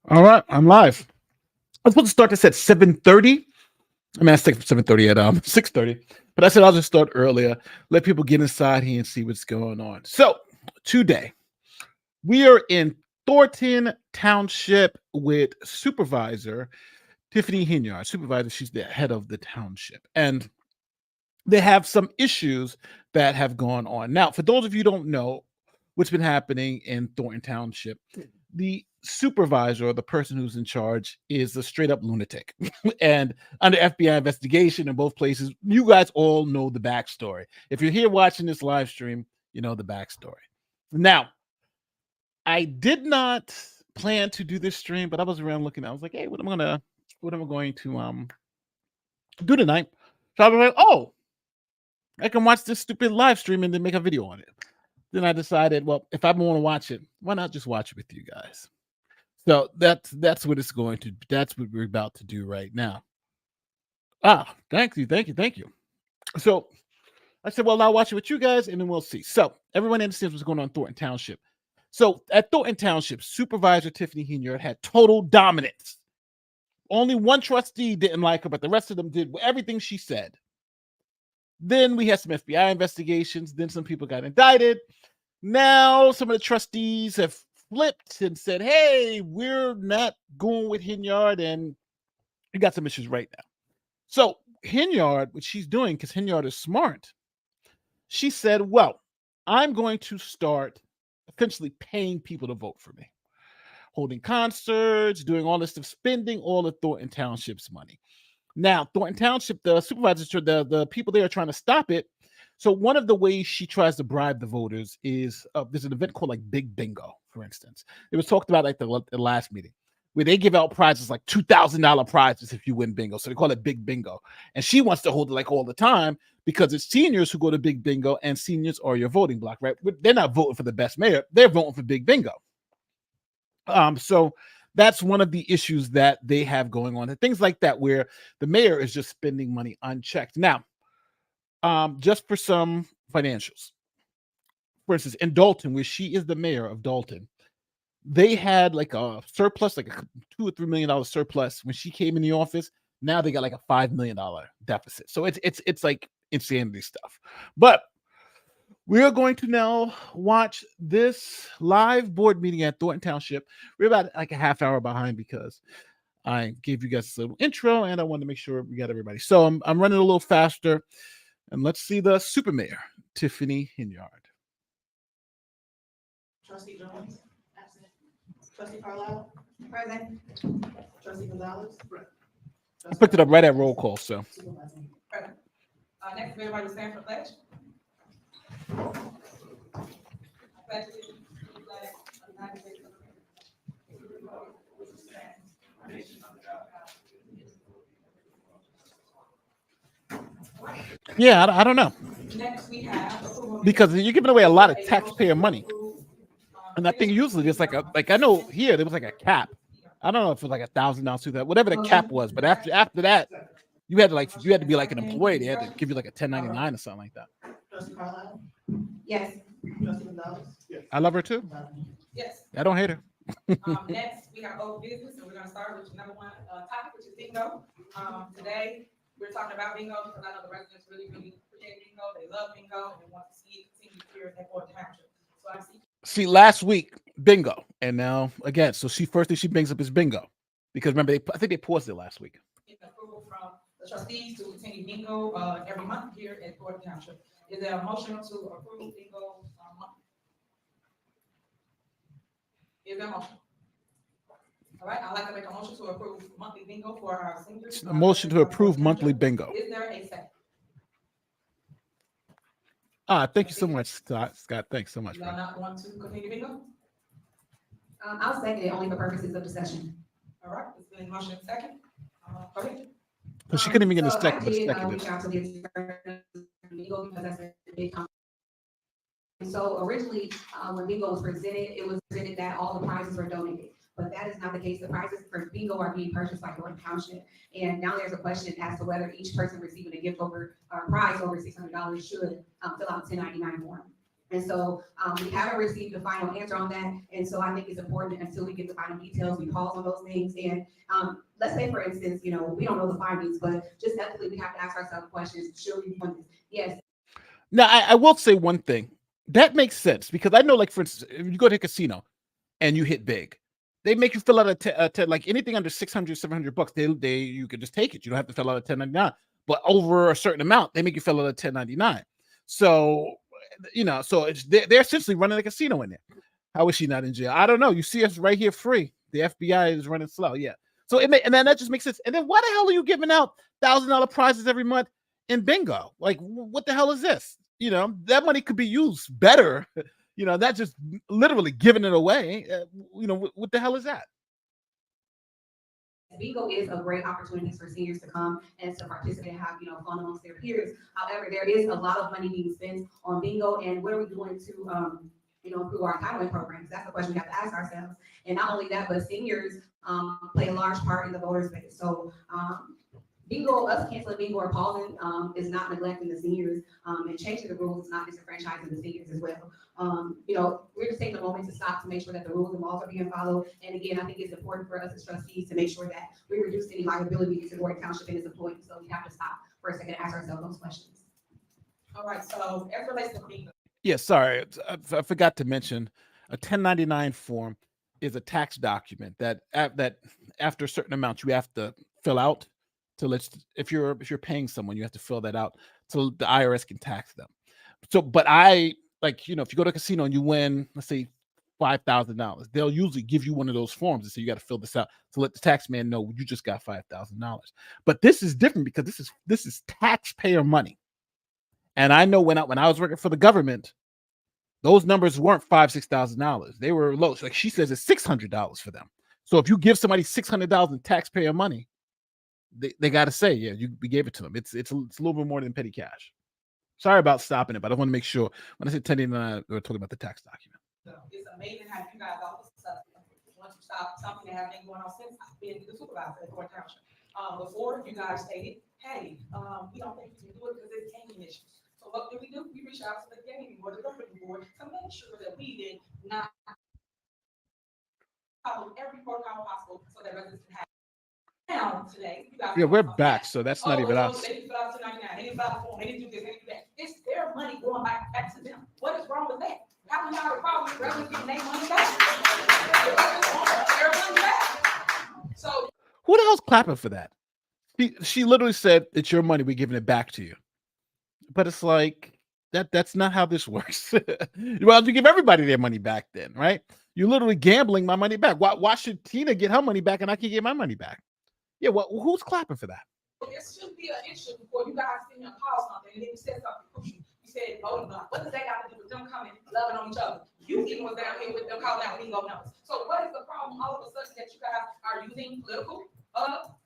All right, I'm live. I was supposed to start this at 7:30. I mean, I said 7:30 at 6:30, but I said I'll just start earlier, let people get inside here and see what's going on. So today we are in Thornton Township with Supervisor Tiffany Hinyard. Supervisor, she's the head of the township, and they have some issues that have gone on. Now, for those of you who don't know what's been happening in Thornton Township, the supervisor or the person who's in charge is a straight up lunatic. And under FBI investigation in both places, you guys all know the backstory. If you're here watching this live stream, you know the backstory. Now, I did not plan to do this stream, but I was around looking. I was like, hey, what am I going to do tonight? So I was like, oh, I can watch this stupid live stream and then make a video on it. Then I decided, well, if I want to watch it, why not just watch it with you guys? So that's what it's going to. That's what we're about to do right now. Thank you. So I said, well, I'll watch it with you guys, and then we'll see. So everyone understands what's going on in Thornton Township. So at Thornton Township, Supervisor Tiffany Hinyard had total dominance. Only one trustee didn't like her, but the rest of them did everything she said. Then we had some FBI investigations. Then some people got indicted. Now some of the trustees have flipped and said, hey, we're not going with Hinyard, and we got some issues right now. So Hinyard, what she's doing, because Hinyard is smart, she said, well, I'm going to start essentially paying people to vote for me, holding concerts, doing all this stuff, spending all of Thornton Township's money. Now, Thornton Township, the supervisors, the people there are trying to stop it. So one of the ways she tries to bribe the voters is there's an event called like Big Bingo, for instance. It was talked about like the last meeting, where they give out prizes like $2,000 prizes if you win bingo. So they call it Big Bingo. And she wants to hold it like all the time because it's seniors who go to Big Bingo, and seniors are your voting block, right? But they're not voting for the best mayor. They're voting for Big Bingo. So that's one of the issues that they have going on, and things like that, where the mayor is just spending money unchecked. Now, just for some financials, for instance, in Dalton, where she is the mayor of Dalton, they had like a surplus, like a $2 or $3 million surplus when she came in the office. Now they got like a $5 million deficit. So it's like insanity stuff. But we are going to now watch this live board meeting at Thornton Township. We're about like a half hour behind because I gave you guys a little intro and I wanted to make sure we got everybody. So I'm running a little faster, and let's see the super mayor, Tiffany Hinyard. Trustee Jones, absent. Trustee Carlisle, present. Trustee Gonzalez, present. I picked it up right at roll call. So Supervisor, present. Next, everybody will stand for pledge. Pledge allegiance to the flag of the United States of America. yeah, I don't know, Next, we have because you're giving away a lot of taxpayer money, and I think usually there's like I know here there was like a cap. I don't know if it was like $1,000 to that, whatever the cap was, but after that, you had to be like an employee. They had to give you like a 1099 or something like that. Trustee Carlisle, Yes. Trustee Gonzalez, I love her too. yes. I don't hate her. Next, we have old business, and we're gonna start with number one topic, which is bingo. Today, we're talking about bingo because I know the residents really appreciate bingo. They love bingo, and they want to see it continue here at Thornton Township. So I'm seeking. See, last week bingo, and now again. So first thing she brings up is bingo, because remember I think they paused it last week. Approval from the trustees to continue bingo every month here at Thornton Township. Is there a motion to approve bingo monthly? Is there a motion? All right, I'd like to make a motion to approve monthly bingo for our seniors. A motion to approve monthly bingo. Is there a second? Thank you so much, Scott. Thanks so much. You are not want to continue bingo? I'll second it only for purposes of discussion. All right, it's been motion second. Go ahead. But she couldn't even get a So I second. did, Second reach out to the attorney because that's a big company. So originally, when bingo was presented, it was presented that all the prizes were donated, but that is not the case. The prizes for bingo are being purchased by Thornton Township, and now there's a question as to whether each person receiving a gift over or prize over $600 should fill out a 1099 form. And so we haven't received a final answer on that. And so I think it's important until we get the final details, we pause on those things. And let's say, for instance, we don't know the findings, but just ethically, we have to ask ourselves questions. Should we want this? Yes. Now, I will say one thing. That makes sense because I know, like, for instance, if you go to a casino and you hit big, they make you fill out like anything under 600, 700 bucks, you could just take it. You don't have to fill out a 1099. But over a certain amount, they make you fill out a 1099. So, so they're essentially running a casino in there. How is she not in jail? I don't know. You see us right here free. The FBI is running slow. Yeah. So and then that just makes sense. And then why the hell are you giving out $1,000 prizes every month in bingo? Like, what the hell is this? That money could be used better. Not just literally giving it away. What the hell is that? Bingo is a great opportunity for seniors to come and to participate and have, fun amongst their peers. However, there is a lot of money being spent on bingo, and what are we doing to, improve our entitlement programs? That's the question we have to ask ourselves. And not only that, but seniors play a large part in the voter space. So bingo, us canceling bingo or pausing is not neglecting the seniors, and changing the rules is not disenfranchising the seniors as well. We're just taking a moment to stop to make sure that the rules and laws are being followed. And again, I think it's important for us as trustees to make sure that we reduce any liability to Thornton Township and its employees. So we have to stop for a second and ask ourselves those questions. All right, so as it relates to bingo. Yeah, sorry, I forgot to mention a 1099 form is a tax document that after a certain amount you have to fill out if you're paying someone, you have to fill that out so the IRS can tax them. So, but if you go to a casino and you win, let's say $5,000, they'll usually give you one of those forms and say you got to fill this out to let the tax man know you just got $5,000. But this is different because this is taxpayer money. And I know when I was working for the government, those numbers weren't $5,000-$6,000. They were low. So like she says, it's $600 for them. So if you give somebody $600 in taxpayer money, they got to say, yeah, we gave it to them. It's a little bit more than petty cash. Sorry about stopping it, but I want to make sure when I said 1099, we're talking about the tax document. So it's amazing how you guys all this stuff. Once you stop something that has been going on since I've been the supervisor at Thornton Township. Before you guys stated, hey, we don't think we can do it because it's gaming issues. So what do? We reach out to the gaming board, the governing board, to make sure that we did not follow every protocol possible so that residents can have. Now today, you guys we're back, so that's not even us. They fill out 299, they fill out the form, they do this, they do that. It's their money going back to them. What is wrong with that? How can y'all have a problem with residents getting their money back? Their money back. So who the hell's clapping for that? She literally said, "It's your money. We're giving it back to you." But it's like that's not how this works. Well, you give everybody their money back, then, right? You're literally gambling my money back. Why should Tina get her money back and I can get my money back? Yeah, well, who's clapping for that? there should be an issue before you guys sit here and call something, and then you said something crucial. You said voting block. What does that got to do with them coming, loving on each other? You even was down here with them calling out bingo numbers. So what is the problem all of a sudden that you guys are using political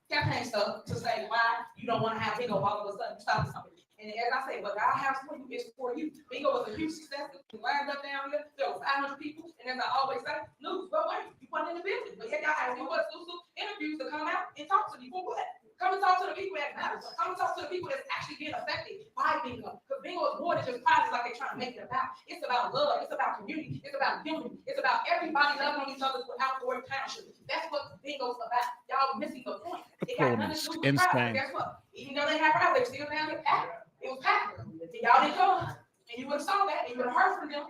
campaign stuff to say why you don't want to have bingo all of a sudden stop something? And as I say, what I have for you is for you. Bingo was a huge success. We lined up down here. There were 500 people. And as I always say, news, go away. You weren't in the building. But yet y'all asked me what exclusive interviews to come out and talk to me. For what? Come and talk to the people that matter. Come and talk to the people that's actually being affected by bingo. Because bingo is more than just prizes like they're trying to make it about. It's about love. It's about community. It's about unity. It's about everybody loving on each other without Thornton Township. That's what bingo's about. Y'all missing the point. It got nothing to do with prizes. Guess what? Even though they have prizes, they're still down here packed. It was packed. And y'all didn't come. And you would have saw that, and you would have heard from them.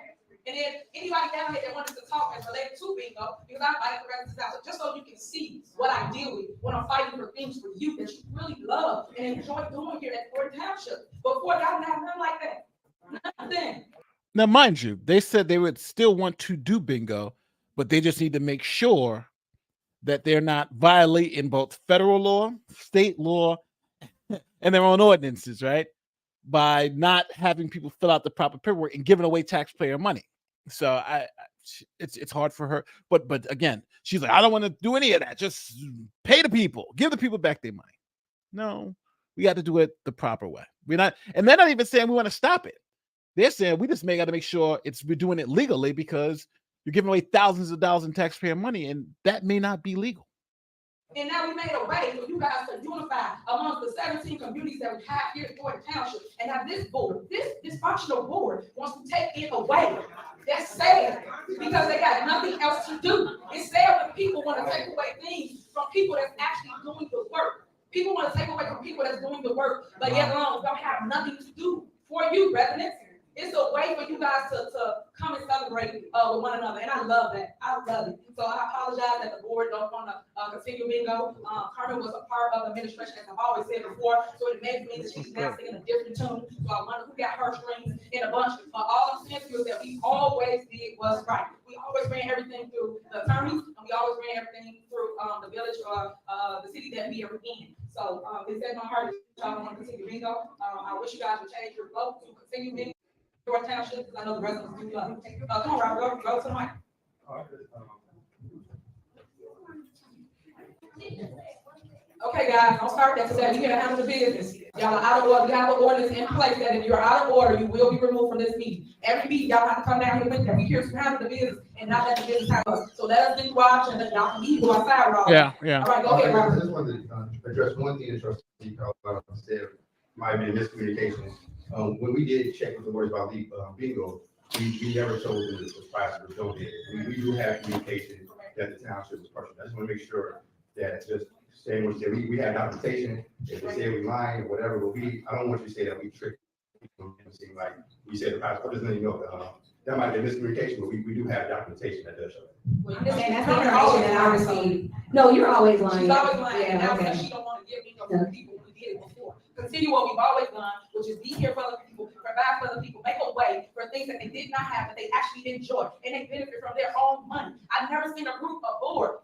And then anybody down here that wanted to talk as related to bingo, because I invited the residents out, so just so you can see what I deal with when I'm fighting for things for you that you really love and enjoy doing here at Thornton Township. Before y'all didn't have nothing like that. Nothing. Now, mind you, they said they would still want to do bingo, but they just need to make sure that they're not violating both federal law, state law, and their own ordinances, right? By not having people fill out the proper paperwork and giving away taxpayer money. So it's hard for her. But again, she's like, I don't want to do any of that. Just pay the people, give the people back their money. No, we got to do it the proper way. And they're not even saying we want to stop it. They're saying we just got to make sure we're doing it legally, because you're giving away thousands of dollars in taxpayer money, and that may not be legal. And now we made a way for you guys to unify amongst the 17 communities that we have here in Thornton Township. And now this board, this dysfunctional board wants to take it away. That's sad, because they got nothing else to do. It's sad when people want to take away things from people that's actually doing the work. People want to take away from people that's doing the work, but yet alone don't have nothing to do for you, residents. It's a way for you guys to come and celebrate with one another, and I love that. I love it. So I apologize that the board don't want to continue bingo. Carmen was a part of the administration, as I've always said before, so it makes me that she's now singing a different tune. So I wonder who got her strings in a bunch. But all I'm saying to you is that we always did what's right. We always ran everything through the attorneys, and we always ran everything through the village or the city that we are in. So it's in my heart that y'all want to continue bingo. I wish you guys would change your vote to continue bingo. Your Township, I know the residents do love it. Come on, Robert, go to the mic. Okay, guys, don't start that today. We can handle the business. Y'all are out of order. We have an ordinance in place that if you're out of order, you will be removed from this meeting. Every meeting, y'all have to come down here with that. We here to handle the business and not let the business have us. So let us be quiet and let y'all can leave on outside, Robert. Yeah. All right, go ahead, Robert. I just wanted to address one thing that trustee said might have been miscommunication. When we did check with the board about the bingo, we never told them that the price was donated. We do have communication that the township was partial. I just want to make sure that just saying what you said, we have documentation. If they say we lying or whatever, but I don't want you to say that we tricked people and seem like we said the price. I'm just letting you know that might be miscommunication, but we do have documentation that does show that. Well, and that's the information that I received. No, you're always lying. She's always lying, and Yeah, now okay. she don't want to give bingo to the people who did it before. Continue what we've always done, which is be here for the people, provide for the people, make a way for things that they did not have, that they actually enjoy, and they benefit from their own money. I've never seen a board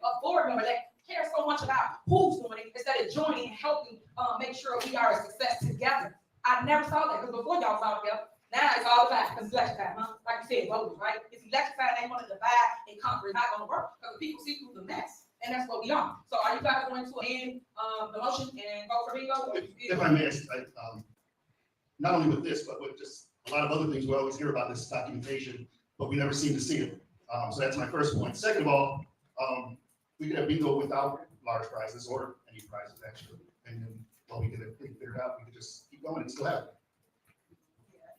member that cares so much about who's doing it instead of joining and helping make sure we are a success together. I never saw that, because before y'all saw it together, now it's all about, because it's election time, huh? Like you said, voters, right? It's election time, they want to divide and conquer. It's not going to work, because people see through the mess. And that's what we are. So are you guys going to end the motion and vote for bingo? If I may, not only with this, but with just a lot of other things, we always hear about this documentation, but we never seem to see it. So that's my first point. Second of all, we could have bingo without large prizes or any prizes actually. And then, well, we could have figured out, we could just keep going and still have it.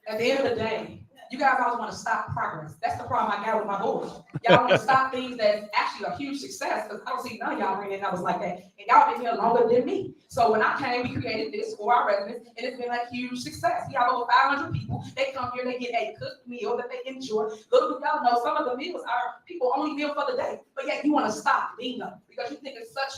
At the end of the day, you guys always want to stop progress. That's the problem I got with my board. Y'all want to stop things that's actually a huge success, because I don't see none of y'all bringing numbers like that. And y'all been here longer than me. So when I came, we created this for our residents, and it's been a huge success. We have over 500 people. They come here, they get a cooked meal that they enjoy. Little do y'all know, some of the meals are people only meal for the day. But yet you want to stop bingo because you think it's such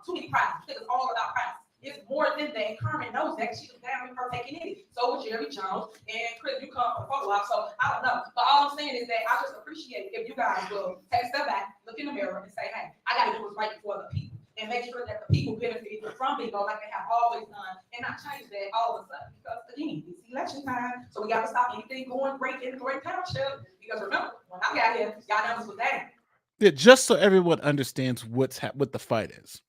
too many prizes. You think it's all about prizes. It's more than that. Carmen knows that. She was down with her taking it. So was Jerry Jones and Chris. You come from photo op, so I don't know. But all I'm saying is that I just appreciate if you guys will take a step back, look in the mirror, and say, "Hey, I got to do what's right for the people, and make sure that the people benefit from bingo like they have always done, and not change that all of a sudden." Because again, it's election time, so we got to stop anything going great in the Thornton Township. Because remember, when I got here, y'all numbers was down. Yeah, just so everyone understands what the fight is,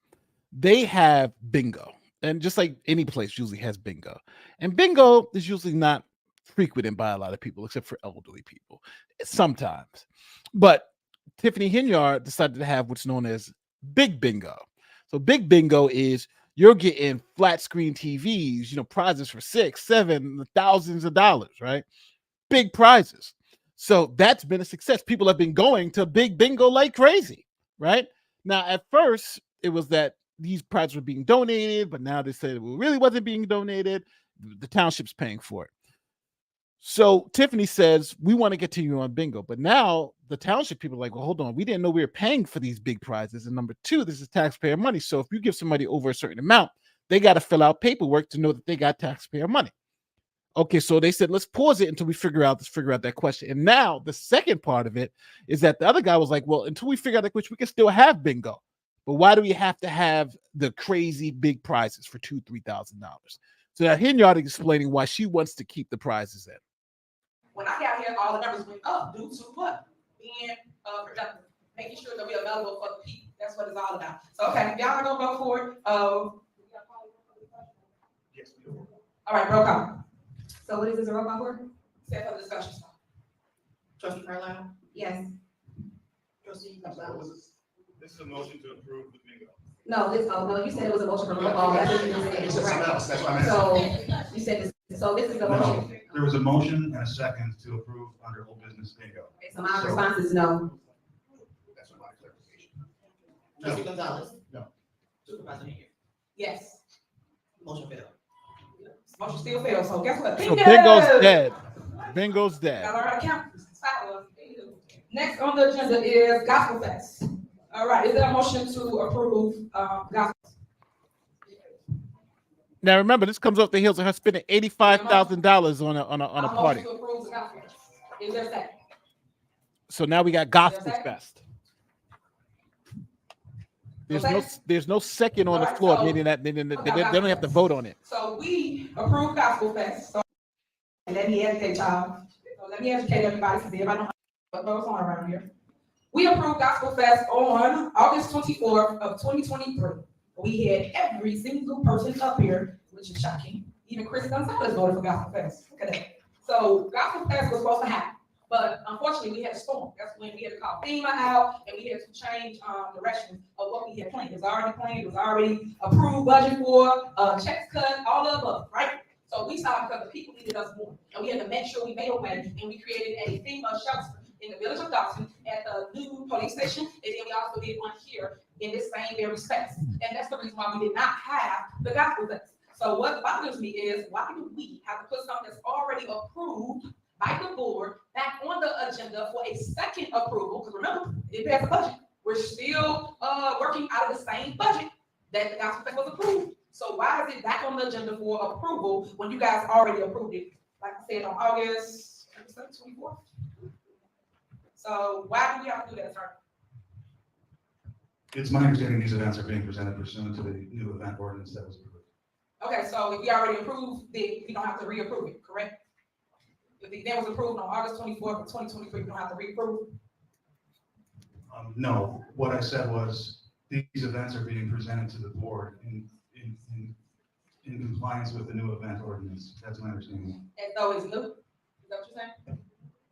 they have bingo. And just like any place usually has bingo. And bingo is usually not frequented by a lot of people, except for elderly people, sometimes. But Tiffany Hinyard decided to have what's known as big bingo. So big bingo is you're getting flat screen TVs, prizes for $6,000, $7,000, thousands of dollars, right? Big prizes. So that's been a success. People have been going to big bingo like crazy, right? Now, at first, it was that these prizes were being donated, but now they said it really wasn't being donated. The township's paying for it. So Tiffany says, we want to continue on bingo. But now the township people are like, well, hold on. We didn't know we were paying for these big prizes. And number two, this is taxpayer money. So if you give somebody over a certain amount, they got to fill out paperwork to know that they got taxpayer money. Okay, so they said, let's pause it until we figure out that question. And now the second part of it is that the other guy was like, well, until we figure out that question, we can still have bingo. But why do we have to have the crazy big prizes for $2,000, $3,000? So now Hinyard is explaining why she wants to keep the prizes in. When I got here, all the numbers went up due to what? Being productive, making sure that we're available for the people. That's what it's all about. So, okay, if y'all are going to go for it, Yes, we do. all right, roll call. So what is this a roll call for? Set for the discussion. Trustee Carlisle? Yes. Trustee I'm sorry, what was this? This is a motion to approve the bingo. No, no, you said it was a motion for roll call. That's what you said. It's something Right. else, that's what I'm asking. So, you said this, so this is the No, motion. there was a motion and a second to approve under old business bingo. Okay, so my response is no. That's my clarification. Trustee Gonzalez. No. Supervisor Henry. Yes, Motion failed. motion still fails, so guess what? So bingo's dead. Bingo's Gotta dead. learn how to count. Next on the agenda is Gospel Fest. All right, is there a motion to approve, Gospel? Now remember, this comes off the heels of her spending $85,000 on a Motion party. to approve the Gospel Fest. Is there a second? So now we got Gospel second? Fest. Okay. There's no second on the Alright, floor, so- meaning that they don't have to vote on it. So we approve Gospel Fest, so, and let me educate y'all, so let me educate everybody, because everybody know what goes on around here. We approved Gospel Fest on August 24th of 2023. We had every single person up here, which is shocking, even Chris Gonzalez voted for Gospel Fest, look at that. So Gospel Fest was supposed to happen, but unfortunately, we had a storm. That's when we had to call FEMA out, and we had to change, directions of what we had planned. It was already planned, it was already approved, budget for, checks cut, all of them, right? So we saw because the people needed us more, and we had to make sure we made a way, and we created a FEMA shelter in the village of Dawson at the new police station, and then we also did one here in this same very space. And that's the reason why we did not have the Gospel Fest. So what bothers me is, why do we have to put something that's already approved by the board back on the agenda for a second approval? Because remember, it passed the budget. We're still working out of the same budget that the Gospel Fest was approved. So why is it back on the agenda for approval when you guys already approved it, like I said, on August 24th? So why do we have to do that, sir? It's my understanding these events are being presented pursuant to the new event ordinance that was approved. Okay, so if we already approved, then we don't have to reapprove it, correct? If the event was approved on August 24th of 2023, we don't have to reapprove? No, what I said was, these events are being presented to the board in compliance with the new event ordinance. That's my understanding. And so it's new? Is that what you're saying?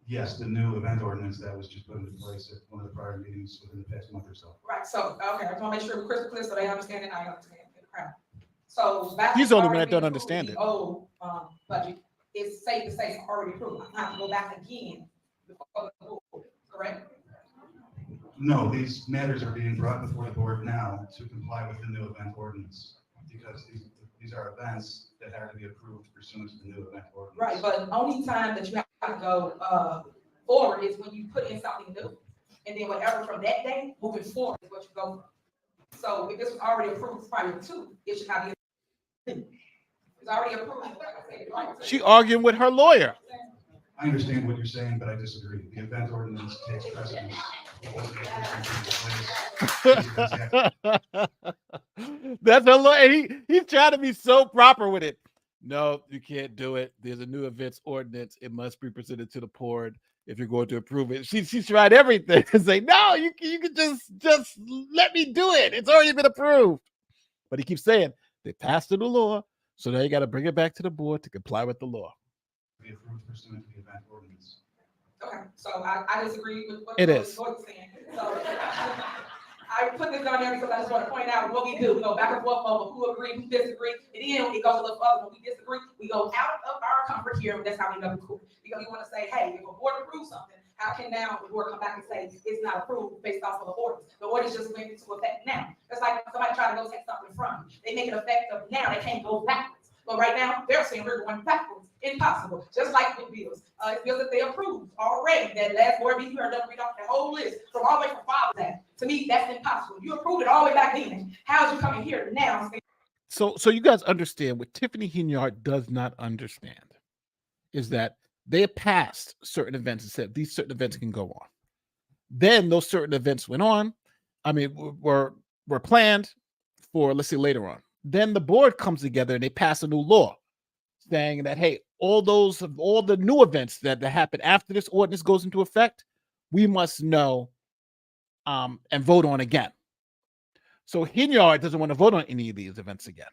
Yes, the new event ordinance that was just put into place at one of the prior meetings within the past month or so. Right, so, okay, I just want to make sure we're crystal clear so they understand it, I understand in the crowd. So that's. He's the only one that already don't approved, understand the it. old, budget, it's safe to say it's already approved, I have to go back again before the board, correct? No, these matters are being brought before the board now to comply with the new event ordinance, because these are events that have to be approved pursuant to the new event ordinance. Right, but the only time that you have to go, forward is when you put in something new. And then whatever from that day, moving forward is what you go from. So if this was already approved prior to, it should not be. It's already approved, like I said, right? She arguing with her lawyer. I understand what you're saying, but I disagree. The event ordinance takes precedence. That's her lawyer. He's trying to be so proper with it. No, you can't do it. There's a new events ordinance. It must be presented to the board if you're going to approve it. She's tried everything and say, no, you can just let me do it. It's already been approved. But he keeps saying they passed the new law, so now you got to bring it back to the board to comply with the law. Be approved pursuant to the event ordinance. Okay, so I disagree with what It you're is. saying. So I put this on there because I just want to point out what we do. We go back and forth over who agree, who disagree. And then it goes a little further. When we disagree, we go out of our comfort here, and that's how we end up in court. Because we want to say, hey, if a board approves something, how can now the board come back and say it's not approved based off of the orders? The orders just went into effect now. It's like somebody trying to go take something from you. They make it effective now. They can't go backwards. But right now, they're saying we're going backwards. Impossible. Just like with bills. It's bills that they approved already. That last board meeting, you heard them read off the whole list from all the way from Father's Act. To me, that's impossible. You approved it all the way back then. How is you coming here now? So you guys understand what Tiffany Hinyard does not understand is that they have passed certain events and said these certain events can go on. Then those certain events went on. I mean, were planned for, let's say, later on. Then the board comes together and they pass a new law saying that, hey, all the new events that happen after this ordinance goes into effect, we must know and vote on again. So Hinyard doesn't want to vote on any of these events again.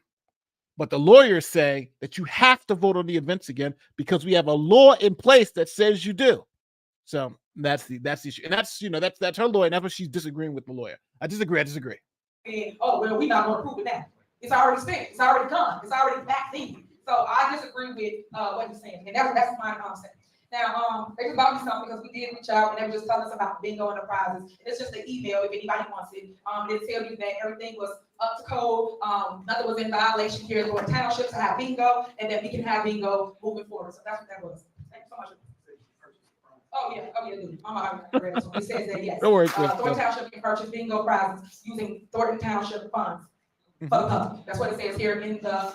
But the lawyers say that you have to vote on the events again because we have a law in place that says you do. So That's the issue, and that's that's her lawyer. And that's what she's disagreeing with the lawyer. I disagree. And, oh, well, we're not gonna approve it now. It's already spent, it's already done, it's already back in. So I disagree with, what you're saying, and that's my saying. Now, they just bought me something because we did reach out and they were just telling us about bingo and the prizes. It's just an email if anybody wants it. They tell you that everything was up to code, nothing was in violation here for Township to have bingo, and that we can have bingo moving forward. So that's what that was. Thank you so much. Oh, yeah, dude. It says that, yes. Don't worry. Thornton Township can purchase bingo prizes using Thornton Township funds for the public. That's what it says here in the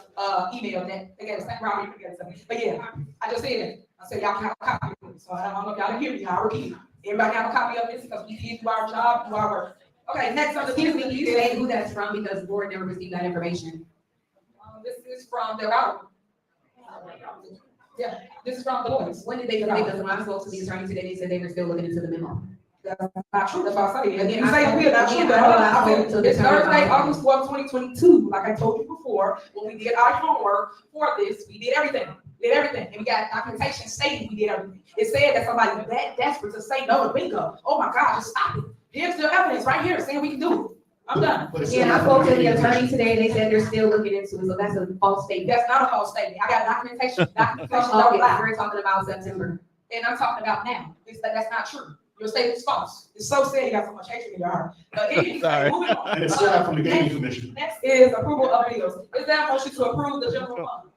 email that they gave us. Robert, you gave us. But yeah, I just said it. I said y'all can have a copy of it. So I don't know if y'all can hear me. I'll repeat it. Everybody have a copy of this because we did do our job, do our work. Okay, next on the Excuse me, can you say who that's from because the board never received that information? This is from the router. Yeah, this is from the lawyers. When did they submit? Because when I spoke to the attorney today, they said they were still looking into the memo. That's not true. That's what I say. Again, I say spoke- we're not true. again, But I hold on. know I I spoke said to the it's attorney Thursday, about it. August 4th, 2022. Like I told you before, when we did our homework for this, we did everything. And we got documentation stating we did everything. It said that somebody was that desperate to say no to bingo. Oh my God, just stop it. Here's the evidence right here saying we can do it. I'm done. But it's Yeah, still I not spoke to the being attorney used. today, they said they're still looking into it, so that's a false statement. That's not a false statement. I got documentation don't Okay, lie. we're talking about September. And I'm talking about now. That's not true. Your statement is false. It's so sad you got so much hatred in your heart. But anyway, Sorry. moving on. And it's still not from the gaming commission. Next is approval of bills. Is there a motion to approve the general fund?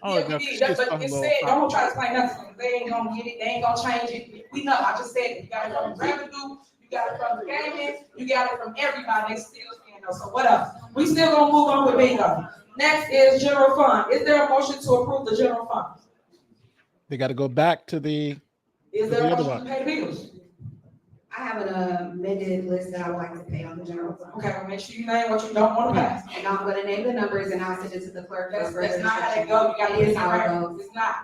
Oh, Yeah, no, we did, just but talking it about- said, don't try to explain nothing. They ain't gonna get it, they ain't gonna change it. We know, I just said it. You got it from revenue, you got it from the gaming, you got it from everybody. They still stand up. So what else? We still gonna move on with bingo. Next is general fund. Is there a motion to approve the general fund? They got to go back to the. Is there The a other motion to pay the bills? I have an amended list that I would like to pay on the general fund. Okay, well, make sure you name what you don't wanna pass. And I'm gonna name the numbers and I'll send it to the clerk. for That's further not how that instruction. go. You gotta It get is it how it right. goes. It's not.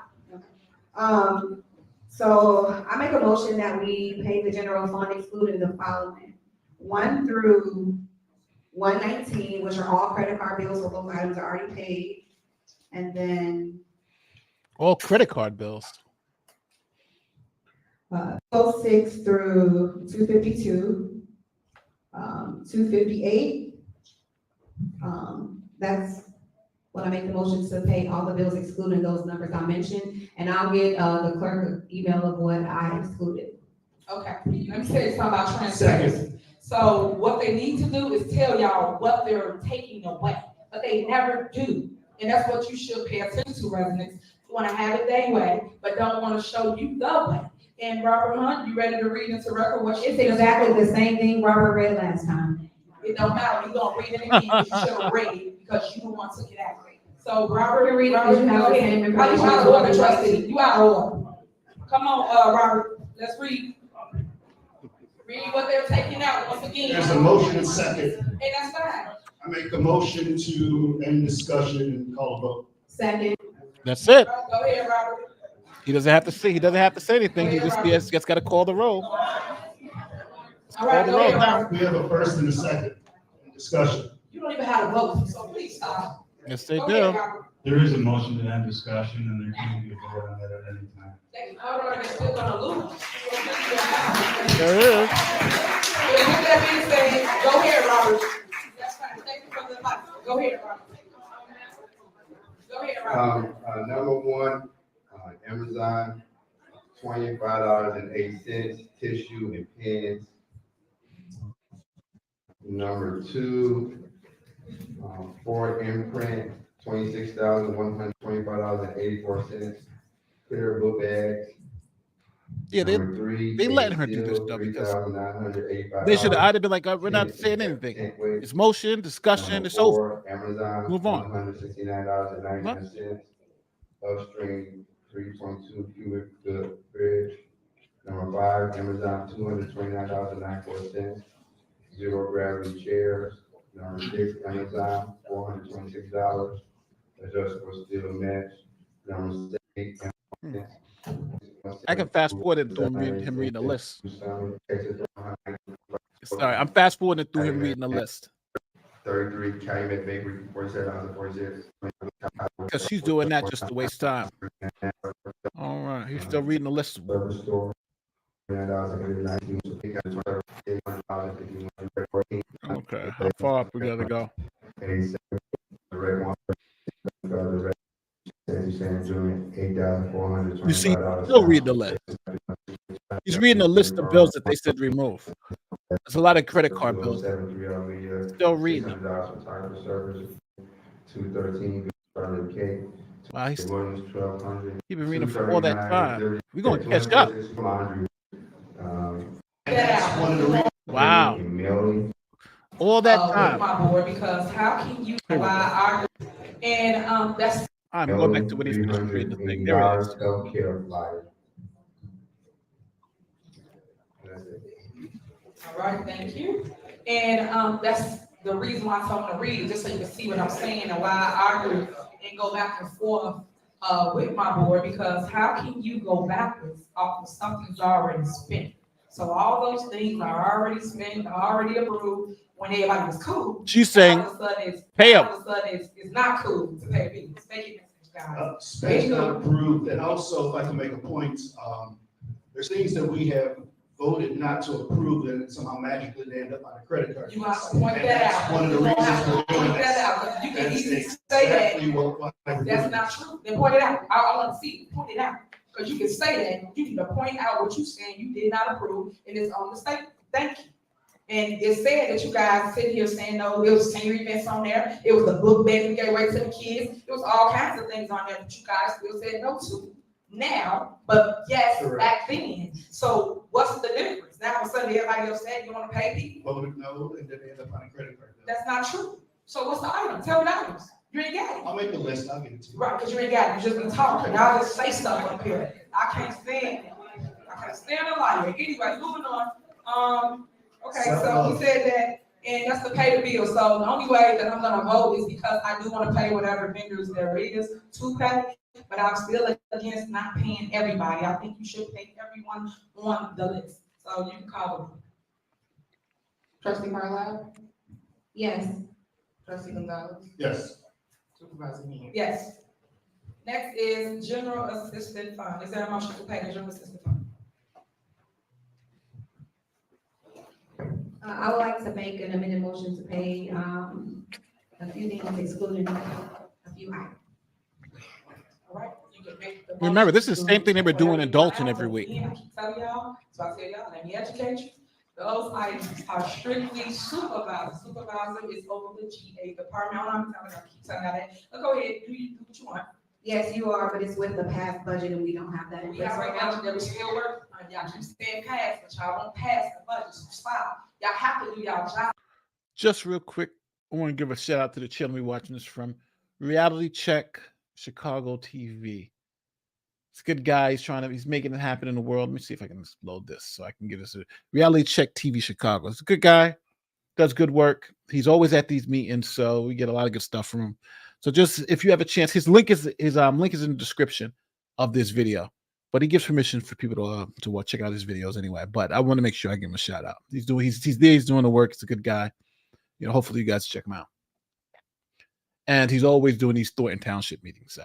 So I make a motion that we pay the general fund excluding the following: 1 through 119, which are all credit card bills, so those items are already paid. And then, All credit card bills. 206 through 252, 258. That's when I make the motion to pay all the bills excluding those numbers I mentioned, and I'll get, the clerk an email of what I excluded. Okay, let me tell you something about transparency. So what they need to do is tell y'all what they're taking away, but they never do. And that's what you should pay attention to, residents. You wanna have it their way, but don't wanna show you the way. And Robert Hunt, you ready to read into record what It's exactly the same thing Robert read last time. It don't matter, you gonna read it again, you should have read it, because you the one took it out. So Robert, Read it, 'cause you have go the ahead. same Are you information. out of order, trustee? You out of order. Come on, Robert, let's read. Read what they're taking out once again. There's a motion and second. And that's fine. I make a motion to end discussion and call a vote. Second, That's it. Go ahead, Robert. He doesn't have to say. He doesn't have to say anything. He just got to call the roll. All right, Call go the roll ahead, now. Robert. We have a first and a second discussion. You don't even have a vote, so please stop. Yes, they Go ahead, do. Robert. There is a motion to end discussion and there can be a vote on that at any time. Hold on, they're still gonna lose. There is. And with that being said, go ahead, Robert. That's fine. Thank you for the advice. Go ahead, Robert. Go ahead, Robert. Number one, Amazon, $25.08, tissue and pens. Number two, Ford imprint, $26,125.84, clear book bags. Yeah, Number three, they letting her do this steel, stuff because $3,985. they should have either been like, we're not saying anything. It's motion, discussion, it's over. Amazon. Move on. $169.99. Upstream 3.2 cubic foot bridge. Number five, Amazon, $229.94. Zero gravity chairs. Number six, Amazon, $426. Adjustable steel mesh. Number eight. I can fast forward it through him reading the list. Sorry, I'm fast forwarding it through him reading the list 33, Calumet Bakery, $47.46. because she's doing that just to waste time. All right, he's still reading the list. Service store, Okay, how far up we gotta go? You see, still reading the list. He's reading a list of bills that they said remove. There's a lot of credit card bills. Still reading them. 213, Wow, he's been reading for all that time. We're gonna catch up. That's one of the reasons. Wow, all that With time. my board, because how can you Here we go. lie, argue, and, that's, I'm going back to when he's reading the thing. There it is. Healthcare flyer. That's it. all right, thank you. And, that's the reason why I want to read it, just so you can see what I'm saying and why I argue and go back and forth, with my board, because how can you go backwards off of something that's already spent? So all those things are already spent, already approved, when everybody was cool. She's saying, All of a sudden, pay 'em. all of a sudden, it's not cool to pay bills. Thank you, Mr. Guys. Space not approved, and also if I can make a point, there's things that we have voted not to approve and somehow magically they end up on a credit card. You have to point And that that's out. one of the You don't reasons have to we're doing point that this. out, 'cause you can That's easily say that. exactly what we're That's doing. not true. Then point it out. I want to see it. Point it out. Because you can say that. You need to point out what you saying you did not approve, and it's on the statement. Thank you. And it said that you guys sit here saying, no, it was senior events on there. It was the book bag we gave away to the kids. It was all kinds of things on there that you guys still said no to now, but yes, Correct. back then. So what's the difference? Now all of a sudden everybody else said you want to pay people. Voted no, and then they end up on a credit card bill. That's not true. So what's the item? Tell me the items. You ain't got it. I'll make the list, I'll get it to you. Right, because you ain't got it, you just been talking, y'all just say stuff up here. I can't stand it. I can't stand a liar. Anyway, moving on. Okay, so he said that, and that's to pay the bill. So the only way that I'm gonna vote is because I do want to pay whatever vendors there is to pay, but I'm still against not paying everybody. I think you should pay everyone on the list. So you can call them. Trustee Carlisle? Yes. Trustee Gonzalez? Yes. Supervisor Henry. Yes. Next is general assistant fund. Is there a motion to pay the general assistant fund? I would like to make an amended motion to pay, a few things excluding a few items. All right, you can make the. Remember, this is the same thing they were doing in Whatever Dalton you every want. week. Again, I keep telling y'all, so I tell y'all, let me educate you. Those items are strictly supervisor. Supervisor is over the GA department. I'm telling you, I keep telling y'all that. But go ahead, do what you want. Yes, you are, but it's with the past budget and we don't have that in We place have right a now. budget that we still work on. Y'all keep saying pass, but y'all won't pass the budget. So stop. Y'all have to do y'all job. Just real quick, I want to give a shout out to the channel we're watching this from. Reality Check Chicago TV. It's a good guy. He's making it happen in the world. Let me see if I can load this so I can give this a Reality Check TV Chicago. It's a good guy, does good work. He's always at these meetings, so we get a lot of good stuff from him. So just if you have a chance, his link is in the description of this video. But he gives permission for people to check out his videos anyway. But I want to make sure I give him a shout out. He's there. He's doing the work. He's a good guy. You know, hopefully you guys check him out. And he's always doing these Thornton Township meetings. So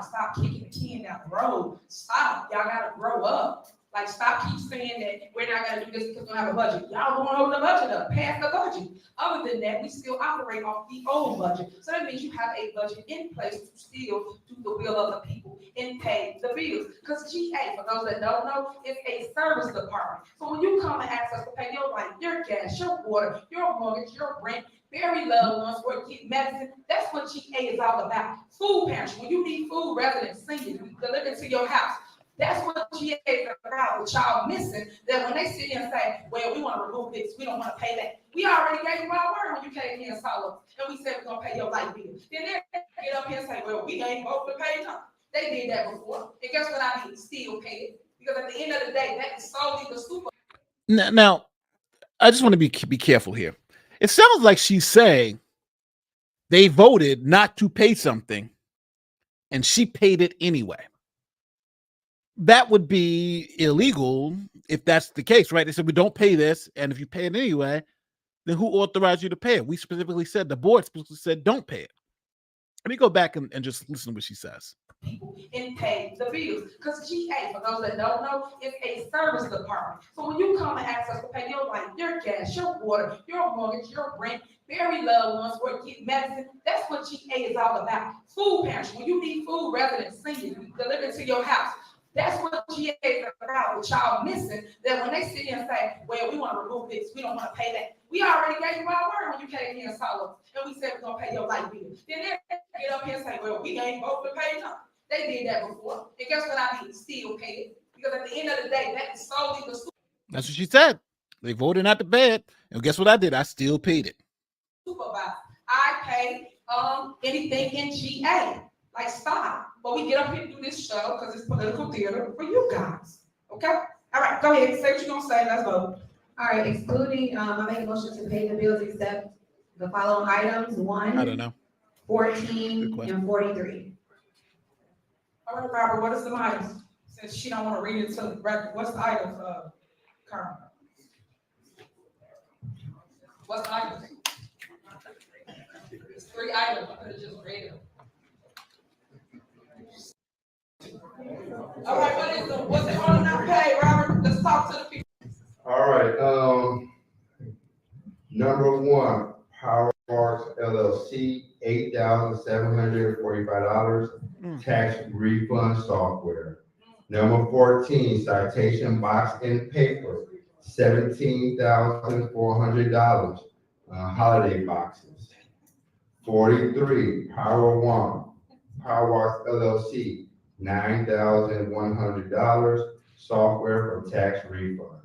Stop kicking the can down the road. Stop. Y'all gotta grow up. Like, stop keep saying that we're not gonna do this because we don't have a budget. Y'all going over the budget up, pass the budget. Other than that, we still operate off the old budget. So that means you have a budget in place to still do the will of the people and pay the bills. Because GA, for those that don't know, is a service department. So when you come and ask us to pay your light, your gas, your water, your mortgage, your rent, bury loved ones, or get medicine, that's what GA is all about. Food pantry, when you need food, residents, seniors, we deliver it to your house. That's what GA is about, what y'all missing, that when they sit here and say, well, we want to remove this, we don't want to pay that. We already gave you our word when you came here and saw us, and we said we're going to pay your light bill. Then they get up here and say, well, we ain't both to pay nothing. They did that before, and guess what I did? Still pay it. Because at the end of the day, that is solely the super. now, I just want to be careful here. It sounds like she's saying they voted not to pay something, and she paid it anyway. That would be illegal if that's the case, right? They said we don't pay this, and if you pay it anyway, then who authorized you to pay it? We specifically said, the board specifically said don't pay it. Let me go back and just listen to what she says. people and pay the bills. Because GA, for those that don't know, is a service department. So when you come and ask us to pay your light, your gas, your water, your mortgage, your rent, bury loved ones, or get medicine, that's what GA is all about. Food pantry, when you need food, residents, seniors, delivered to your house. That's what GA is about, with y'all missing, that when they sit here and say, well, we want to remove this, we don't want to pay that. We already gave you our word when you came here and saw us, and we said we're going to pay your light bill. Then they get up here and say, well, we ain't supposed to pay nothing. They did that before. And guess what I did? Still pay it. Because at the end of the day, that is solely the That's what she said. They voted not to pay it. And guess what I did? I still paid it. supervisor. I pay anything in GA. Like, stop. But we get up here and do this show because it's political theater for you guys. Okay? All right, go ahead. Say what you're going to say. Let's vote. All right, excluding, I make a motion to pay the bills except the following items, I don't 1, know. 14, Good question. and 43. All right, Robert, what is the items? Since she don't want to read it to the record, what's the items, Carmen? What's the items? It's 3 items. I could have just read them. All right, what's it on not pay, Robert? Let's talk to the people. All right, number 1, Power Parks LLC, $8,745, tax refund software. Number 14, citation box and paper, $17,400, holiday boxes. 43, Power Walks LLC, $9,100, software for tax refund.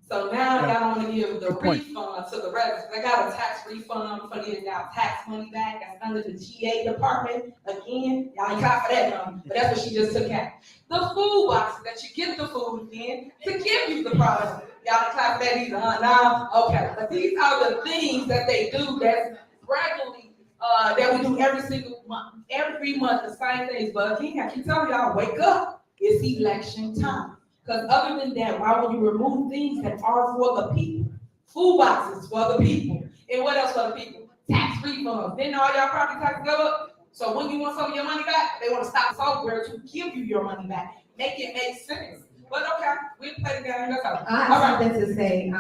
So now y'all want to give the Good point. refund to the residents. They got a tax refund for getting y'all tax money back. That's under the GA department. Again, y'all ain't got for that money, but that's what she just took out. The food boxes that you get the food in to give you the product. Y'all ain't clap for that either, huh? No? Okay. But these are the things that they do that's regularly, that we do every single month. Every month, the same things. But again, I keep telling y'all, wake up. It's election time. Because other than that, why would you remove things that are for the people? Food boxes for the people. And what else for the people? Tax refunds. Then all y'all property taxes go up. So when you want some of your money back, they want to stop software to give you your money back. Make it make sense. But okay, we'll play the game. That's all. I have something to say.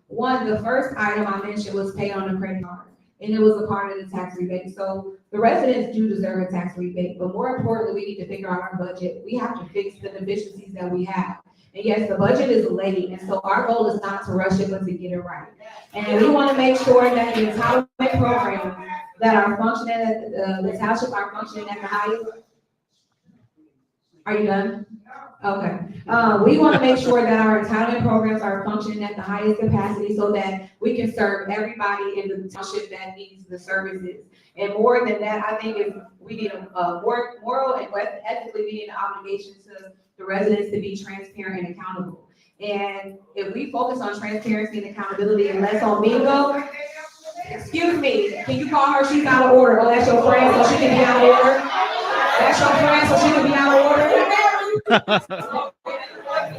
One, the first item I mentioned was pay on a credit card, and it was a part of the tax rebate. So the residents do deserve a tax rebate, but more importantly, we need to figure out our budget. We have to fix the deficiencies that we have. And yes, the budget is late, and so our goal is not to rush it, but to get it right. And we want to make sure that the entitlement programs that are functioning at the township are functioning at the highest. Are you done? Okay. We want to make sure that our entitlement programs are functioning at the highest capacity so that we can serve everybody in the township that needs the services. And more than that, I think if we need a moral and ethically, we need an obligation to the residents to be transparent and accountable. And if we focus on transparency and accountability and less on bingo, excuse me, can you call her? She's out of order. Oh, that's your friend, so she can be out of order. That's your friend, so she can be out of order.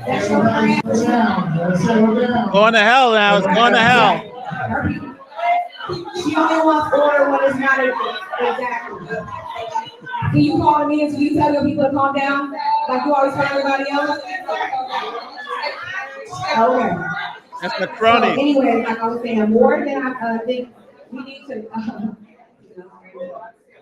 That's your friend. Going to hell now. It's going to hell. She only wants order when it's not exactly. Can you call me and so you tell your people to calm down like you always tell everybody else? Okay. That's the So crony. anyway, like I was saying, more than I think we need to,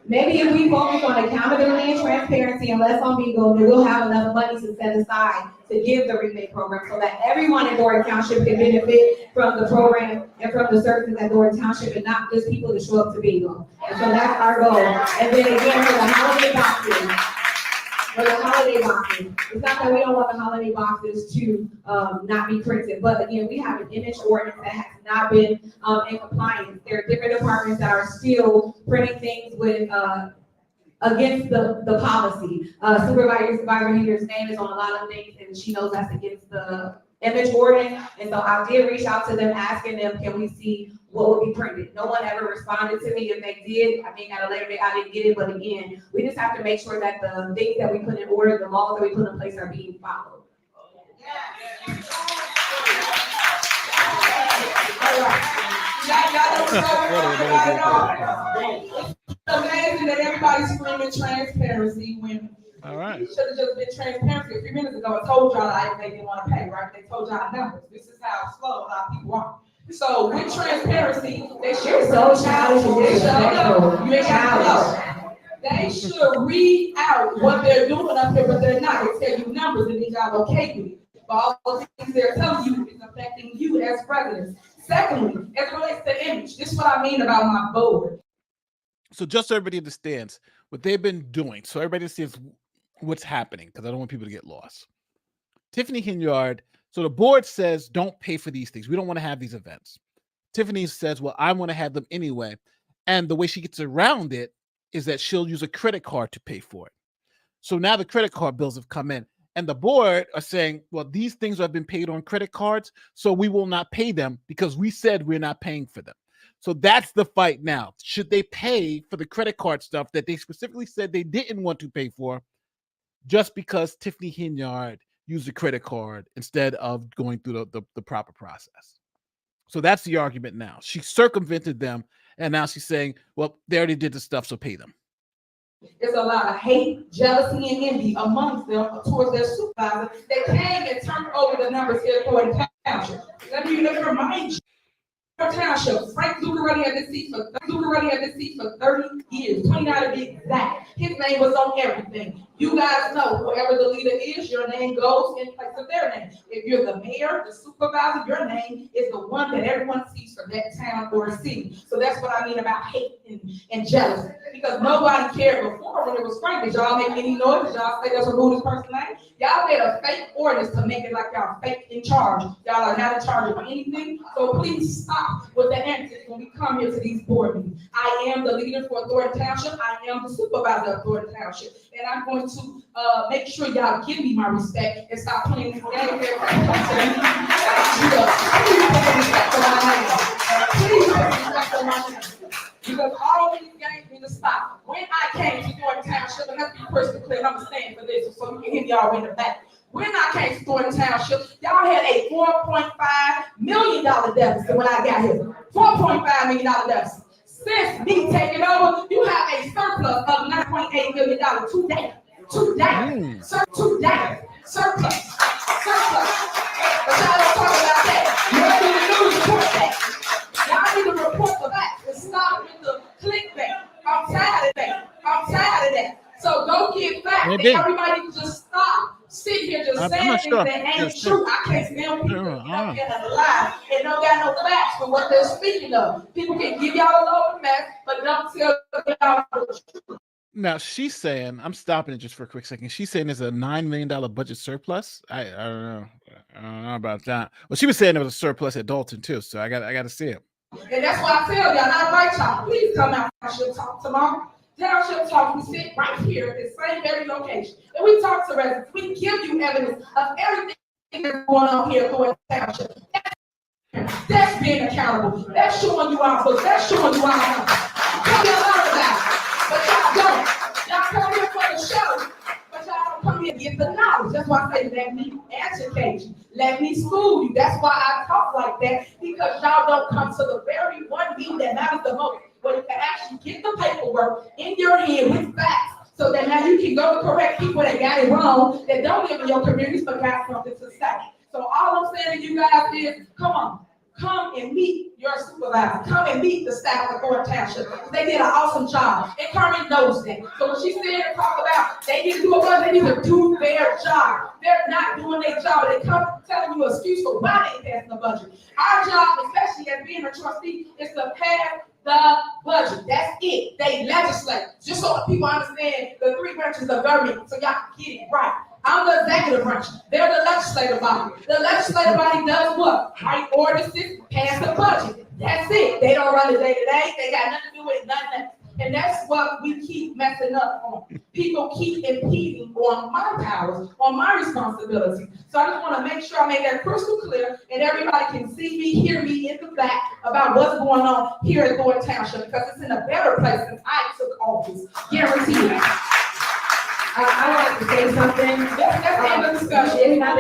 maybe if we focus on accountability and transparency and less on bingo, then we'll have enough money to set aside to give the rebate program so that everyone in Thornton Township can benefit from the program and from the services at Thornton Township and not just people to show up to bingo. And so that's our goal. And then again, for the holiday boxes, it's not that we don't want the holiday boxes to not be printed, but again, we have an image ordinance that has not been in compliance. There are different departments that are still printing things with against the policy. Supervisor Hender's name is on a lot of things, and she knows that's against the image ordinance. And so I did reach out to them, asking them, can we see what would be printed? No one ever responded to me. If they did, I think at a later date, I didn't get it. But again, we just have to make sure that the things that we put in order, the laws that we put in place are being followed. Y'all know what's going on. Amazing imagine that everybody's screaming transparency when All right. we should have just been transparent a few minutes ago and told y'all that they didn't want to pay, right? They told y'all numbers. This is how slow a lot of people are. So with transparency, they should. You're so childish and disrespectful. You ain't got to know. They should read out what they're doing up here, but they're not. They tell you numbers and then y'all okay with it. But all the things they're telling you is affecting you as residents. Secondly, as it relates to image, this is what I mean about my board. So just so everybody understands what they've been doing, so everybody understands what's happening, because I don't want people to get lost. Tiffany Hinyard, so the board says don't pay for these things. We don't want to have these events. Tiffany says, well, I want to have them anyway. And the way she gets around it is that she'll use a credit card to pay for it. So now the credit card bills have come in. And the board are saying, well, these things have been paid on credit cards, so we will not pay them because we said we're not paying for them. So that's the fight now. Should they pay for the credit card stuff that they specifically said they didn't want to pay for just because Tiffany Hinyard used a credit card instead of going through the proper process? So that's the argument now. She circumvented them, and now she's saying, well, they already did the stuff, so pay them. There's a lot of hate, jealousy, and envy amongst them towards their supervisor. They came and turned over the numbers here at Thornton Township. Let me remind you, Township, Frank Zuccarelli had this seat for 30 years, 29 to be exact. His name was on everything. You guys know, whoever the leader is, your name goes in place of their name. If you're the mayor, the supervisor, your name is the one that everyone sees for that town or city. So that's what I mean about hate and jealousy. Because nobody cared before when it was Frank. Did y'all make any noise? Did y'all say let's remove this person's name? Y'all made a fake ordinance to make it like y'all fake in charge. Y'all are not in charge of anything. So please stop with the antics when we come here to these board meetings. I am the leader for Thornton Township. I am the supervisor of Thornton Township. And I'm going to make sure y'all give me my respect and stop playing this game here. Please respect for my name. Because all these games need to stop. When I came to Thornton Township, and let's be crystal clear, and I'm staying for this so you can hear me all in the back. When I came to Thornton Township, y'all had a $4.5 million deficit when I got here. $4.5 million deficit. Since me taking over, you have a surplus of $9.8 million today. Today. Surplus. But y'all don't talk about that. You need to report that. Y'all need to report the facts and stop with the clickbait. I'm tired of that. So go get facts. And everybody just stop. Sit here just saying things that ain't true. I can't stand people that get alive and don't got no facts for what they're speaking of. People can give y'all a load of mess, but don't tell y'all the truth. Now she's saying, I'm stopping it just for a quick second. She's saying there's a $9 million budget surplus. I don't know about that. Well, she was saying there was a surplus at Dalton too, so I got to see it. And that's why I tell y'all, not right y'all. Please come out. Township talk tomorrow. Township talk. We sit right here at the same very location, and we talk to residents. We give you evidence of everything that's going on here at Township. That's being accountable. That's showing you our books. That's showing you our numbers. Tell y'all about it. But y'all don't. Y'all come here for the show, but y'all don't come here to get the knowledge. That's why I say let me educate you. Let me school you. That's why I talk like that, because y'all don't come to the very one meeting that matters the most, where you can actually get the paperwork in your hand with facts, so that now you can go to correct people that got it wrong, that don't live in your communities but got something to say. So all I'm saying to you guys is, come and meet your supervisor. Come and meet the staff of Thornton Township. They did an awesome job. And Carmen knows that. So when she said and talk about they need to do a budget, they need to do their job. They're not doing their job. They come telling you an excuse for why they passing the budget. Our job, especially as being a trustee, is to pass the budget. That's it. They legislate. Just so people understand the three branches of government, so y'all can get it right. I'm the executive branch. They're the legislative body. The legislative body does what? Write ordinances, pass the budget. That's it. They don't run the day-to-day. They got nothing to do with it, nothing else. And that's what we keep messing up on. People keep impeding on my powers, on my responsibility. So I just want to make sure I make that crystal clear and everybody can see me, hear me in the back about what's going on here at Thornton Township, because it's in a better place since I took office. Guaranteed. I like to say something. That's the end of the discussion. I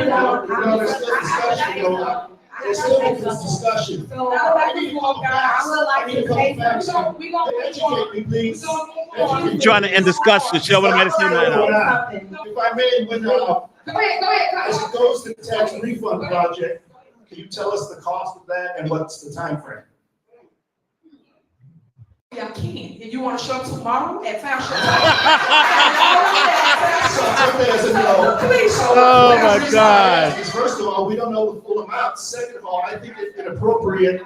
There's still this discussion. So Now, I like, we walk out, would like to say something. we gonna Educate me, please. I'm trying to end discussion. Show what I'm saying right now. If I may, when, Go ahead, as it goes to the tax refund project, can you tell us the cost of that and what's the time frame? Yeah, I can. If you wanna show up tomorrow at Township. Please show Oh up. my God. First of all, we don't know the full amount. Second of all, I think it's inappropriate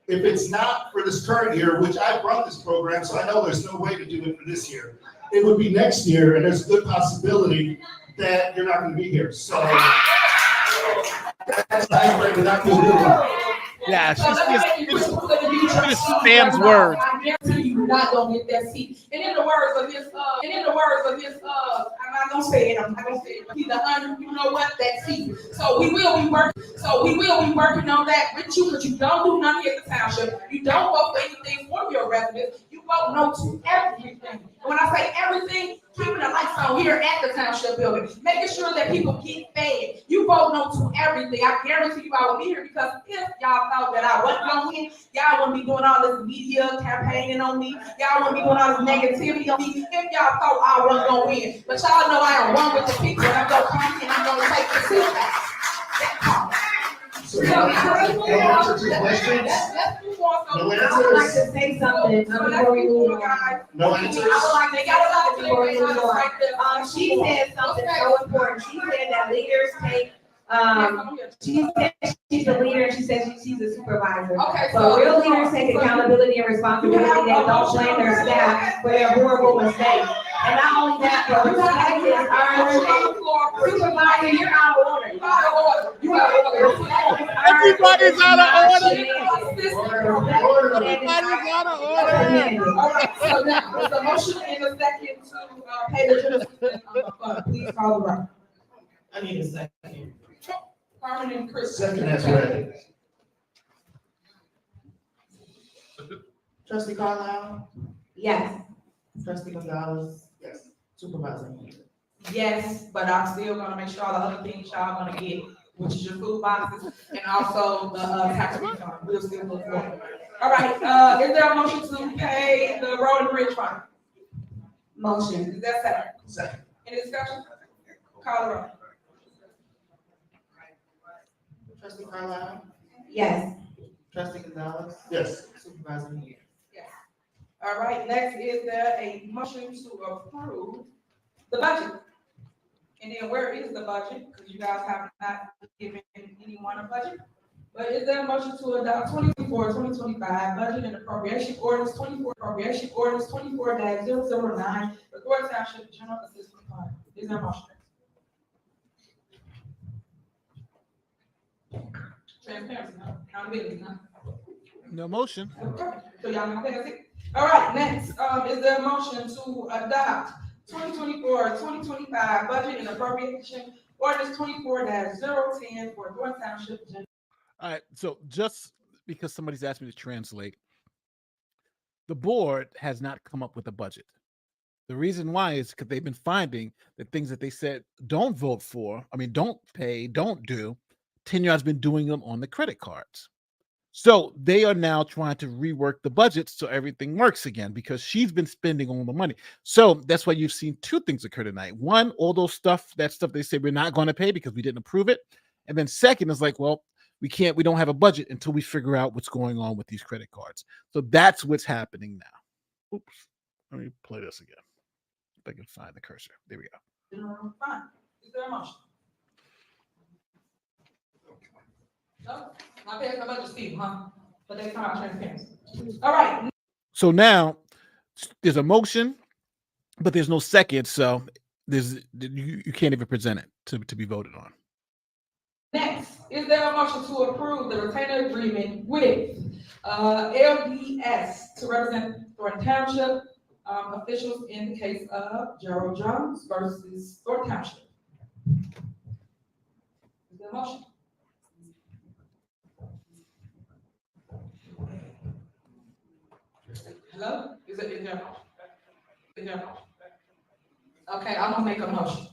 if it's not for this current year, which I run this program, so I know there's no way to do it for this year. It would be next year, and there's a good possibility that you're not gonna be here, so. That's time frame, we're not gonna do it. Yeah, So let me make it she's crystal clear to you, trustee. Sam's words. I guarantee you, you're not gonna get that seat. And in the words of his, I'm not gonna say it, but he's you know what, that seat. So we will be working on that with you, because you don't do nothing at the township. You don't vote for anything for your residents. You vote no to everything. And when I say everything, keeping the lights on here at the township building, making sure that people get fed. You vote no to everything. I guarantee you I will be here, because if y'all thought that I wasn't gonna win, y'all wouldn't be doing all this media campaigning on me. Y'all wouldn't be doing all this negativity on me if y'all thought I wasn't gonna win. But y'all know I am one with the people, and I'm gonna come and I'm gonna take the seat back. That part. So, answer to questions? Let's move on. No I would like answers? to say something before we move on. No I answers? would like to They got a lot of before we move on. on. She said something so important. She said that leaders take, she said she's a leader, and she said she's a supervisor. Okay, So real leaders take accountability and responsibility. They don't blame their staff for their horrible mistakes. And not only that, but respect is earned. Supervisor, you're out of order. You out of order. You out of order. Everybody's out of order. Order. Everybody's out of order. All right, so now, there's a motion and a second to pay the general assistance fund. Please call the roll. I need a second. Carmen and Chris. Second as read. Trustee Carlisle, Yes. trustee Gonzalez, Yes. supervisor Henry. Yes, but I'm still gonna make sure all the other things y'all gonna get, which is your food boxes and also the tax refund. We'll still move forward. All right, is there a motion to pay the road and bridge fund? Motion. Is that second? Second. Any discussion? Call the roll. Trustee Carlisle, Yes. trustee Gonzalez, Yes. supervisor Henry. Yes. All right, next, is there a motion to approve the budget? And then where is the budget? Because you guys have not given anyone a budget. But is there a motion to adopt 2024-2025 budget and appropriation ordinance 24-009, the Thornton Township General Assistance Fund? Is there a motion? Transparency, no, accountability, no. No motion. Okay, so y'all gonna pass it? All right, next, is there a motion to adopt 2024-2025 budget and appropriation ordinance 24-010 for Thornton Township General? All right. So just because somebody's asked me to translate, the board has not come up with a budget. The reason why is because they've been finding that things that they said don't vote for, don't pay, don't do, Tenure has been doing them on the credit cards. So they are now trying to rework the budget so everything works again, because she's been spending all the money. So that's why you've seen two things occur tonight. One, all those stuff they say we're not going to pay because we didn't approve it. And then second is like, well, we don't have a budget until we figure out what's going on with these credit cards. So that's what's happening now. Oops. Let me play this again. If I can find the cursor. There we go. Fine, is there a motion? No, not paying the budget, Steve, huh? But they come out transparency. All right, So now there's a motion, but there's no second. So you can't even present it to be voted on. next, is there a motion to approve the retainer agreement with LDS to represent Thornton Township officials in the case of Gerald Jones versus Thornton Township? Is there a motion? Hello? Is there a motion? Is there a motion? Okay, I'm gonna make a motion.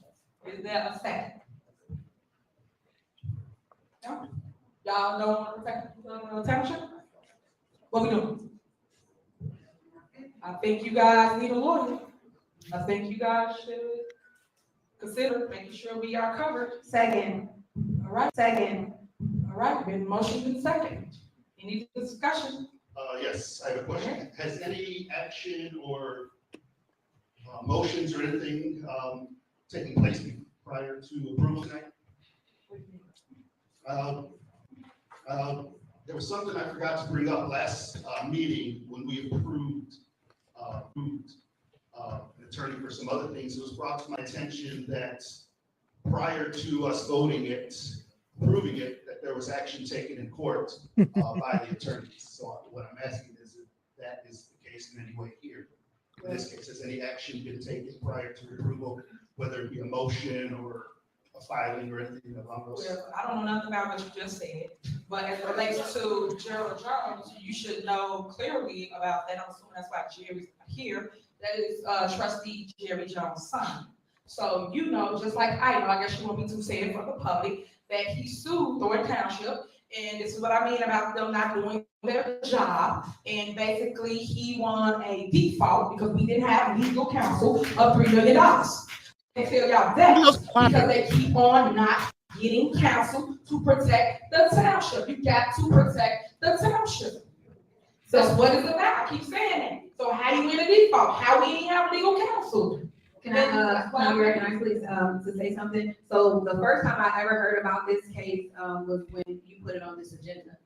Is there a second? No? Y'all Y'all don't want to protect the township? What we doing? I think you guys need a lawyer. I think you guys should consider making sure we are covered. Second, All right, second. all right, been motion in second. Any discussion? Yes, I have a question. Has any action or motions or anything taken place prior to approval tonight? There was something I forgot to bring up last meeting when we approved an attorney for some other things. It was brought to my attention that prior to us voting it, approving it, that there was action taken in court by the attorneys. So what I'm asking is if that is the case in any way here. In this case, has any action been taken prior to approval, whether it be a motion or a filing or anything along those? Well, I don't know nothing about what you just said, but as it relates to Gerald Jones, you should know clearly about that. I'm assuming that's why Jerry's here. That is trustee Jerry Jones' son. So you know, just like I know, I guess you want me to say it for the public, that he sued Thornton Township. And this is what I mean about them not doing their job. And basically, he won a default because we didn't have legal counsel of $3 million. They tell y'all that because they keep on not getting counsel to protect the township. You got to protect the township. That's what it's about. I keep saying it. So how you in a default? How we ain't have legal counsel? Can I be recognized, please, to say something? So the first time I ever heard about this case, was when you put it on this agenda.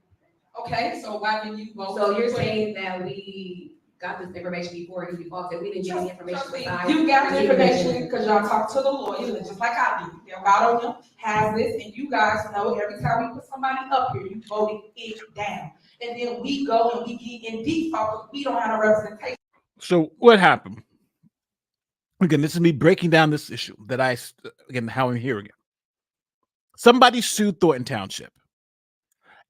Okay, so why didn't you vote? So you're saying that we got this information before he defaulted, we didn't get any information besides. You got the information because y'all talk to the lawyers, just like I do. They're about on them, has this, and you guys know every time we put somebody up here, you voted it down. And then we go and we get in default, we don't have a representation. So what happened? Again, this is me breaking down this issue that how I'm hearing it. Somebody sued Thornton Township,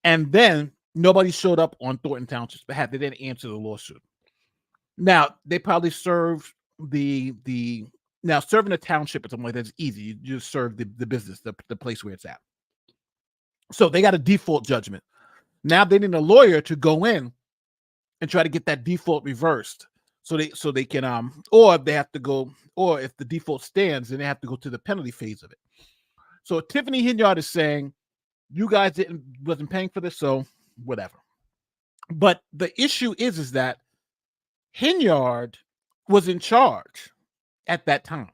and then nobody showed up on Thornton Township's behalf. They didn't answer the lawsuit. Now, they probably served serving a township or something like that is easy. You just serve the business, the place where it's at. So they got a default judgment. Now they need a lawyer to go in and try to get that default reversed. So they can or they have to go, or if the default stands, then they have to go to the penalty phase of it. So Tiffany Hinyard is saying, you guys wasn't paying for this, so whatever. But the issue is that Hinyard was in charge at that time.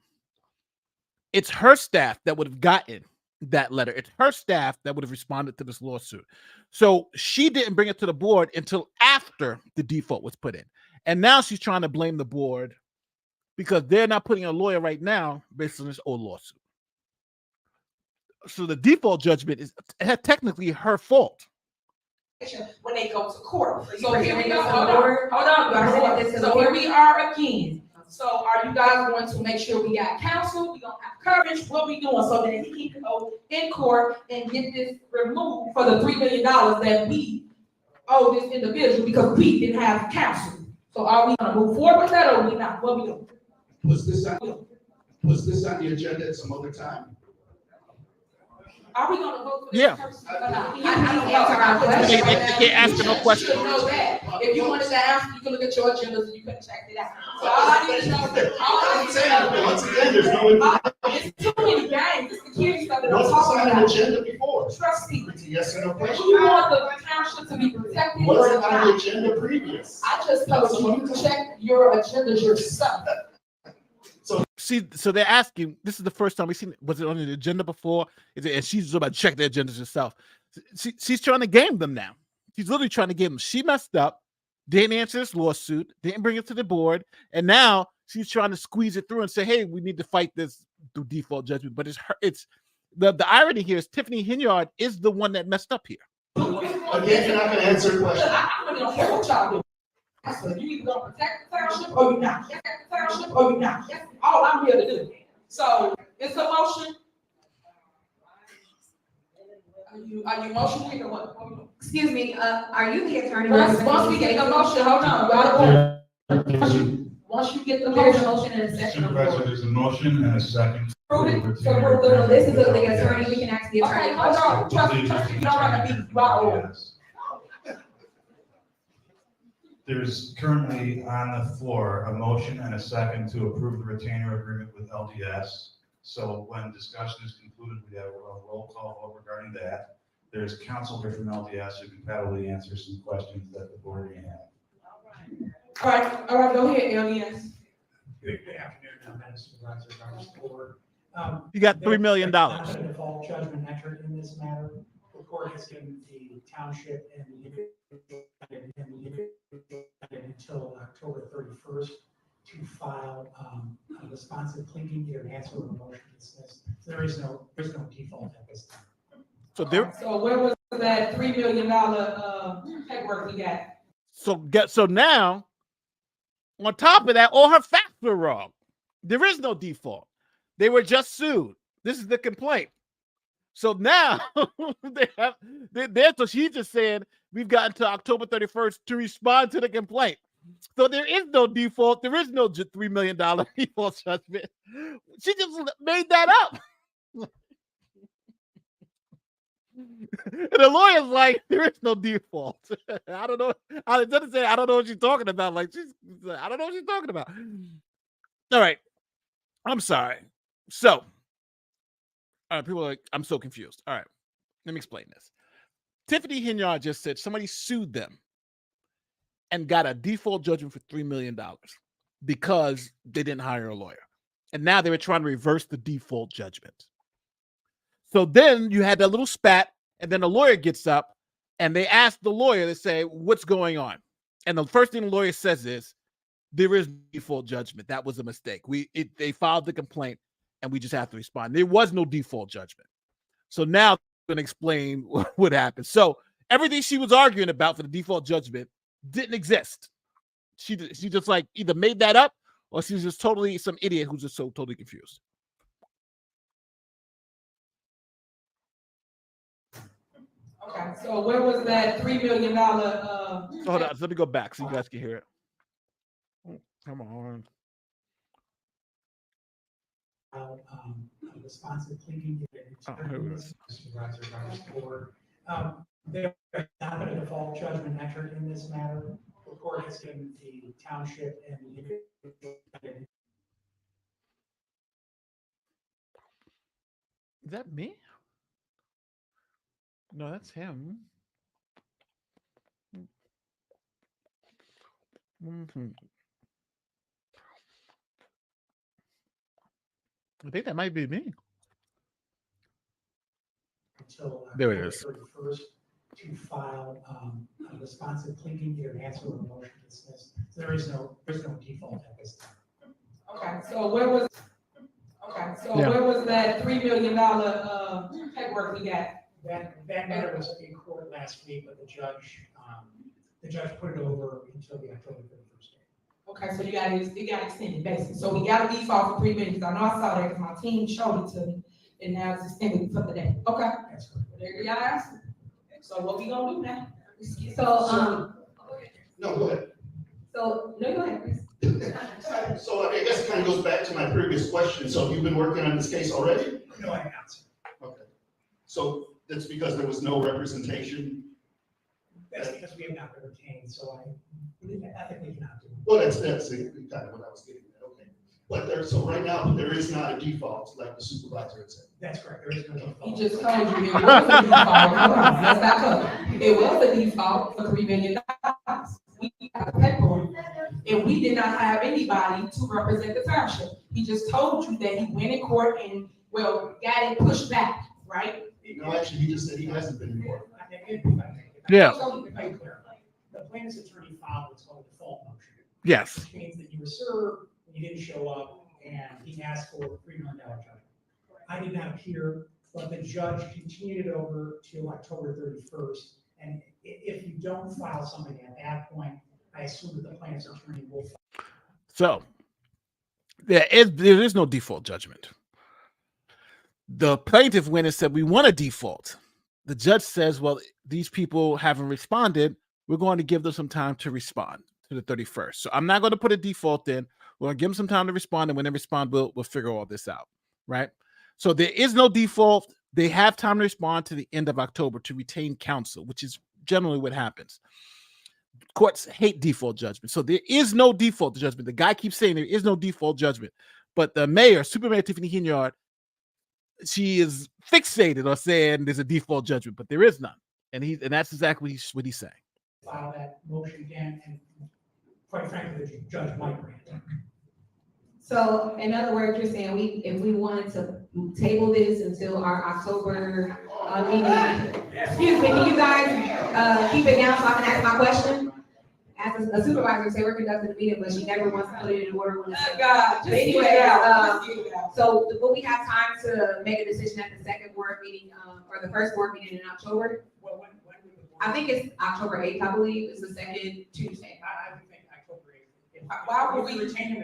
It's her staff that would have gotten that letter. It's her staff that would have responded to this lawsuit. So she didn't bring it to the board until after the default was put in. And now she's trying to blame the board because they're not putting a lawyer right now based on this old lawsuit. So the default judgment is technically her fault. When they go to court. So So you're here we bringing go. this to Hold the on. board? Hold on. You're bringing this to the So board? here we are again. So are you guys going to make sure we got counsel? We don't have coverage? What we doing so that he can go in court and get this removed for the $3 million that we owe this individual because we didn't have counsel? So are we gonna move forward with that or are we not? What we doing? Was this on the agenda at some other time? Are we gonna vote for this Yeah. person or not? You can answer our question. They can't ask her no question. You should know that. If you wanted to ask, you can look at your agendas and you can check it out. So all I need to know, I'm saying, once again, there's no. it's too many games, it's the kids stuff that I'm Was this talking on an about. agenda before? Trustee, It's a yes or no do question. you want the township to be protected Was or it on the not? agenda previous? I just told you to check your agendas yourself. See, so they're asking, this is the first time we've seen it. Was it on the agenda before? And she's about to check the agendas herself. She's trying to game them now. She's literally trying to game them. She messed up, didn't answer this lawsuit, didn't bring it to the board, and now she's trying to squeeze it through and say, hey, we need to fight this through default judgment. But the irony here is Tiffany Hinyard is the one that messed up here. Again, you're not gonna answer the question. I really don't care what y'all do. I said, you either gonna protect the township or you're not. Protect the township or you're not. That's all I'm here to do. So it's a motion. Are you motioning or what? What we doing? Excuse me, are you the attorney? Once we get the motion, hold on. Once you get the There's a motion. motion and a second. on the Supervisor, floor. there's a motion and a second. Prove it. So we're, this is the attorney, we can ask the attorney. Okay, hold on. Trust me, you don't have to be raw. Yes. There's currently on the floor a motion and a second to approve the retainer agreement with LDS. So when discussion is concluded, we have a roll call vote regarding that. There's counsel here from LDS who can probably answer some questions that the board may have. All right, go ahead, LDS. Good afternoon, Madam Supervisor, members of the board. You got $3 million. There's not a default judgment entered in this matter. The court has given the township and the until October 31st to file a responsive pleading, either an answer or a motion to dismiss. So there's no default at this time. So there. So where was that $3 million paperwork we got? So now, on top of that, all her facts were wrong. There is no default. They were just sued. This is the complaint. So now so she just said we've gotten to October 31st to respond to the complaint. So there is no default. There is no $3 million default judgment. She just made that up. And the lawyer's like, there is no default. I don't know. It doesn't say, I don't know what she's talking about. Like, I don't know what she's talking about. All right. I'm sorry. So, people are like, I'm so confused. All right. Let me explain this. Tiffany Hinyard just said somebody sued them and got a default judgment for $3 million because they didn't hire a lawyer. And now they were trying to reverse the default judgment. So then you had that little spat, and then the lawyer gets up and they ask the lawyer to say, what's going on? And the first thing the lawyer says is, there is default judgment. That was a mistake. They filed the complaint and we just have to respond. There was no default judgment. So now I'm going to explain what happened. So everything she was arguing about for the default judgment didn't exist. She just like either made that up or she was just totally some idiot who's just so totally confused. Okay, so where was that $3 million? Hold on, let me go back so you guys can hear it. Come on. Responsive pleading. Here it is. Supervisor, members of the board. There has not been a default judgment entered in this matter. The court has given the township and Is that me? No, that's him. I think that might be me. until There it is. October 31st to file a responsive pleading, either an answer or a motion to dismiss. So there's no default at this time. Okay, so where was that $3 million paperwork we got? That matter was in court last week, but the judge put it over until the October 31st date. Okay, so it got extended basically. So we got a default for $3 million. I know I saw that because my team showed it to me, and now it's extended for the day. Okay. That's correct. There y'all asked. So what we gonna do now? So, No, go ahead. no, go ahead, please. So I guess it kind of goes back to my previous question. So you've been working on this case already? No, I have not, sir. Okay. So that's because there was no representation? That's because we have not been retained, so I ethically cannot do it. Well, that's kind of what I was getting at, okay. But so right now, there is not a default, like the supervisor had said. That's correct, there is no default. He just told you it was a default. Hold on, let's back up. It was a default for $3 million. We got paperwork, and we did not have anybody to represent the township. He just told you that he went in court and, well, got it pushed back, right? No, actually, he just said he hasn't been in court. Yeah. So, if I clarify, the plaintiff's attorney filed what's called a default motion. Yes. Which means that you were served, you didn't show up, and he asked for a $3 million judgment. I did not appear, but the judge continued it over to October 31st. And if you don't file something at that point, I assume that the plaintiff's attorney will file. So there is no default judgment. The plaintiff went and said, we want a default. The judge says, well, these people haven't responded. We're going to give them some time to respond to the 31st. So I'm not going to put a default in. We're going to give them some time to respond. And when they respond, we'll figure all this out. Right. So there is no default. They have time to respond to the end of October to retain counsel, which is generally what happens. Courts hate default judgment. So there is no default judgment. The guy keeps saying there is no default judgment. But the mayor, Supermayor Tiffany Hinyard, she is fixated on saying there's a default judgment, but there is none. And that's exactly what he's saying. File that motion again, and quite frankly, the judge might grant it. So in other words, you're saying if we wanted to table this until our October meeting, excuse me, can you guys keep it down so I can ask my question? As a supervisor, say we're conducting the meeting, but she never wants to put it in order when it's. God, But anyway, just get it out. So will we have time to make a decision at the second board meeting, or the first board meeting in October? Well, when would the board? I think it's October 8th, I believe, it's the second Tuesday. I would think October 8th. Why would we- retain an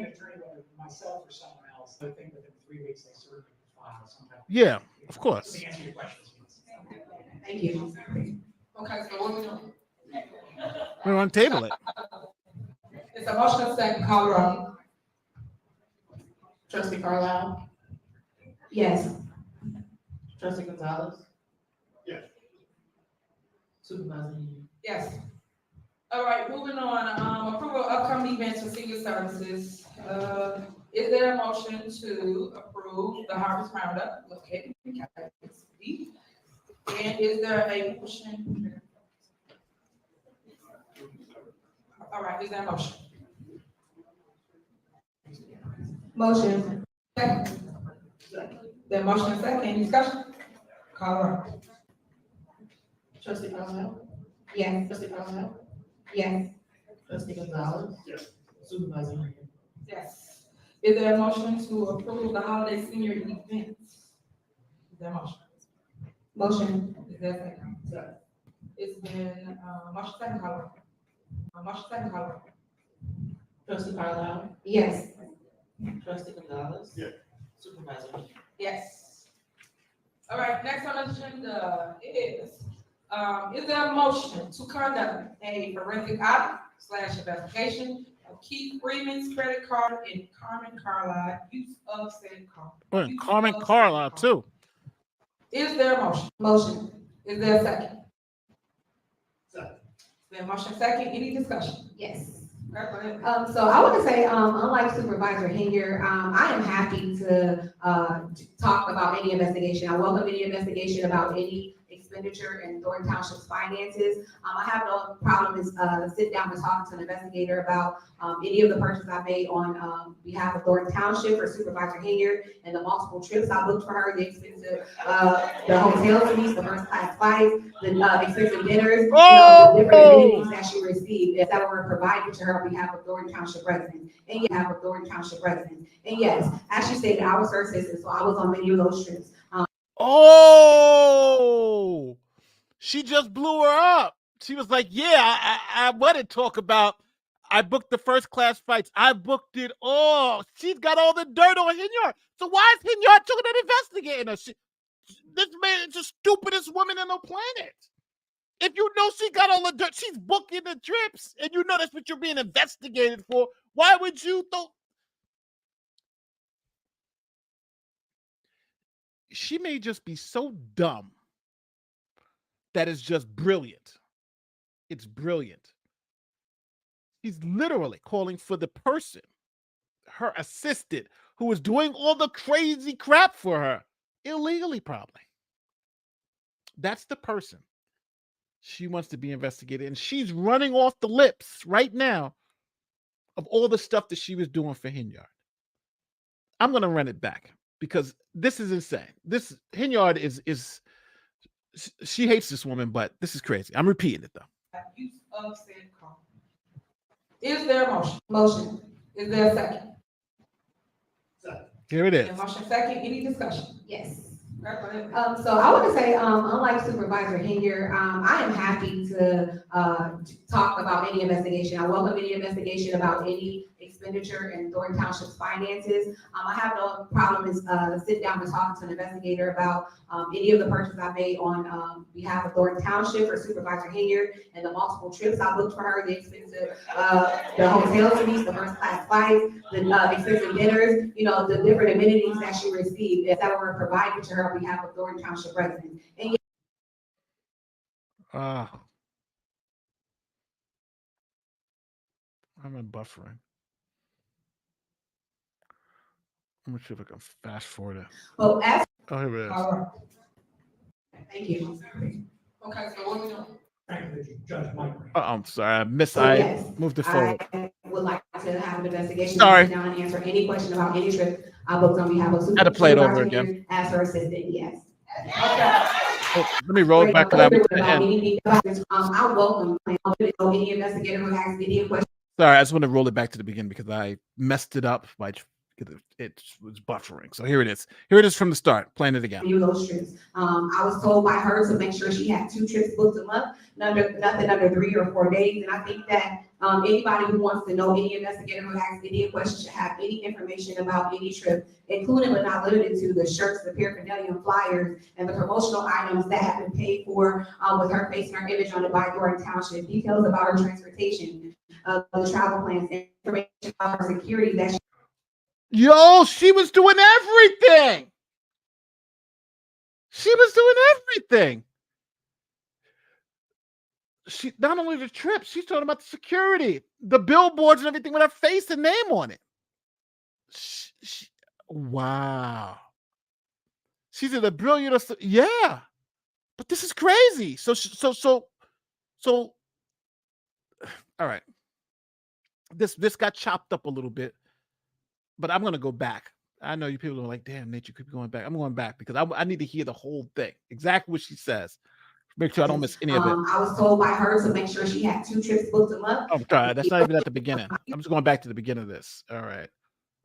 attorney, whether myself or someone else, I think within 3 weeks, they certainly can file sometime. Yeah, of course. To answer your questions. Thank you. Okay, so what we doing? We want to table it. It's a motion of second, call the roll. Trustee Carlisle? Yes. Trustee Gonzalez? Yes. Supervisor Henry? Yes. All right, moving on, approval of upcoming events for senior services. Is there a motion to approve the Harvest Roundup located in California City? And is there a motion? All right, is there a motion? Motion. Second. The motion is second, any discussion? Call the roll. Trustee Carlisle? Yes. Trustee Carlisle? Yes. Trustee Gonzalez? Yes. Supervisor Henry? Yes. Is there a motion to approve the holiday senior events? Is there a motion? Motion. Is there a second? Second. It's been, motion second, call the roll. Motion second, call the roll. Trustee Carlisle? Yes. Trustee Gonzalez? Yes. Supervisor Henry? Yes. All right, next on the agenda is there a motion to conduct a forensic audit / investigation of Keith Freeman's credit card and Carmen Carlisle use of said card? Oh, and Carmen Carlisle, too. Is there a motion? Motion. Is there a second? Second. Is there a motion second? Any discussion? Yes. All right, go ahead. So I want to say, unlike Supervisor Henry, I am happy to talk about any investigation. I welcome any investigation about any expenditure in Thornton Township's finances. I have no problem sitting down and talking to an investigator about any of the purchases I made on behalf of Thornton Township or Supervisor Henry and the multiple trips I booked for her, the expensive, the hotel suites, the first class flights, the expensive dinners, you know, the different amenities that she received that were provided to her on behalf of Thornton Township residents and behalf of Thornton Township residents. And yes, as she stated, I was her assistant, so I was on many of those trips. Oh, she just blew her up. She was like, yeah, I want to talk about, I booked the first class flights. I booked it all. She's got all the dirt on Hinyard. So why is Hinyard talking and investigating her? This man is the stupidest woman on the planet. If you know she got all the dirt, she's booking the trips, and you know that's what you're being investigated for. Why would you She may just be so dumb that is just brilliant. It's brilliant. He's literally calling for the person, her assistant, who was doing all the crazy crap for her, illegally probably. That's the person she wants to be investigated. And she's running off the lips right now of all the stuff that she was doing for Hinyard. I'm going to run it back because this is insane. This Hinyard is she hates this woman, but this is crazy. I'm repeating it though. Use of said card. Is there a motion? Motion. Is there a second? Here it is. Motion second, any discussion? Yes. So I want to say, unlike Supervisor Henyer, I am happy to talk about any investigation. I welcome any investigation about any expenditure in Thornton Township's finances. I have no problem in sitting down and talking to an investigator about any of the purchases I made on behalf of Thornton Township or Supervisor Henyer and the multiple trips I booked for her, the expensive, the hotel suites, the first class flights, the expensive dinners, you know, the different amenities that she received that were provided to her on behalf of Thornton Township residents. And Ah, I'm in buffering. Let me see if I can fast forward it. well, as Oh, here it is. thank you. Okay, so what we doing? Thank you, Judge Mike. Oh, I'm sorry. I So I yes, moved it forward. I would like to have an investigation. Sorry. Sit down and answer any question about any trip I booked on behalf of Had to play it over Supervisor again. Henry as her assistant. Yes. Oh, let me roll it back to that. About anything about this, I welcome any investigator who has any questions. Sorry, I just want to roll it back to the beginning because I messed it up by it was buffering. So here it is. Here it is from the start. Playing it again. Review those trips. I was told by her to make sure she had 2 trips booked a month, nothing under 3 or 4 days. And I think that anybody who wants to know, any investigator who has any questions should have any information about any trip, including but not limited to the shirts, the paraphernalia, and flyers, and the promotional items that have been paid for with her face and her image on it by Thornton Township, details about her transportation, the travel plans, information about her security that she Yo, she was doing everything. She was doing everything. She not only the trip, she's talking about the security, the billboards and everything with her face and name on it. Wow. She's in a brilliant, yeah. But this is crazy. So all right. This got chopped up a little bit, but I'm gonna go back. I know you people are like, damn, Nate, you keep going back. I'm going back because I need to hear the whole thing, exactly what she says. Make sure I don't miss any of it. I was told by her to make sure she had 2 trips booked a month. I'm sorry, that's not even at the beginning. I'm just going back to the beginning of this. All right.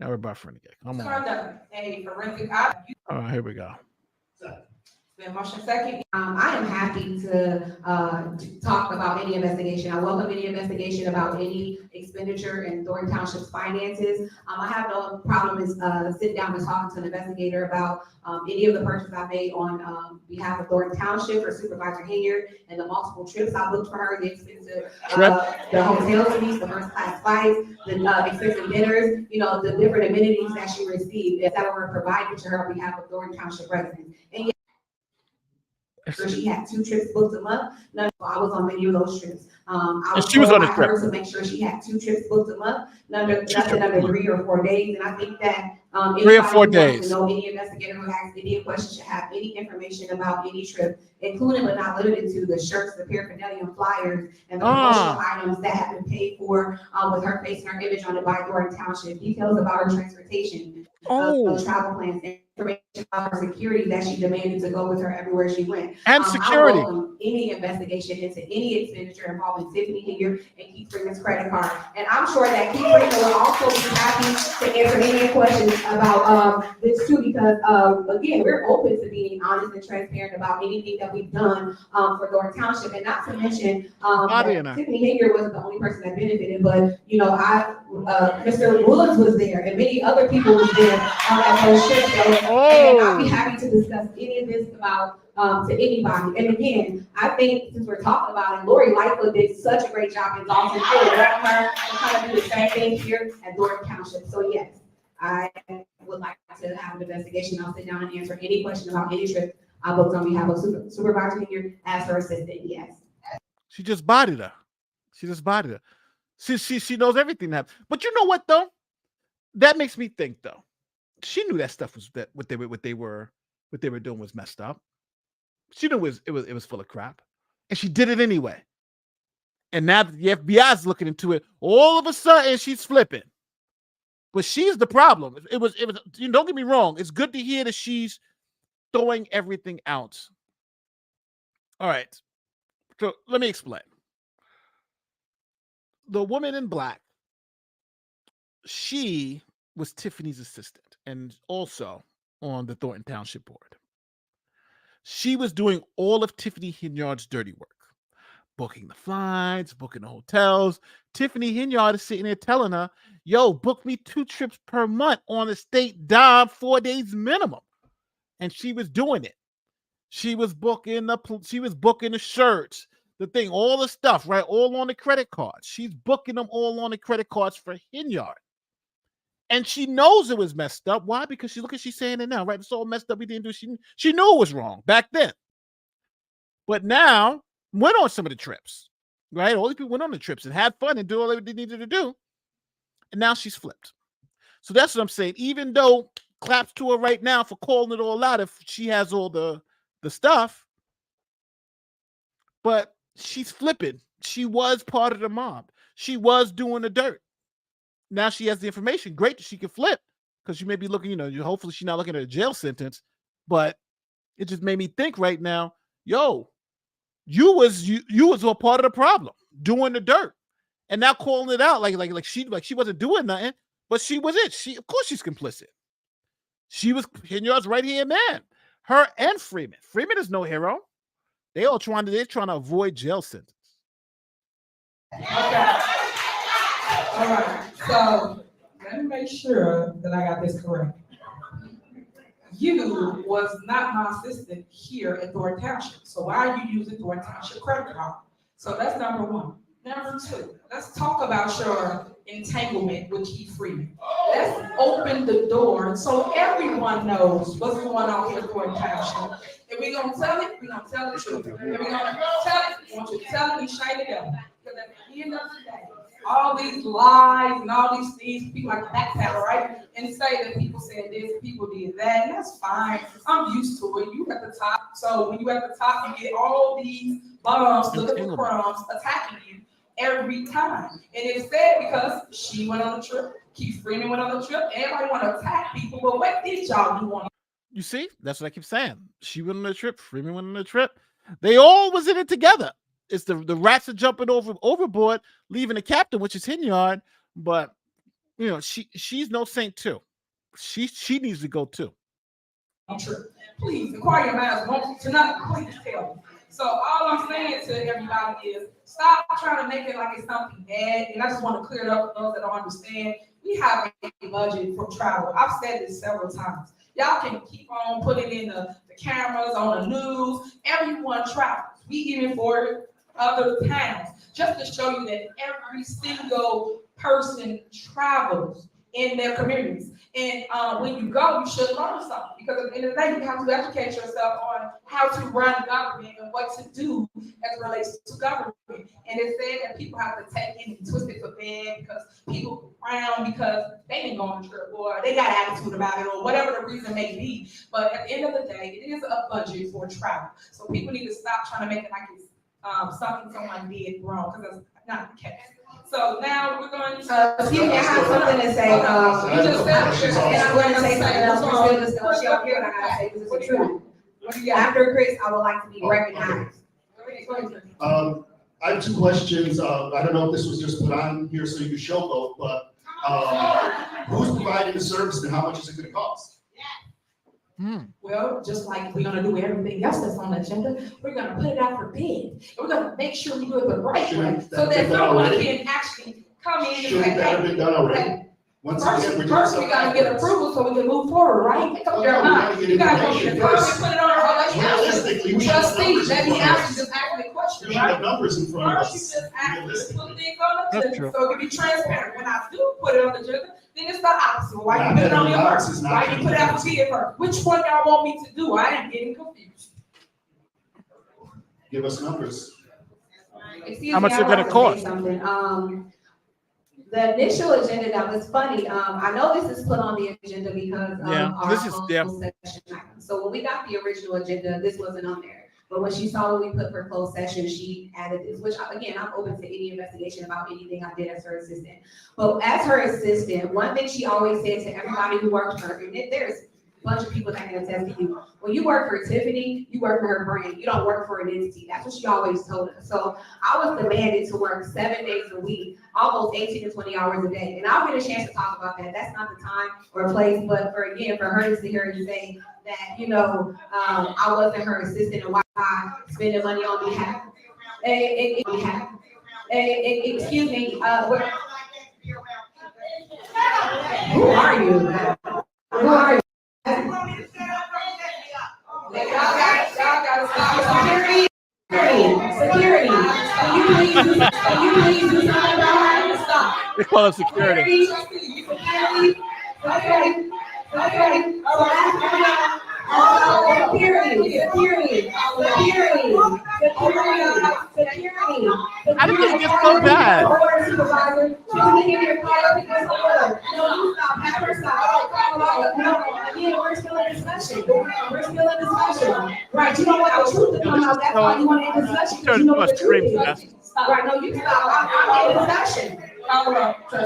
Now we're buffering again. Come on. Conduct a forensic audit. All right, here we go. Then motion second. I am happy to talk about any investigation. I welcome any investigation about any expenditure in Thornton Township's finances. I have no problem in sitting down and talking to an investigator about any of the purchases I made on behalf of Thornton Township or Supervisor Henyer and the multiple trips I booked for her, the expensive, the hotel suites, the first class flights, the expensive dinners, you know, the different amenities that she received that were provided to her on behalf of Thornton Township residents. And so she had 2 trips booked a month. I was on many of those trips. I was she was told on a by trip. her to make sure she had 2 trips booked a month, nothing under 3 or 4 days. And I think that 3 or 4 anybody who wants days. to know, any investigator who has any questions should have any information about any trip, including but not limited to the shirts, the paraphernalia, and flyers, and the promotional items that have been paid for with her face and her image on it by Thornton Township, details about her transportation, the travel plans, information about her security that she demanded to go with her everywhere she went. And security. I welcome any investigation into any expenditure involving Tiffany Henyer and Keith Freeman's credit card. And I'm sure that Keith Freeman will also be happy to answer any questions about this too, because again, we're open to being honest and transparent about anything that we've done for Thornton Township. And not to mention, Tiffany Henyer wasn't the only person that benefited, but you know, Mr. Woods was there and many other people was there at those trips. And I'll be happy to discuss any of this about to anybody. And again, I think since we're talking about it, Lori Lightfoot did such a great job in Dalton. I would want her to kind of do the same thing here at Thornton Township. So yes, I would like to have an investigation. I'll sit down and answer any question about any trip I booked on behalf of Supervisor here as her assistant. Yes. She just bodied her. She just bodied her. She knows everything that happened. But you know what though? That makes me think though. She knew that stuff was that what they were doing was messed up. She knew it was full of crap, and she did it anyway. And now that the FBI is looking into it, all of a sudden she's flipping. But she's the problem. It was. You know, don't get me wrong. It's good to hear that she's throwing everything out. All right. So let me explain. The woman in black, she was Tiffany's assistant and also on the Thornton Township board. She was doing all of Tiffany Hinyard's dirty work, booking the flights, booking the hotels. Tiffany Hinyard is sitting there telling her, yo, book me 2 trips per month on a state dime, 4 days minimum. And she was doing it. She was booking the shirts, the thing, all the stuff, right? All on the credit cards. She's booking them all on the credit cards for Hinyard. And she knows it was messed up. Why? Because she's saying it now, right? It's all messed up. We didn't do. She knew it was wrong back then. But now went on some of the trips, right? All these people went on the trips and had fun and did all they needed to do. And now she's flipped. So that's what I'm saying. Even though claps to her right now for calling it all out if she has all the stuff, but she's flipping. She was part of the mob. She was doing the dirt. Now she has the information. Great that she can flip because she may be looking, hopefully she's not looking at a jail sentence, but it just made me think right now, yo, you was a part of the problem, doing the dirt, and now calling it out like she wasn't doing nothing, but she was it. Of course she's complicit. She was Hinyard's right hand man. Her and Freeman. Freeman is no hero. They're trying to avoid jail sentence. Okay. All right, so let me make sure that I got this correct. You was not my assistant here at Thornton Township, so why are you using Thornton Township credit card? So that's number one. Number two, let's talk about your entanglement with Keith Freeman. Let's open the door so everyone knows what's going on here at Thornton Township. If we're gonna tell it, we're gonna tell the truth. If we're gonna tell it, I want you to tell it and shine it up. Because at the end of the day, all these lies and all these things, people like to backpedal, right? And say that people said this, people did that, and that's fine. I'm used to it. You at the top. So when you at the top, you get all these bums, little crumbs attacking you every time. And it's sad because she went on a trip, Keith Freeman went on a trip, everybody want to attack people, but what did y'all do on? You see, that's what I keep saying. She went on a trip, Freeman went on a trip. They all was in it together. It's the rats are jumping overboard, leaving the captain, which is Hinyard. But she's no saint too. She needs to go too. True. Please inquire your minds. Won't tonight, please tell me. So all I'm saying to everybody is stop trying to make it like it's something bad. And I just want to clear it up for those that don't understand. We have a budget for travel. I've said this several times. Y'all can keep on putting in the cameras on the news. Everyone travels. We even for other towns, just to show you that every single person travels in their communities. And when you go, you should learn something, because at the end of the day, you have to educate yourself on how to run government and what to do as it relates to government. And it said that people have to take it and twist it for bad because people frown because they didn't go on a trip or they got attitude about it or whatever the reason may be. But at the end of the day, it is a budget for travel. So people need to stop trying to make it like it's something someone did wrong, because that's not the case. So now we're going to. Excuse me, I have something to say. You just said, and I'm going to say something else. We're still discussing. She don't care what I gotta say. This is the truth. After Chris, I would like to be recognized. I have two questions. I don't know if this was just put on here so you can show both, but who's providing the service and how much is it going to cost? Well, just like we're gonna do everything else that's on the agenda, we're gonna put it out for bid. And we're gonna make sure we do it the right way, so that someone can actually come in and say, Shouldn't that have been done already? hey, Once first again, we gotta get approval so we can move forward, right? Make up your mind. You gotta go to the first and put it on our, let me ask Realistically, you, we should have trustee, numbers let in me front of ask us. you, just ask me a question, We should have right? numbers in front of First, you us. just ask me to Realistically. put things on the That's agenda, true. so it can be transparent. When I do put it on the agenda, then it's the opposite. Why you Not put it on that your the first? opposite is not Why you put it out for true. bid first? Which one y'all want me to do? I am getting confused. Give us numbers. Excuse How much me, it I gonna wanted to cost? say something. The initial agenda, that was funny. I know this is put on the agenda because our this is closed session item. So when we got the original agenda, this wasn't on there. But when she saw what we put for closed session, she added this, which again, I'm open to any investigation about anything I did as her assistant. But as her assistant, one thing she always said to everybody who worked for her, and there's a bunch of people that can attest to you, when you work for Tiffany, you work for her brand. You don't work for an entity. That's what she always told us. So I was demanded to work 7 days a week, almost 18 to 20 hours a day. And I'll get a chance to talk about that. That's not the time or place, but for her to sit here and say, that, I wasn't her assistant and why spending money on behalf. Excuse me, who are you? Who are you? Y'all gotta stop. Security. Can you please do something about it? Stop. They call it security. Security. How did this get so bad? Supervisor, again, we're still in discussion. Right, you don't want the truth to come out, that's why you want to end discussion, because you know what the truth is. Right, no, you stop, I'm in discussion.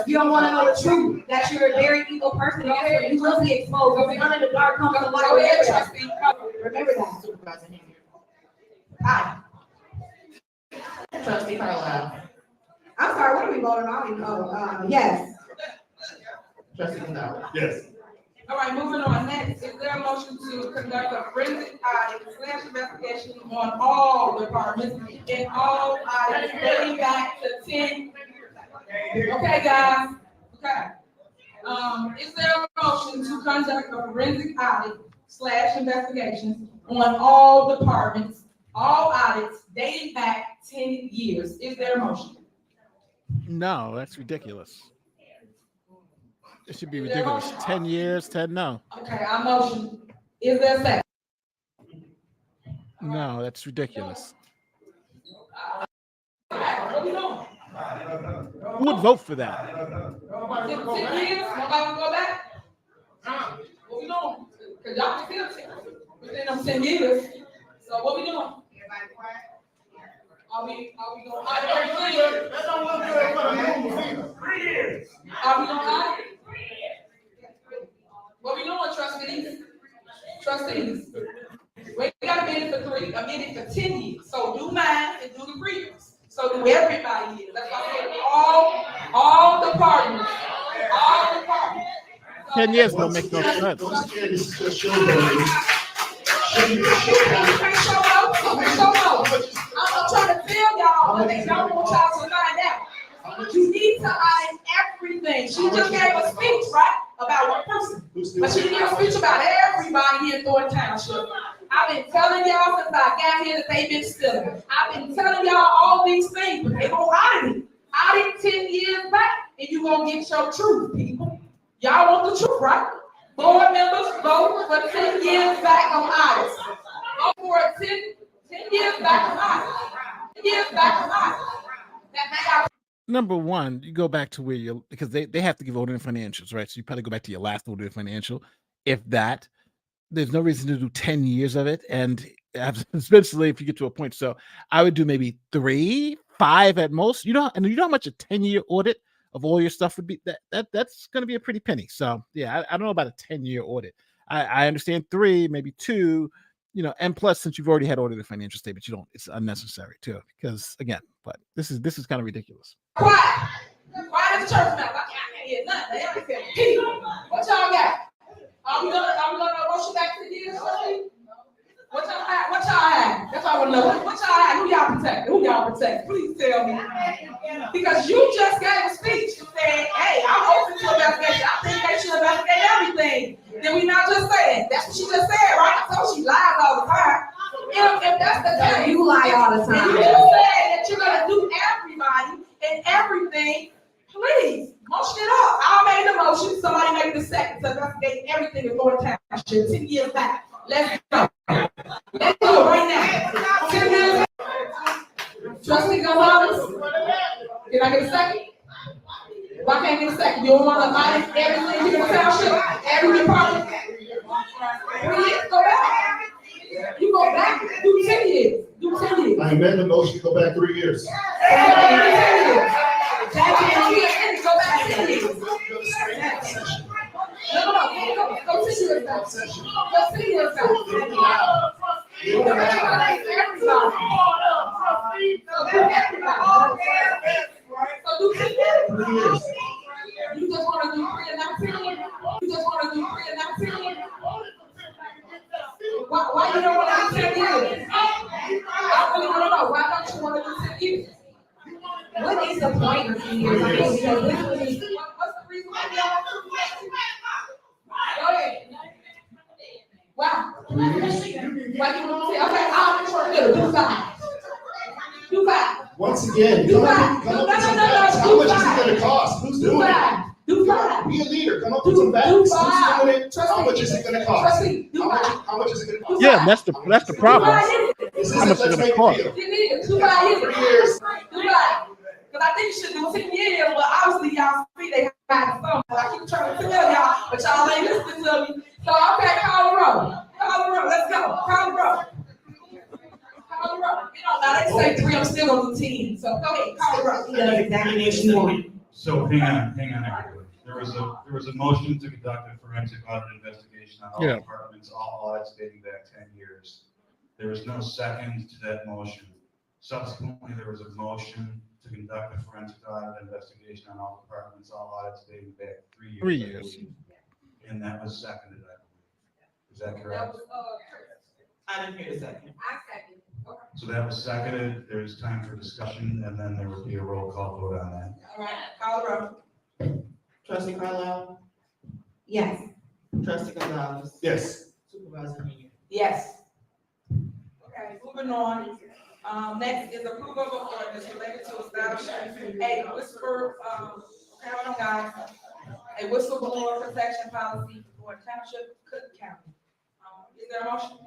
You don't want to know the truth, that you're a very evil person, okay? You will be exposed, if you're under the dark, come to the light. Remember that. Supervisor Henry. Hi. Trustee Carlisle. I'm sorry, what are we voting on? Yes. Trustee Gonzalez. Yes. All right, moving on. Next, is there a motion to conduct a forensic audit / investigation on all departments and all audits dating back to 10? Okay, guys. Okay. Is there a motion to conduct a forensic audit / investigation on all departments, all audits dating back 10 years? Is there a motion? No, that's ridiculous. It should be ridiculous. 10 years, 10, no. Okay, I motion. Is there a second? No, that's ridiculous. What we doing? Who would vote for that? 10 years? Nobody wanna go back? What we doing? Cause y'all can still 10 within them 10 years. So what we doing? Are we going audit? That don't look good for the movie either. 3 years. Are we going audit? What we doing, trustees? Trustees. We got a minute for 3, a minute for 10 years. So do mine and do the previous. So do everybody here. That's why I said all departments. All departments. 10 years don't make no sense. Once again, this is just showboating. You can't show up. You can't show up. I'm trying to tell y'all, but they don't want y'all to find out. You need to audit everything. She just gave a speech, right, about one person. But she gave a speech about everybody in Thornton Township. I've been telling y'all since I got here that they've been stealing. I've been telling y'all all these things, but they won't audit it. Audit 10 years back, and you gonna get your truth, people. Y'all want the truth, right? Board members vote for 10 years back on audits. Vote for 10 years back on audits. 10 years back on audits. Number one, you go back to where you, because they have to give audited financials, right? So you probably go back to your last audited financial. If that, there's no reason to do 10 years of it. And especially if you get to a point. So I would do maybe 3, 5 at most. You know how much a 10-year audit of all your stuff would be? That's going to be a pretty penny. So yeah, I don't know about a 10-year audit. I understand 3, maybe 2, and plus, since you've already had audited financial statements, it's unnecessary too, because again, but this is kind of ridiculous. Quiet as church now. I can't hear nothing. They only said, "Hey, what y'all got? Are we gonna rush back to the years? What y'all have? That's all I want to know. What y'all have? Who y'all protect? Please tell me. Because you just gave a speech and said, "Hey, I'm open to investigation. I think they should investigate everything." Did we not just say that? That's what she just said, right? I told she lies all the time. If that's the case, You lie all the time. and you just said that you're gonna do everybody and everything. Please, motion it up. I made the motion. Somebody make the second to investigate everything in Thornton Township 10 years back. Let's go. Let's go right now. 10 years. Trustee Gonzalez, can I get a second? Why can't I get a second? You don't want to audit everything in the township, every department? 3 years, go back. You go back, do 10 years. Do 10 years. I amend the motion, go back 3 years. Go back 10 years. No, go 10 years back. Go 10 years back. Everybody. So do 10 years. You just want to do 3 and not 10? You just want to do 3 and not 10? point or 10 years, I mean, because this was, What's the reason why y'all? Go ahead. Wow. Why you want to say, okay, I'll do 5. Do 5. Once again, Do come five. up with No, some no, no, facts. no, How do much is it five. gonna cost? Who's Do doing it? 5. Do 5. Be a leader, come up with some facts. Do Who's 5. doing it? How much is it gonna cost? Trustee, do 5. How much is it gonna cost? Yeah, that's the problem. This How much isn't, is it let's gonna make cost? a deal. You need it. Do 5 3 years. years. Do 5. Because I think you should do 10 years, but obviously y'all see they had some. I keep trying to tell y'all, but y'all ain't listening to me. So, okay, call the roll. Call the roll. Let's go. Call the roll. Call the roll. You know, now they say 3, I'm still on the team. So go ahead, call the roll. he does exactly what you want. So hang on, everybody. There was a motion to conduct a forensic audit investigation on all Yeah. departments, all audits dating back 10 years. There was no second to that motion. Subsequently, there was a motion to conduct a forensic audit investigation on all departments, all audits dating back 3 years. 3 I years. believe. And that was seconded, I believe. Is that That correct? was, I didn't hear the second. I second. Okay. So that was seconded. There's time for discussion, and then there will be a roll call vote on that. All right, call the roll. Trustee Carlisle, Yes. trustee Gonzalez, Yes. Supervisor Henry. Yes. Okay, moving on. Next is approval of ordinance related to establishing a whisper, okay, hold on, guys. A whistleblower protection policy for Township, Cook County. Is there a motion?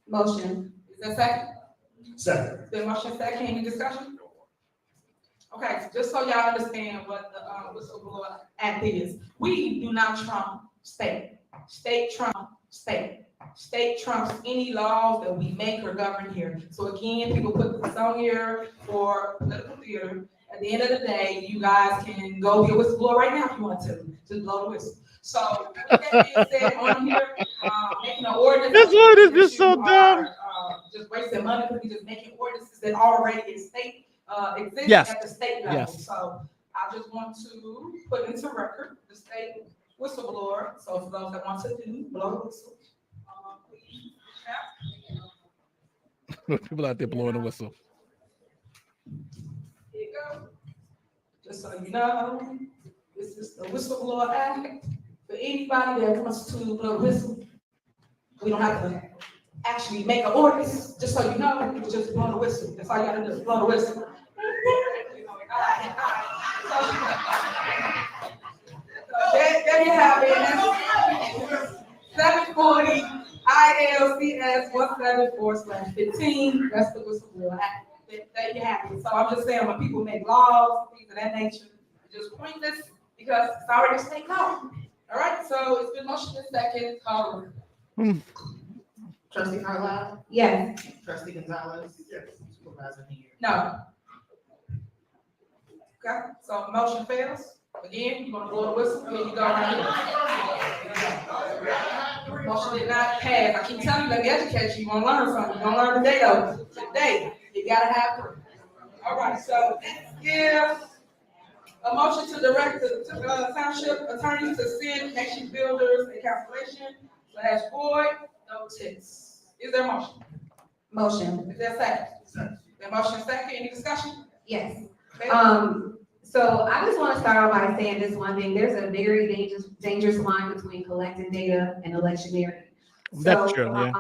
Motion. Is there a second? Second. Is there a motion second? Any discussion? Okay, just so y'all understand what the whistleblower act is, we do not trump state. State trump state. State trumps any laws that we make or govern here. So again, people put this on here for political theater. At the end of the day, you guys can go be a whistleblower right now if you want to, just blow the whistle. So with that being said, on here, making an ordinance. This one is just so you dumb. are, just wasting money because we just making ordinances that already in state, exist Yes. at the state level. Yes. So I just want to put into record the state whistleblower. So for those that want to do, blow the whistle. Please. People out there blowing the whistle. Here you go. Just so you know, this is the whistleblower act. For anybody that wants to blow the whistle, we don't have to actually make an ordinance. Just so you know, you just blow the whistle. That's all you gotta do, blow the whistle. There you have it. That's 740 ILCS 174/15. That's the whistleblower act. There you have it. So I'm just saying, when people make laws, things of that nature, just point this because it's already a state law. All right, so it's been motion in second, call the roll. Trustee Carlisle, Yes. trustee Gonzalez, Supervisor Henry. No. Okay, so motion fails. Again, you're gonna blow the whistle, here you go right here. Motion did not pass. I keep telling you, let me educate you. You're gonna learn something. You're gonna learn today though. Today, you gotta have proof. All right, so give a motion to direct the township attorney to send nation builders a cancellation / void notice. Is there a motion? Motion. Is there a second? The motion second, any discussion? Yes. Okay. So I just want to start off by saying this one thing. There's a very dangerous line between collecting data and electioneering. That's So, true, yeah.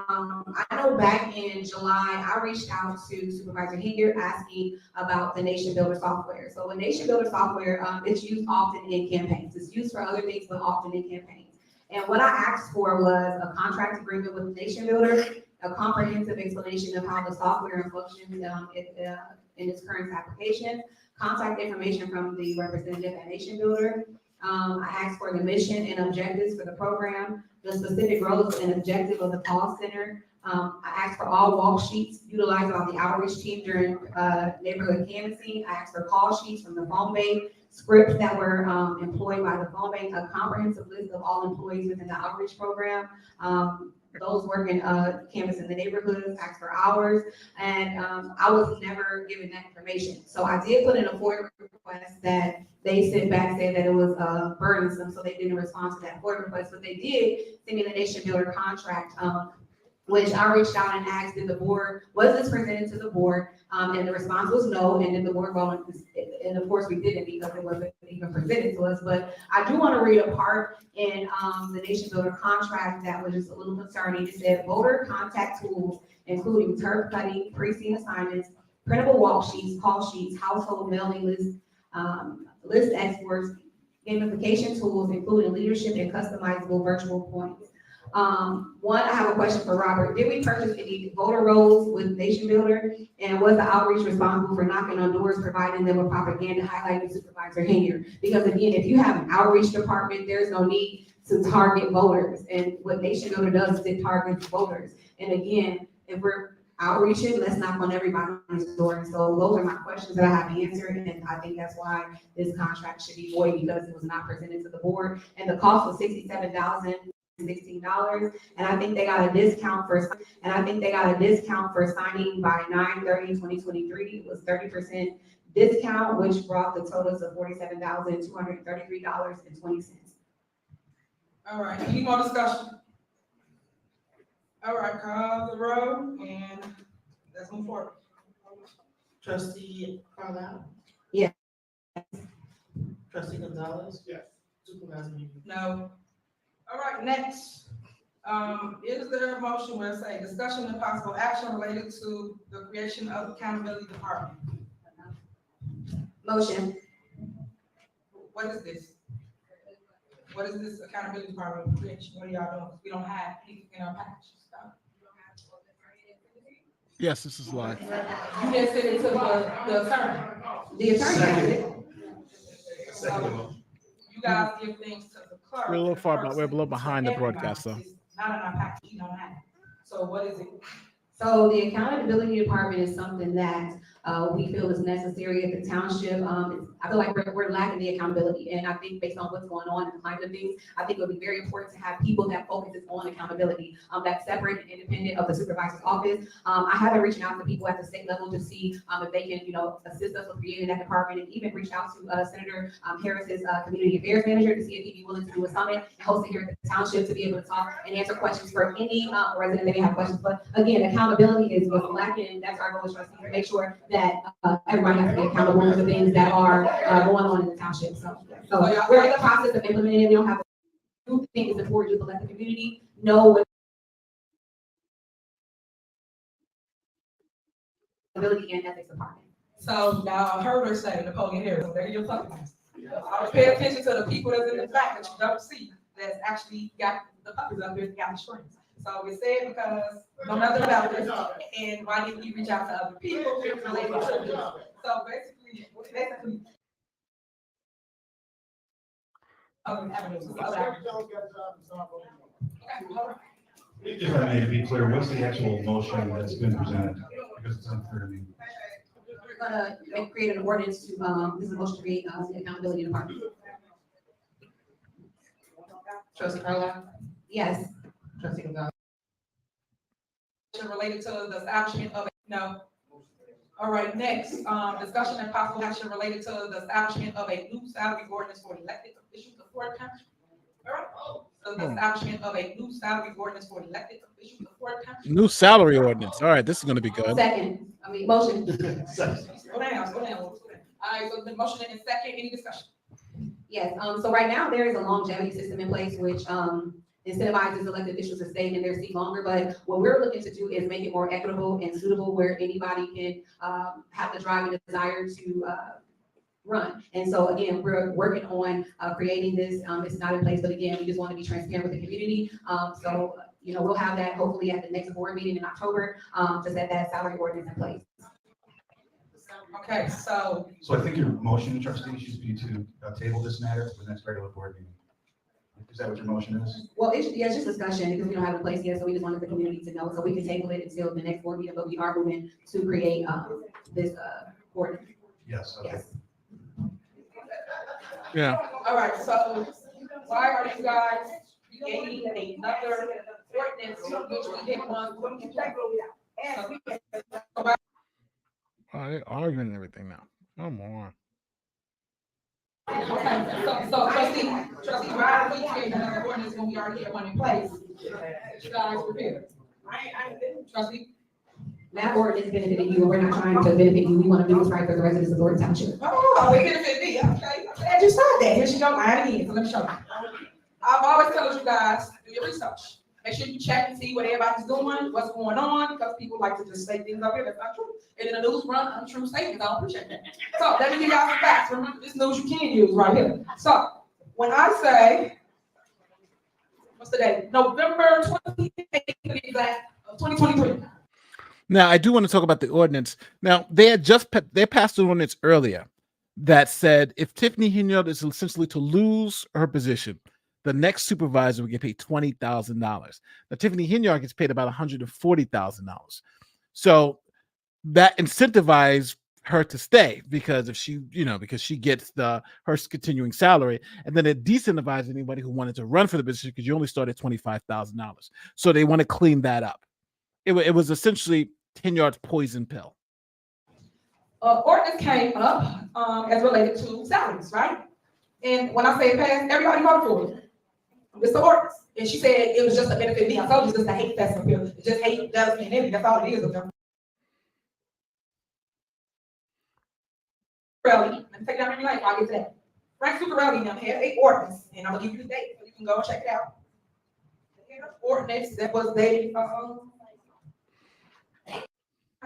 I know back in July, I reached out to Supervisor Henry asking about the Nation Builder software. So the Nation Builder software, it's used often in campaigns. It's used for other things, but often in campaigns. And what I asked for was a contract agreement with Nation Builder, a comprehensive explanation of how the software functions in its current application, contact information from the representative at Nation Builder. I asked for the mission and objectives for the program, the specific roles and objective of the call center. I asked for all walk sheets utilized by the outreach team during neighborhood canvassing. I asked for call sheets from the phone bank, scripts that were employed by the phone bank, a comprehensive list of all employees within the outreach program. Those working canvas in the neighborhoods, asked for hours, and I was never given that information. So I did put in a FOIA request that they sent back, said that it was burdensome, so they didn't respond to that FOIA request, but they did send me the Nation Builder contract which I reached out and asked, did the board, was this presented to the board? And the response was no, and then the board voted, and of course we didn't because it wasn't even presented to us. But I do want to read a part in the Nation Builder contract that was just a little concerning. It said voter contact tools, including turf cutting, precinct assignments, printable walk sheets, call sheets, household mailing lists, list exports, gamification tools, including leadership and customizable virtual points. One, I have a question for Robert. Did we purchase any voter rolls with Nation Builder? And was the outreach responsible for knocking on doors, providing them with propaganda, highlighting supervisor tenure? Because again, if you have an outreach department, there's no need to target voters. And what Nation Builder does is it targets voters. And again, if we're outreaching, let's knock on everybody's door. So those are my questions that I have answered. And I think that's why this contract should be void, because it was not presented to the board. And the cost was $67,016, and I think they got a discount for signing by 9/30/2023. It was 30% discount, which brought the total to $47,233.20. All right, any more discussion? All right, call the roll and let's move forward. Trustee Carlisle? Yes. Trustee Gonzalez? Yes. Supervisor Henry? No. All right, next. Is there a motion where it say discussion and possible action related to the creation of accountability department? Motion. What is this? What is this accountability department creation? What are y'all doing? We don't have anything in our package. Yes, this is live. You just sent it to the attorney. The attorney has it. Second motion. You guys give things to the clerk. We're a little far, The clerk we're a little sends it to behind the broadcast, everybody. though. It's not in our package, you don't have it. So what is it? So the accountability department is something that we feel is necessary at the township. I feel like we're lacking the accountability, and I think based on what's going on in the climate of things, I think it would be very important to have people that focuses on accountability, that's separate and independent of the supervisor's office. I have been reaching out to people at the state level to see if they can, assist us with creating that department, and even reached out to Senator Harris's community affairs manager to see if he'd be willing to do a summit and host it here at the township to be able to talk and answer questions for any resident that may have questions. But again, accountability is what's lacking. That's our goal as trustees, to make sure that everybody has to be accountable for the things that are going on in the township. So we're in the process of implementing it. We don't have a group. I think it's important to let the community know what accountability and ethics department. So now I heard her say Napoleon Harris, so there you're talking. Pay attention to the people that's in the back that you don't see, that's actually got the puppies up here, got the strings. So we said because no nothing about this, and why didn't you reach out to other people related to this? So basically. Other avenues, other avenues. Okay, hold on. If I may be clear, what's the actual motion that's been presented? Because it's unclear to me. We're gonna create an ordinance to, this is a motion to create the accountability department. Trustee Carlisle? Yes. Trustee Gonzalez? Related to the establishment of, no. All right, next, discussion and possible action related to the establishment of a new salary ordinance for elected officials of Thornton Township. All right, so the establishment of a new salary ordinance for elected officials of Thornton Township. New salary ordinance. All right, this is going to be good. Motion. Second. Slow down, slow down. All right, so the motion and second, any discussion? Yes, so right now there is a longevity system in place which incentivizes elected officials to stay in their seat longer, but what we're looking to do is make it more equitable and suitable where anybody can have the drive and desire to run. And so again, we're working on creating this. It's not in place, but again, we just want to be transparent with the community. So we'll have that hopefully at the next board meeting in October to set that salary ordinance in place. Okay, so. So I think your motion, trustee, should be to table this matter to the next regular board meeting. Is that what your motion is? Well, it's just discussion because we don't have a place yet, so we just wanted the community to know, so we can table it until the next board meeting, but we are moving to create this ordinance. Yes, okay. Yes. Yeah. All right, so why are you guys creating another ordinance which we didn't want to put in place? They're arguing and everything now. Come on. Okay, so trustee, why are we creating another ordinance when we already have one in place? You guys prepared. Trustee? That ordinance benefited you, and we're not trying to benefit you. We want to do what's right for the residents of Thornton Township. Oh, they benefit me, okay. I'm glad you said that. Here she go, mine again, so let me show you. I've always told you guys, do your research. Make sure you check and see what everybody's doing, what's going on, because people like to just say things up here that's not true. And then the news run untrue statements. I don't appreciate that. So let me give y'all some facts. Remember, this news you can use right here. So when I say, what's the date? November 28th, to be exact, of 2023. Now, I do want to talk about the ordinance. Now, they had just they passed an ordinance earlier that said if Tiffany Hinyard is essentially to lose her position, the next supervisor will get paid $20,000. Now, Tiffany Hinyard gets paid about $140,000. So that incentivized her to stay because if she, because she gets her continuing salary, and then it decentivized anybody who wanted to run for the position because you only start at $25,000. So they want to clean that up. It was essentially Hinyard's poison pill. Ordinance came up as related to salaries, right? And when I say it passed, everybody voted for it. It's the ordinance. And she said it was just to benefit me. I told you it's just a hate fest up here. It's just hate, jealousy, and envy. That's all it is up there. Let me take that in your life. I'll get to that. Frank Zuccarelli now had an ordinance, and I'm gonna give you the date so you can go and check it out. Ordinance that was dated how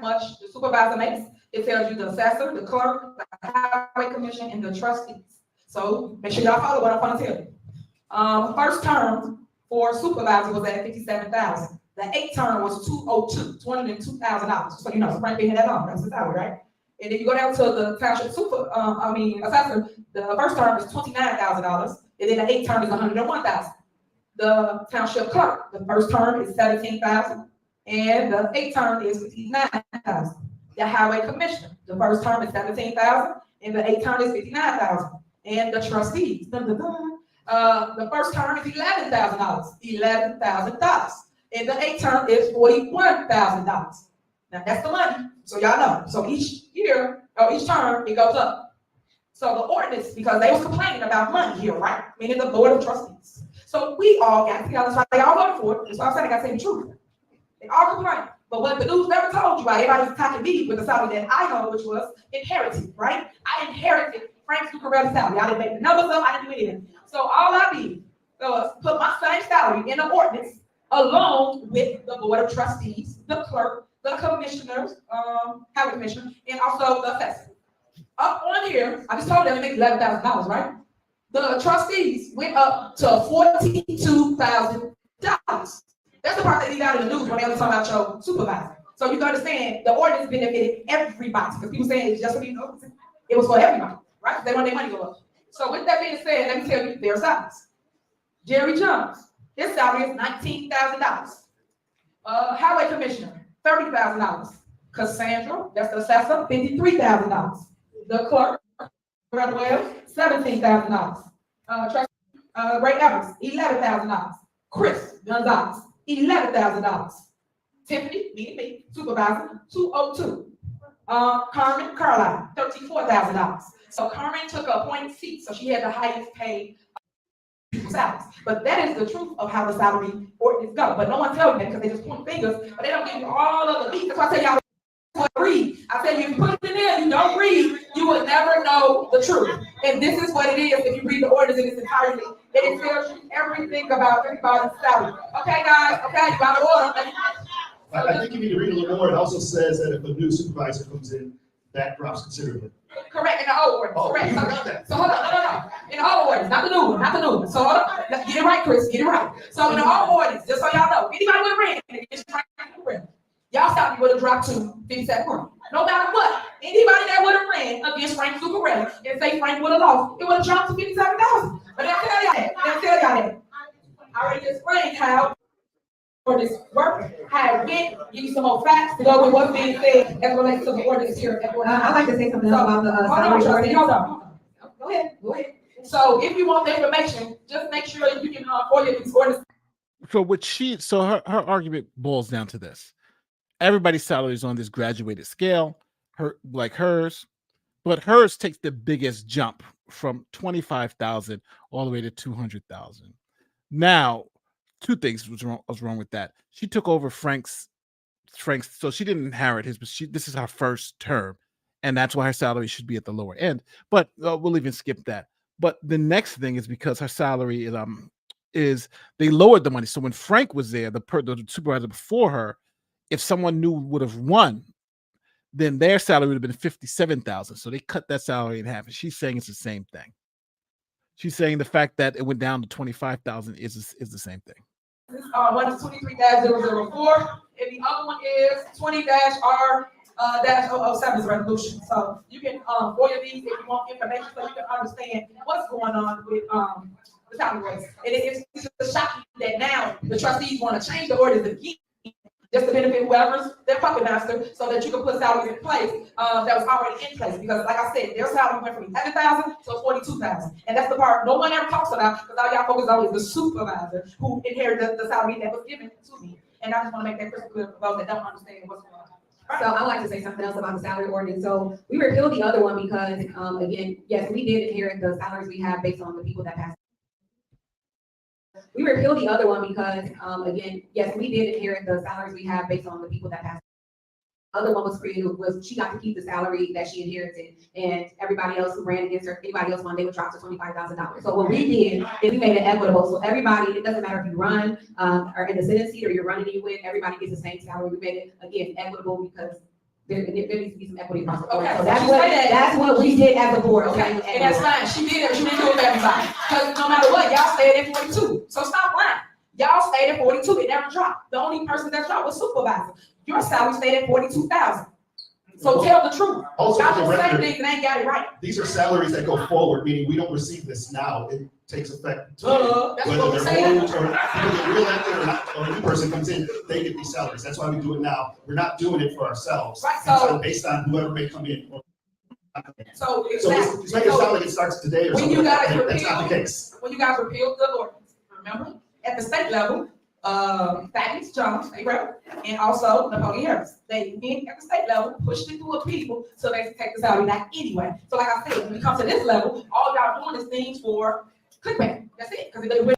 much the supervisor makes. It tells you the assessor, the clerk, the highway commission, and the trustees. So make sure y'all follow what I'm gonna tell you. First term for supervisor was at $57,000. The 8th term was $202,000. So so Frank didn't have that long. That's the salary, right? And then you go down to the township assessor. The first term is $29,000, and then the 8th term is $101,000. The township clerk, the first term is $17,000, and the 8th term is $59,000. The highway commissioner, the first term is $17,000, and the 8th term is $59,000. And the trustees, the first term is $11,000, and the 8th term is $41,000. Now that's the money, so y'all know. So each year or each term it goes up. So the ordinance, because they was complaining about money here, right? Meaning the board of trustees. So we all got together. That's why they all voted for it. That's why I'm saying I got to say the truth. They all complained. But what the news never told you, right? Everybody was attacking me with the salary that I know, which was inherited, right? I inherited Frank Zuccarelli's salary. I didn't make the numbers up. I didn't do anything. So all I did was put my same salary in the ordinance along with the board of trustees, the clerk, the commissioners, highway commissioner, and also the assessor. Up on here, I just told them they make $11,000, right? The trustees went up to $42,000. That's the part that leave out in the news when they were talking about your supervisor. So you can understand the ordinance benefited everybody. Because people saying it's just for you, it was for everybody, right? They want their money to go up. So with that being said, let me tell you their salaries. Jerry Jones, his salary is $19,000. Highway commissioner, $30,000. Cassandra, that's the assessor, $53,000. The clerk, Brother Wells, $17,000. Ray Evans, $11,000. Chris Gonzalez, $11,000. Tiffany, me, supervisor, $202,000. Carmen Carlisle, $34,000. So Carmen took a appointed seat, so she had the highest paid salaries. But that is the truth of how the salary ordinance go. But no one tells you that because they just point fingers, but they don't give you all of the leaks. That's why I tell y'all to read. I tell you, if you put it in there, you don't read, you will never know the truth. And this is what it is if you read the ordinance in its entirety. It tells you everything about everybody's salary. Okay, guys, okay, you got to order. I think you need to read a little more. It also says that if a new supervisor comes in, that drops considerably. Correct, in the old ordinance, Oh, correct. you got that. So hold on, no. In the old ordinance, not the new one, So hold on, get it right, Chris, get it right. So in the old ordinance, just so y'all know, anybody would have ran, y'all salary would have dropped to $57,000. No matter what, anybody that would have ran against Frank Zuccarelli and say Frank would have lost, it would have dropped to $57,000. But they'll tell y'all that. I already explained how ordinance work, how it went, give you some more facts to go with what's being said as relates to the ordinance here. I'd like to say something else about the salary ordinance. Hold on. Go ahead. So if you want the information, just make sure you can follow these ordinances. So her argument boils down to this. Everybody's salary is on this graduated scale, hers, but hers takes the biggest jump from $25,000 all the way to $200,000. Now, two things was wrong with that. She took over Frank's, so she didn't inherit his, but this is her first term, and that's why her salary should be at the lower end. But we'll even skip that. But the next thing is because her salary is they lowered the money. So when Frank was there, the supervisor before her, if someone new would have won, then their salary would have been $57,000. So they cut that salary in half. And she's saying it's the same thing. She's saying the fact that it went down to $25,000 is the same thing. One is 23-004, and the other one is 20-R-007 resolution. So you can FOIA these if you want information, so you can understand what's going on with the salary rates. And it's just shocking that now the trustees want to change the orders again, just to benefit whoever's their puppet master, so that you can put salaries in place that was already in place. Because like I said, their salary went from 11,000 to 42,000, and that's the part no one ever talks about, because all y'all focus on is the supervisor who inherited the salary that was given to me. And I just want to make that crystal clear for those that don't understand what's going on. So I would like to say something else about the salary ordinance. So we repealed the other one because, again, yes, we did inherit the salaries we have based on the people that passed. We repealed the other one because, again, yes, we did inherit the salaries we have based on the people that passed. Other one was created, was she got to keep the salary that she inherited, and everybody else who ran against her, anybody else won, they would drop to $25,000. So what we did is we made it equitable. So everybody, it doesn't matter if you run or in the Senate seat or you're running and you win, everybody gets the same salary. We made it, again, equitable because there needs to be some equity across the board. Okay, So that's what we did as a board. Okay, and that's fine. She did it. She didn't do it for everybody. Because no matter what, y'all stayed at 42. So stop lying. Y'all stayed at 42. It never dropped. The only person that dropped was supervisor. Your salary stayed at 42,000. So tell the truth. Also, Y'all for the just say record, things and ain't got it right. these are salaries that go forward, meaning we don't receive this now. It takes effect today. That's Whether what we're they're saying. old or people get reelected or not, or a new person comes in, they get these salaries. That's why we do it now. We're not doing it for ourselves. Right, It's so- based on whoever may come in. So So exactly. it's making it sound like it starts today or When something you like guys that. That's not the repeal- case. When you guys repealed the ordinance, remember, at the state level, Thaddeus Jones, they wrote, and also Napoleon Harris. They went at the state level, pushed it through a people, so they could take the salary back anyway. So like I said, when we come to this level, all y'all doing is things for clickbait. That's it. Because they went.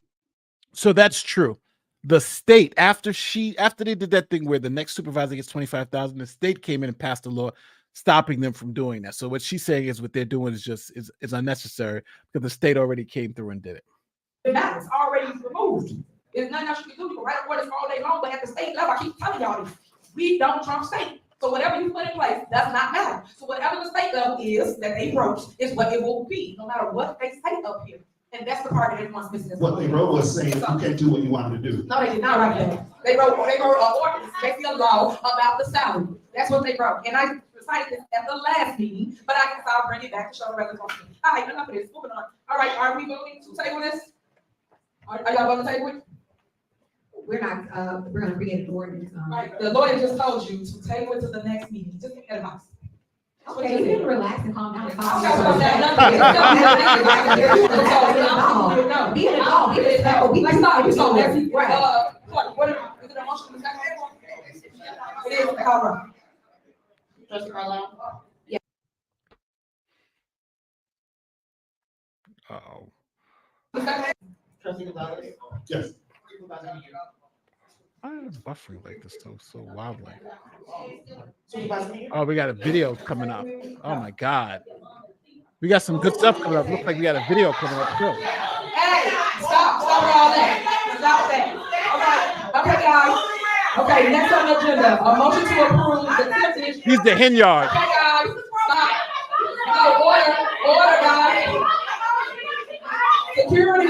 So that's true. The state, after they did that thing where the next supervisor gets 25,000, the state came in and passed a law stopping them from doing that. So what she's saying is what they're doing is unnecessary because the state already came through and did it. It's already removed. There's nothing else you can do. You can write orders all day long, but at the state level, I keep telling y'all this, we don't trump state. So whatever you put in place does not matter. So whatever the state level is that they wrote is what it will be, no matter what they say up here. And that's the part that everyone's missing. What they wrote was saying you can't do what you wanted to do. No, they did not write that. They wrote an ordinance, basically a law about the salary. That's what they wrote. And I decided this at the last meeting, but I guess I'll bring it back to show the resolution. All right, enough of this. Moving on. All right, are we voting to table this? Are y'all going to table it? We're not, we're gonna create an ordinance. All right, the lawyer just told you to table it to the next meeting. Just give me that advice. Okay, you can relax and calm down. I'm not supposed to have nothing. Be an adult, be respectful. Let's stop. You so messy. Right. What is it a motion to second? It is. Call roll. Trustee Carlisle? Uh-oh. Trustee Gonzalez? Yes. Supervisor Mears? Why is buffering like this so wildly? Supervisor Mears? Oh, we got a video coming up. Oh my God. We got some good stuff coming up. Looks like we got a video coming up too. Hey, stop all that. Stop that. Okay, guys. Okay, next on the agenda, a motion to approve the exemption. He's the hen yard. Okay, guys, stop. No, order, guys. Security.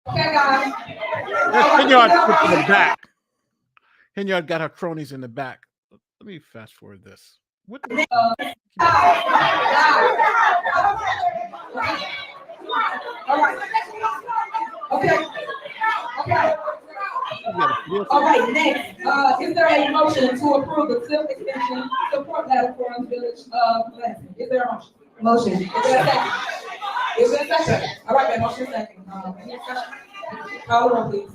Okay, guys. There's hen yard in the back. Hen yard got her cronies in the back. Let me fast forward this. What the All right. Okay. All right, next, is there a motion to approve the TIF extension support letter for the village of Lansing? Is there a motion? Motion. Is there a second? Is there a second? All right, that motion is second. Any discussion? Call the roll, please.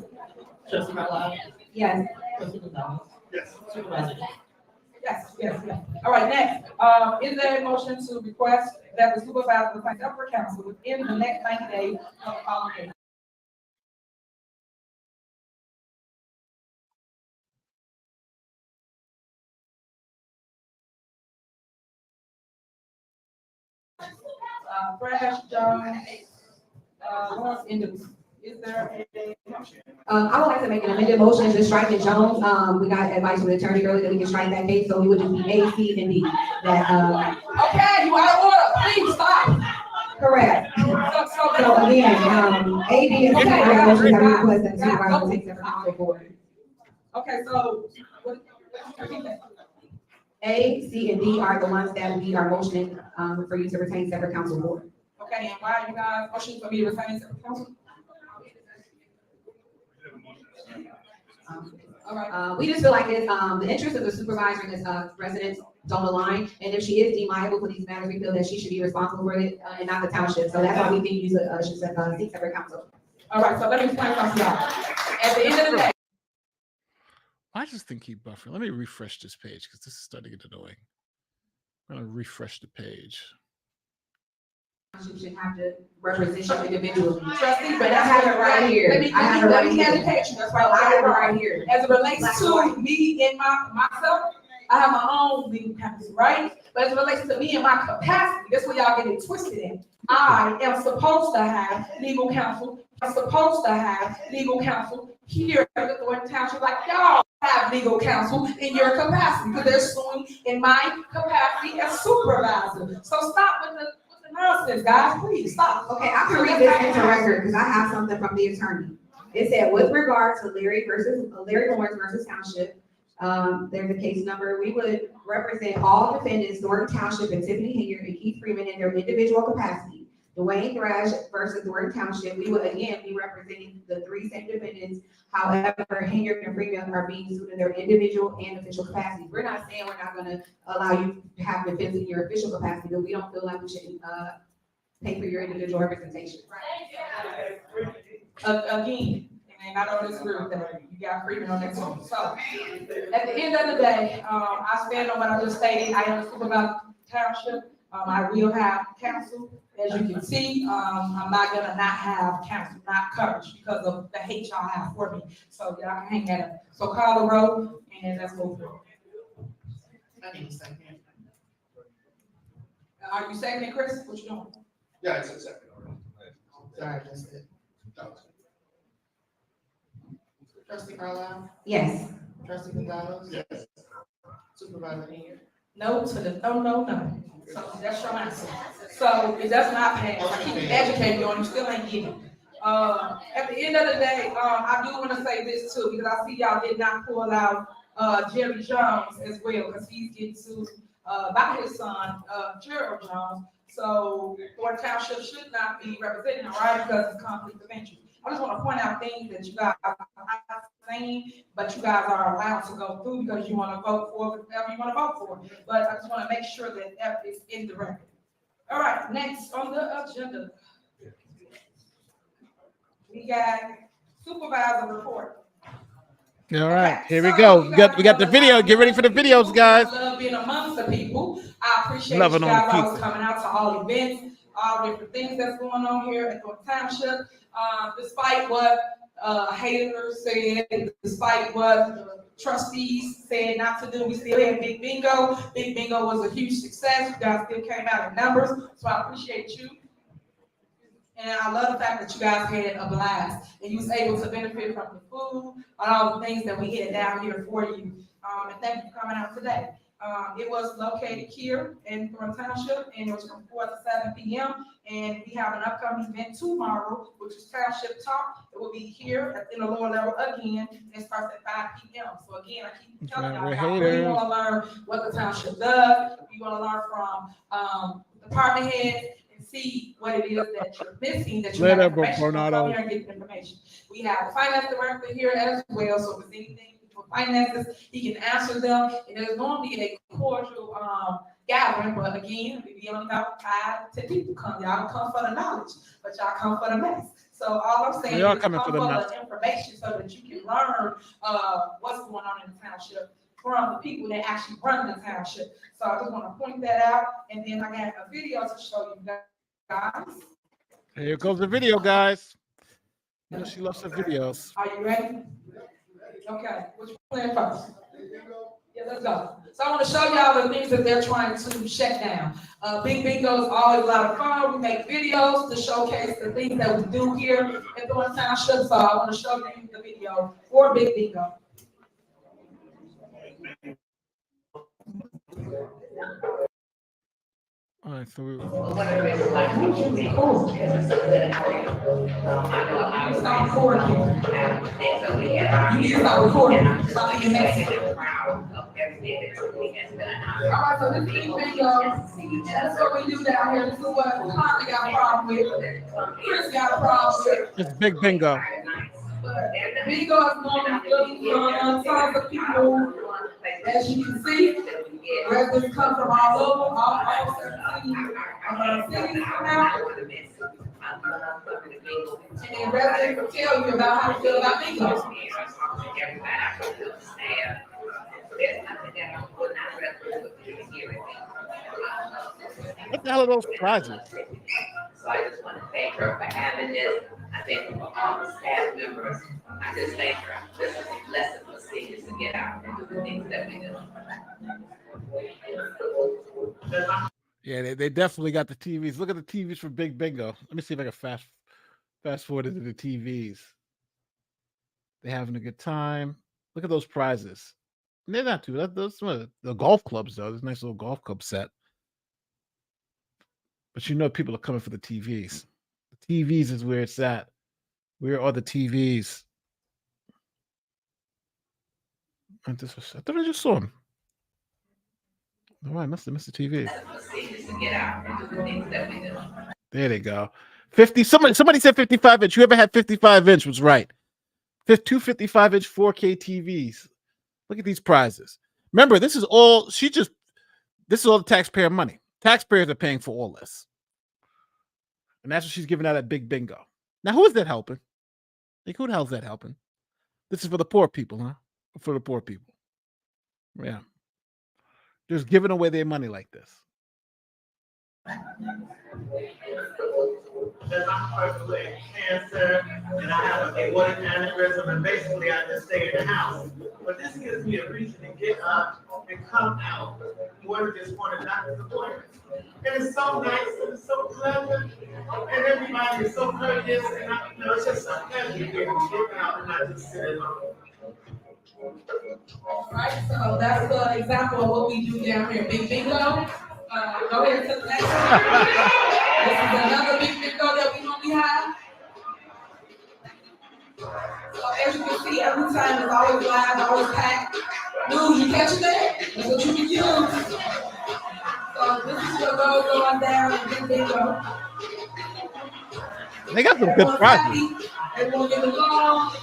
Trustee Carlisle? Yes. Trustee Gonzalez? Yes. Supervisor Mears? Yes. All right, next, is there a motion to request that the supervisor find up for counsel within the next 90 days of the following? Fresh, Jones, Lawrence, Indus. Is there a motion? I would like to make an amended motion to strike the Jones. We got advice from the attorney earlier that we can strike that case, so we would just be A, C, and D. That, Okay, you out of order, please stop. correct. So again, A, B, and C, Okay, are motion that we guys. request that the supervisor takes every council board. Okay, so, repeat that. A, C, and D are the ones that we are motioning, for you to retain separate council board. Okay, and why are you guys motioning for me to resign to the council? All right. We just feel like it's, the interest of the supervisor and his, residents don't align, and if she is deemed liable for these matters, we feel that she should be responsible for it, and not the township, so that's why we think you should, seek separate council. All right, so let me explain something to y'all. At the end of the day, I just think keep buffering. Let me refresh this page because this is starting to get annoying. I'm gonna refresh the page. Township should have to represent you individually. trustee, But I have it right here. Let me I have it right here. educate you, that's why I I have it right here. As it relates to me and myself, I have my own legal counsel, right? But as it relates to me and my capacity, that's where y'all get it twisted in. I am supposed to have legal counsel. I'm supposed to have legal counsel here at the Thornton Township, like y'all have legal counsel in your capacity, because they're suing in my capacity as supervisor. So stop with the nonsense, guys, please, stop. Okay, I can read this into record, because I have something from the attorney. It said, with regard to Larry Lawrence versus Township, there's a case number, we would represent all defendants, Thornton Township and Tiffany Hilliard and Keith Freeman in their individual capacity. Dwayne Thrash versus Thornton Township, we would again be representing the three same defendants. However, Hilliard and Freeman are being sued in their individual and official capacity. We're not saying we're not gonna allow you to have defense in your official capacity, but we don't feel like we should, pay for your individual representation. Again, and I don't disagree with that, you got Freeman on that too. So, at the end of the day, I stand on what I just stated, I am a supervisor of the township. I will have counsel, as you can see, I'm not gonna not have counsel, not coverage, because of the hate y'all have for me. So y'all can hang that up. So call the roll, and let's move forward. I need a second. Are you seconding, Chris? What you doing? Yeah, it's a second. Sorry, that's it. Trustee Carlisle, Yes. trustee Gonzalez, Yes. supervisor here. No to the, no. So that's your answer. So it does not pass. I keep educating you on, you still ain't getting it. At the end of the day, I do want to say this too, because I see y'all did not pull out, Jerry Jones as well, because he's getting sued, by his son, Gerald Jones. So Thornton Township should not be representing him, right, because it's conflict of interest. I just want to point out things that you guys are not saying, but you guys are allowed to go through because you want to vote for whatever you want to vote for. But I just want to make sure that that is in the record. All right, next on the agenda, we got supervisor report. All right, here we go. We got the video. Get ready for the videos, guys. I love being amongst the people. I appreciate Loving you on the guys always people. coming out to all events, all different things that's going on here at Thornton Township. Despite what haters said, despite what the trustees said not to do, we still had Big Bingo. Big Bingo was a huge success. You guys still came out in numbers, so I appreciate you. And I love the fact that you guys had a blast and you was able to benefit from the food and all the things that we had down here for you. And thank you for coming out today. It was located here in Thornton Township, and it was from 4 to 7 p.m. And we have an upcoming event tomorrow, which is Township Talk. It will be here in the lower level again. It starts at 5 p.m. So again, I keep telling y'all, y'all really want to learn what the township does. You want to learn from department heads and see what it is that you're missing, that you have information. Come here and get the information. We have a finance director here as well, so if there's anything for finances, he can answer them. And there's normally a cordial gathering, but again, we only got 5 to 10 people come. Y'all come for the knowledge, but y'all come for the mess. So all I'm saying is come for the information so that you can learn what's going on in the township from the people that actually run the township. So I just want to point that out, and then I got a video to show you guys. Here goes the video, guys. You know she loves her videos. Are you ready? Okay, which plan first? Yeah, let's go. So I want to show y'all the things that they're trying to shut down. Big Bingo is always a lot of fun. We make videos to showcase the things that we do here at Thornton Township. So I want to show you the video for Big Bingo. All right, so we, You start recording. You need to start recording. Something you missed. All right, so this Big Bingo, that's what we do down here. This is what Connie got a problem with. Chris got a problem with. it's Big Bingo. Bingo is one of tons of people, as you can see, residents come from all over, all 17 cities come out. And then residents will tell you about how to feel about bingo. What the hell are those prizes? So I just want to thank her for having this. I thank her for all the staff members. I just thank her. This is a lesson for seniors to get out and do the things that we do. Yeah, they definitely got the TVs. Look at the TVs for Big Bingo. Let me see if I can fast forward into the TVs. They're having a good time. Look at those prizes. And they're not too. Those are the golf clubs though. There's a nice little golf club set. But you know, people are coming for the TVs. The TVs is where it's at. Where are the TVs? I thought I just saw them. Oh, I must have missed the TV. There they go. 50. Somebody said 55 inch. Whoever had 55 inch was right. Two 55 inch 4K TVs. Look at these prizes. Remember, this is all the taxpayer money. Taxpayers are paying for all this. And that's what she's giving out at Big Bingo. Now, who is that helping? Like, who the hell is that helping? This is for the poor people, huh? For the poor people. Yeah. Just giving away their money like this. Because I'm person with cancer and I have a aortic aneurysm and basically I just stay in the house. But this gives me a reason to get up and come out more than just want a doctor's appointment. And it's so nice and it's so pleasant and everybody is so courteous and it's just a pleasure to get out and not just sit at home. All right, so that's the example of what we do down here, Big Bingo. Go ahead to the next one. This is another Big Bingo that we normally have. So as you can see, every time it's always live, always packed. Dude, you catch that? That's what you can use. So this is what goes going down in Big Bingo. They got some good prizes. Everyone get along.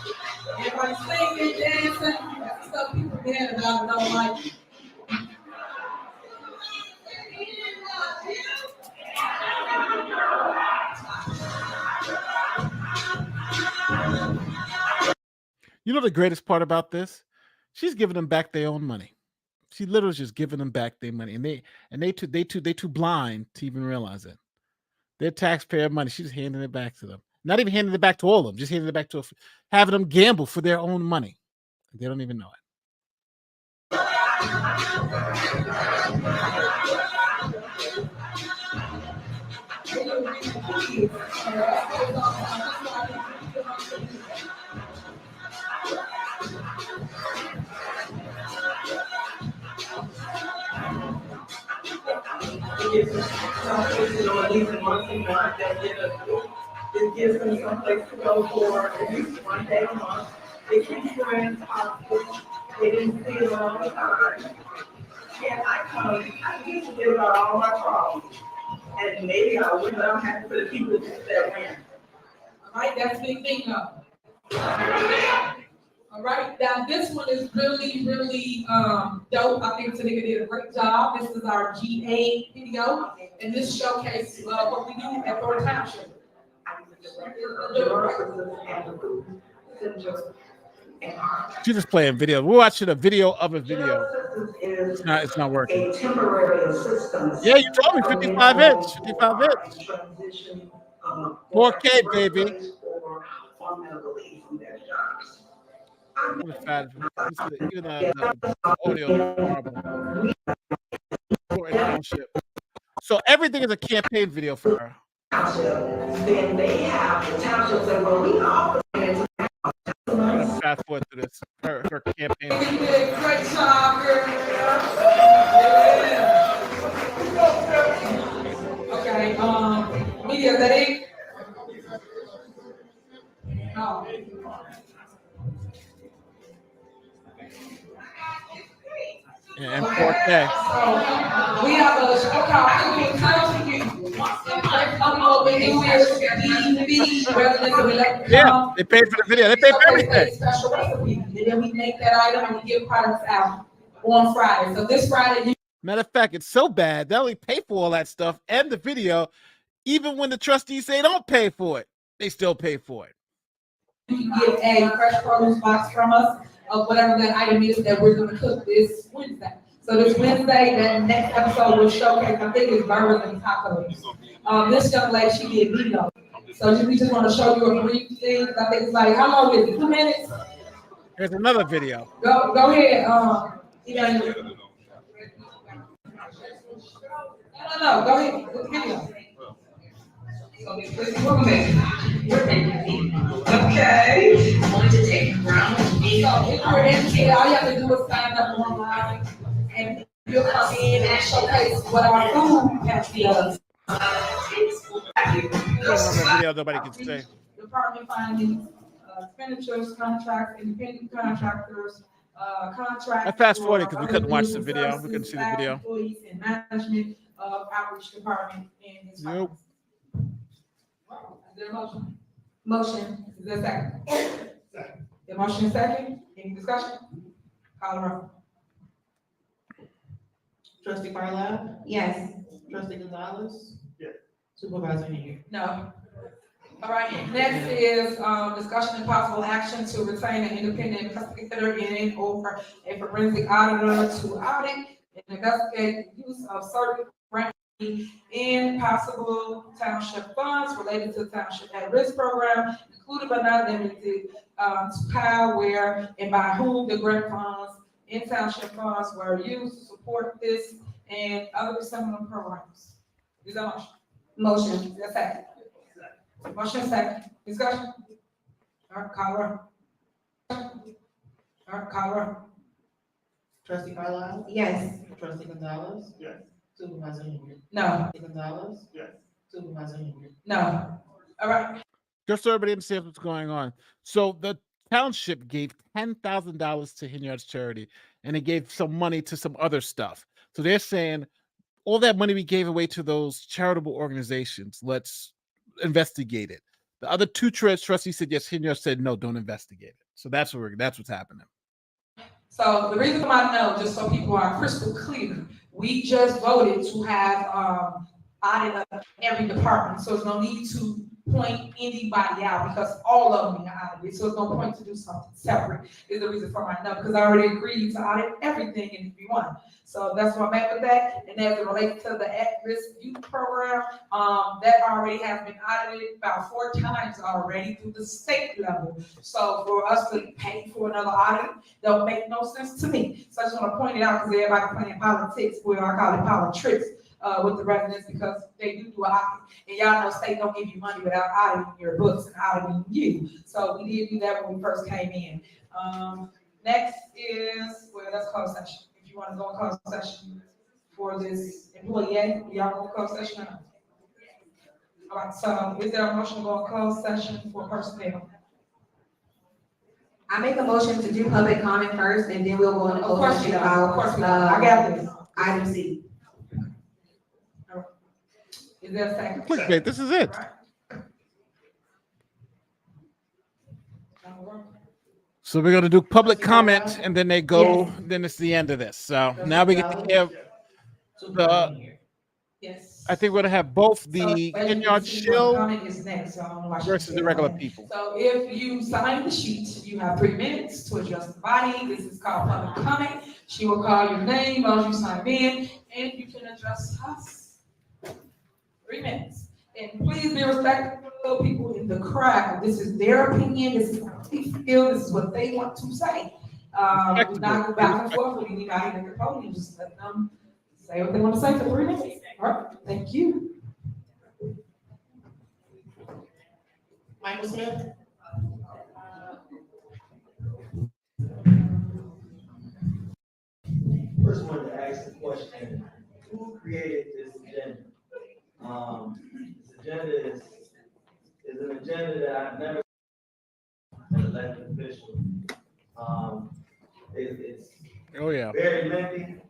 Everybody singing, dancing. That's the stuff people mad about and don't like. You know the greatest part about this? She's giving them back their own money. She literally just giving them back their money, and they too blind to even realize it. Their taxpayer money. She's handing it back to them. Not even handing it back to all of them. Just handing it back to having them gamble for their own money. They don't even know it. It gives them some place to go for at least one day a month. It keeps your hands positive. They didn't see it all the time. And I come, I used to get about all my problems. And maybe I would not have for the people that win. All right, that's Big Bingo. All right, now this one is really, really dope. I think Tanika did a great job. This is our GA video, and this showcases what we do at Thornton Township. She's just playing video. We're watching a video of a video. It's not working. A temporary assistance. Yeah, you told me 55 inch. 55 inch. 4K, baby. From their jobs. Even the audio is horrible. Thorton Township. So everything is a campaign video for her. Then they have the township say, well, we offer. I'm gonna fast forward to this. Her campaign. You did a great job, girl. Okay, media, is that it? No. And 4K. So, we have a show called People Township. Yeah, they paid for the video. They paid for everything. Special recipe. And then we make that item and we give products out on Friday. So this Friday, Matter of fact, it's so bad they only pay for all that stuff and the video. Even when the trustees say don't pay for it, they still pay for it. you can get a fresh produce box from us of whatever that item is that we're gonna cook this Wednesday. So this Wednesday, that next episode will showcase, I think it's burgers and tacos. This young lady, she did bingo. So we just wanna show you a brief thing. I think it's like, how long is it, 2 minutes? Here's another video. Go ahead, No, go ahead, with the video. So we're making okay. I'm going to take ground. So if you're interested, all you have to do is sign up online and you'll come in and showcase what our food pantry does. Video nobody can say. Department findings, expenditures, contracts, independent contractors, contracts. I fast forwarded because we for couldn't watch the other video. We couldn't see the staff, video. Employees and management of outreach department and his. Nope. Is there a motion? Motion. Is there a second? The motion is second. Any discussion? Call the roll. Trustee Carlisle? Yes. Trustee Gonzalez? Yes. Supervisor Henry? No. All right, next is, discussion and possible action to retain an independent investigator in or a forensic auditor to audit and investigate the use of certain grant and possible township funds related to the township at-risk program, including but not limited, to how, where, and by whom the grant funds and township funds were used to support this and other similar programs. Is that motion? Motion. Is that second? Motion second. Discussion? All right, call roll. All right, call roll. Trustee Carlisle? Yes. Trustee Gonzalez? Yes. Supervisor Henry? No, Trustee Gonzalez? Yes. Supervisor Henry? no. All right, Just so everybody understands what's going on. So the township gave $10,000 to Hinyard's charity, and they gave some money to some other stuff. So they're saying all that money we gave away to those charitable organizations, let's investigate it. The other two trustees said yes. Hinyard said no, don't investigate it. So that's what's happening. so the reason why I know, just so people are crystal clear, we just voted to have, audit of every department, so there's no need to point anybody out because all of them are audited, so there's no point to do something separate, is the reason for my no, because I already agreed to audit everything in everyone. So that's what I meant with that, and as it relates to the at-risk youth program, that already has been audited about 4 times already through the state level. So for us to pay for another audit, don't make no sense to me. So I just want to point it out because everybody playing politics, where I call it politics, with the residents, because they do an audit. And y'all know state don't give you money without auditing your books and auditing you. So we did do that when we first came in. Next is, well, that's closed session. If you want to go in closed session for this employee, y'all want to close session or not? All right, so is there a motion to go in closed session for personnel? I make a motion to do public comment first, and then we'll go into Of closed course session you are, of course we are. about, I got this. item C. Is there a second? Clickbait, this is it. So we're gonna do public comment, and then they go. Yes. Then it's the end of this. So now we get to hear. Supervisor Henry? Yes. I think we're gonna have both So, the wait, Hinyard see, shill comment is next, so I don't know why she versus said the regular that. people. So if you sign the sheet, you have 3 minutes to address the body. This is called public comment. She will call your name while you sign in, and you can address us. 3 minutes. And please be respectful of people in the the crack, this is their opinion, this is what they feel, this is what they want to say. Do not go back and forth with anybody at the podium, just let them say what they want to say for 3 minutes. All right, thank you. Michael Smith? First, I wanted to ask the question, who created this agenda? This agenda is an agenda that I've never seen as an elected official. It's Oh, yeah. very lengthy.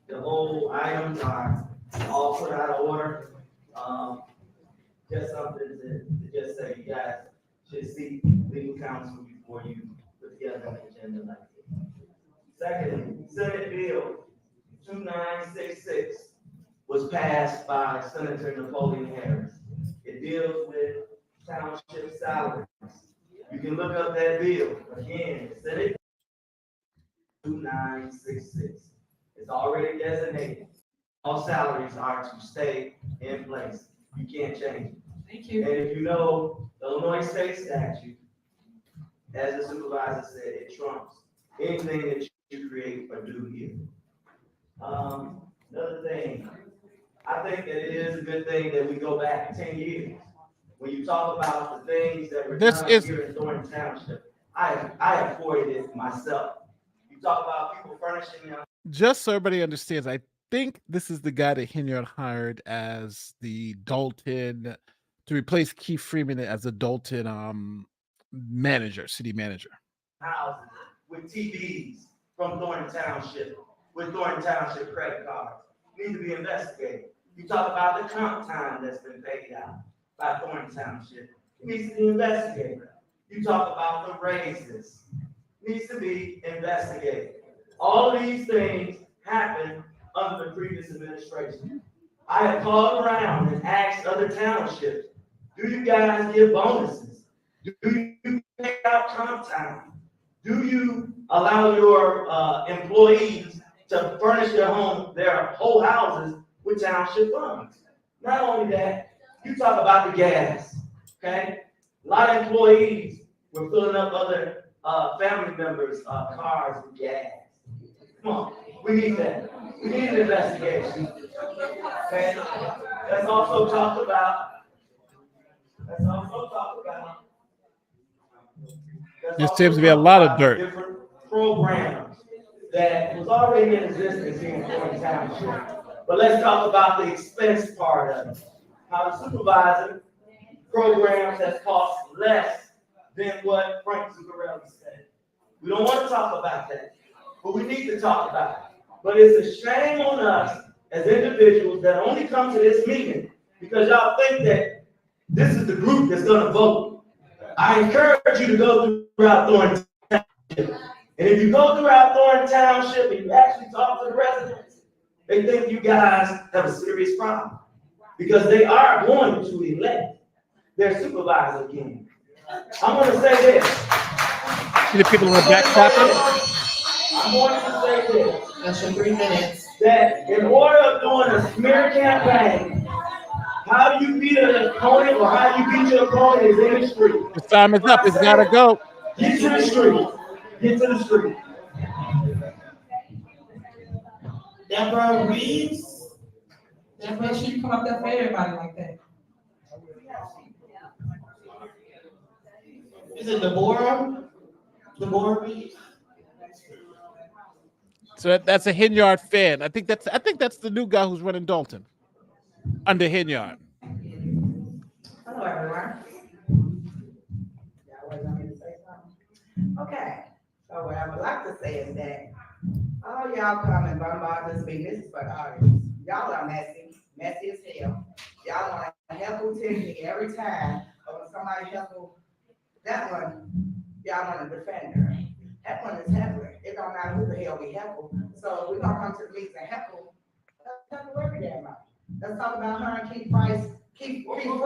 The whole items are all put out of order. Just something to just say, you guys should seek legal counsel before you put together an agenda like this. Secondly, Senate Bill 2966 was passed by Senator Napoleon Harris. It deals with township salaries. You can look up that bill. Again, Senate 2966. It's already designated. All salaries are to stay in place. You can't change it. Thank you. And if you know the Illinois state statute, as the supervisor said, it trumps anything that you create or do here. Another thing, I think that it is a good thing that we go back 10 years. When you talk about the things that were done here in Thornton Township, I afforded it myself. You talk about people furnishing them. Just so everybody understands, I think this is the guy that Hinyard hired as the Dalton to replace Keith Freeman as the Dalton manager, city manager. Houses with TVs from Thornton Township, with Thornton Township credit cards, need to be investigated. You talk about the comp time that's been paid out by Thornton Township, it needs to be investigated. You talk about the raises, needs to be investigated. All of these things happened under the previous administration. I have called around and asked other townships, do you guys give bonuses? Do you pay out comp time? Do you allow your employees to furnish their whole houses with township funds? Not only that, you talk about the gas, okay? A lot of employees were filling up other family members' cars with gas. Come on, we need that. We need an investigation. Okay? Let's also talk about. There seems to be a lot of dirt. Different programs that was already in existence here in Thornton Township. But let's talk about the expense part of it. How the supervisor programs that cost less than what Frank Zuccarelli said. We don't want to talk about that, but we need to talk about it. But it's a shame on us as individuals that only come to this meeting because y'all think that this is the group that's going to vote. I encourage you to go throughout Thornton Township. And if you go throughout Thornton Township and you actually talk to the residents, they think you guys have a serious problem because they are going to elect their supervisor again. I'm going to say this. See the people in the back clapping? I'm going to say this. That's your 3 minutes. That in order of doing a smear campaign, how you beat an opponent or how you beat your opponent is in the street. The time is up. It's got to go. Get to the street. Get to the street. Deborah Reeves? Just make sure you come up there for everybody like that. Is it Deborah? Deborah Reeves? So that's a Hinyard fan. I think that's the new guy who's running Dalton under Hinyard. Hello, everyone. Y'all waiting on me to say something? Okay, so what I would like to say is that all y'all come and bombard this meeting, this is for the audience. Y'all are messy as hell. Y'all want to heckle Tiffany every time, but when somebody heckle that one, y'all want to defend her. That one is heckling. It don't matter who the hell we heckle. So we're gonna come to the meeting and heckle. Let's heckle every damn body. Let's talk about her and Keith Price, Keith Freeman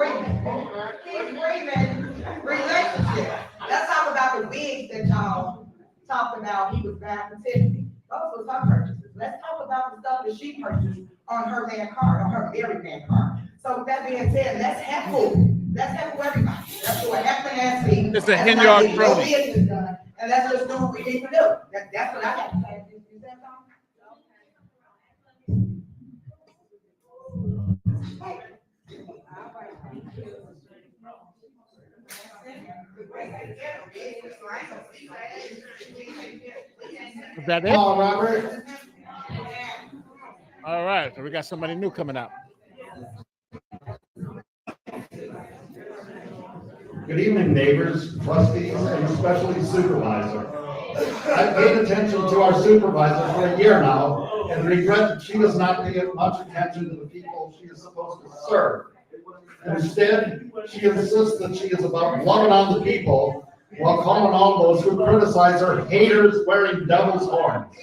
relationship. Let's talk about the wigs that y'all talked about. He was bad for Tiffany. Those was her purchases. Let's talk about the stuff that she purchased on her man card, on her married man card. So with that being said, let's heckle Let's help everybody. Let's do an excellent ass fee. It's a Let's hen not yard get no crony. business done, and let's just do what we need to do. That's what I got to say. You said Is that it? Paul Robert. All right. So we got somebody new coming out. Good evening, neighbors, trustees, and especially supervisor. I've paid attention to our supervisor for a year now and regret that she does not pay much attention to the people she is supposed to serve. Instead, she insists that she is about loving on the people while calling all those who criticize her haters wearing devil's horns.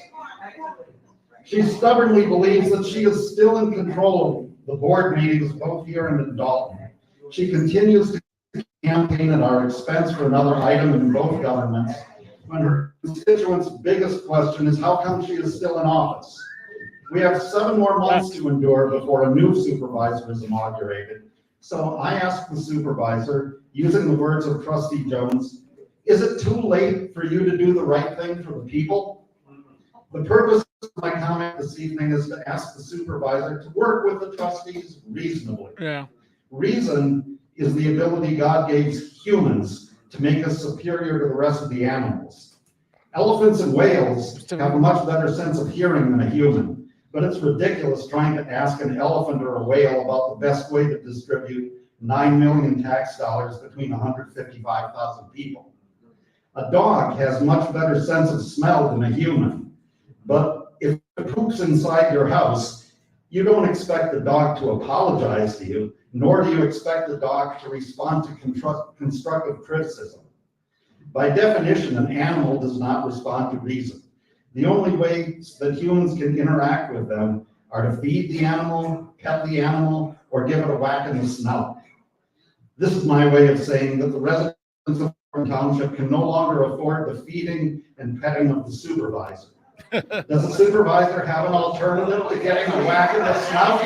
She stubbornly believes that she is still in control of the board meetings both here and in Dalton. She continues to campaign at our expense for another item in both governments, when her constituents' biggest question is how come she is still in office. We have 7 more months to endure before a new supervisor is inaugurated. So I asked the supervisor, using the words of Trustee Jones, is it too late for you to do the right thing for the people? The purpose of my comment this evening is to ask the supervisor to work with the trustees reasonably. Yeah. Reason is the ability God gave humans to make us superior to the rest of the animals. Elephants and whales have a much better sense of hearing than a human, but it's ridiculous trying to ask an elephant or a whale about the best way to distribute 9 million tax dollars between 155,000 people. A dog has much better sense of smell than a human, but if it poops inside your house, you don't expect the dog to apologize to you, nor do you expect the dog to respond to constructive criticism. By definition, an animal does not respond to reason. The only ways that humans can interact with them are to feed the animal, pet the animal, or give it a whack in the snout. This is my way of saying that the residents of Thornton Township can no longer afford the feeding and petting of the supervisor. Does the supervisor have an alternative to getting a whack in the snout?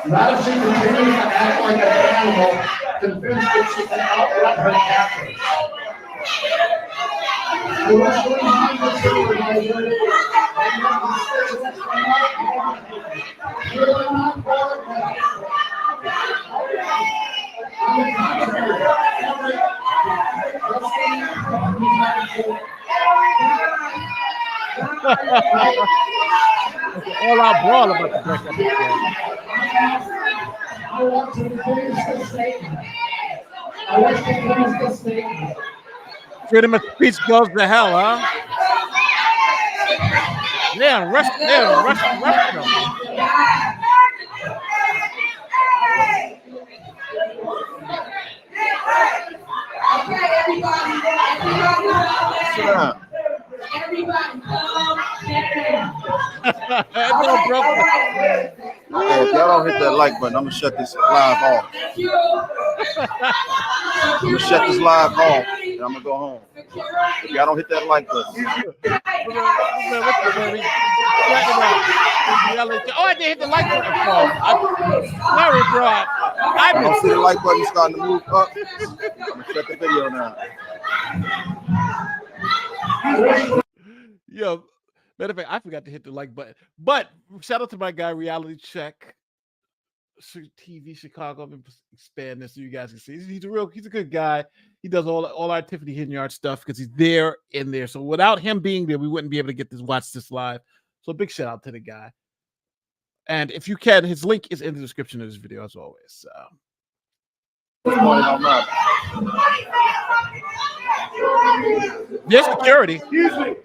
Not if she continues to act like an animal, convinced that she can outrun her captors. I wish to remind the supervisor that you are not qualified. On the contrary, All out brawl about to break up. I want to finish the statement. I wish to finish the statement. Freedom of speech goes to hell, huh? Yeah, rush them. Okay, everybody. Everybody, calm down. Everyone broke it. Hey, if y'all don't hit that like button, I'm gonna shut this live off. Thank you. I'm gonna shut this live off and I'm gonna go home. If y'all don't hit that like button. Oh, I did hit the like button. Sorry, bro. I don't see the like button starting to move up. I'm gonna shut the video now. Yo, matter of fact, I forgot to hit the like button. But shout out to my guy, Reality Check TV Chicago. I'm gonna expand this so you guys can see. He's a good guy. He does all our Tiffany Hidden Yard stuff because he's there in there. So without him being there, we wouldn't be able to watch this live. So big shout out to the guy. And if you can, his link is in the description of this video as always. So. Yes, security. Excuse me.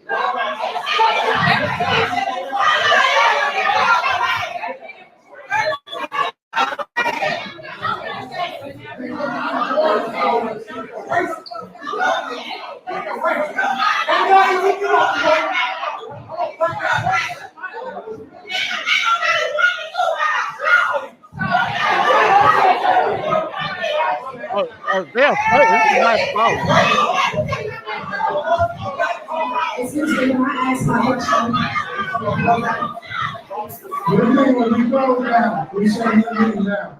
Oh, damn. This is nice. Excuse me, can I ask my question? When you go down, we shut the meeting down.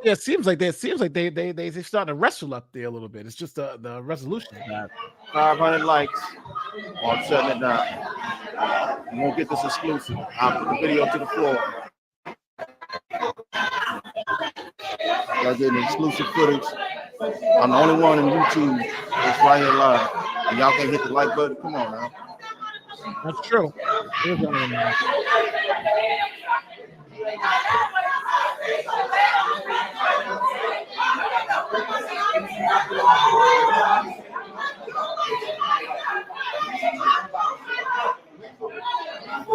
Yeah, it seems like they starting to wrestle up there a little bit. It's just the resolution is bad. 500 likes. While I'm shutting it down. You won't get this exclusive. I'll put the video to the floor. Y'all getting exclusive footage. I'm the only one in YouTube that's right here live. And y'all can't hit the like button. Come on now. That's true. There's one of them now.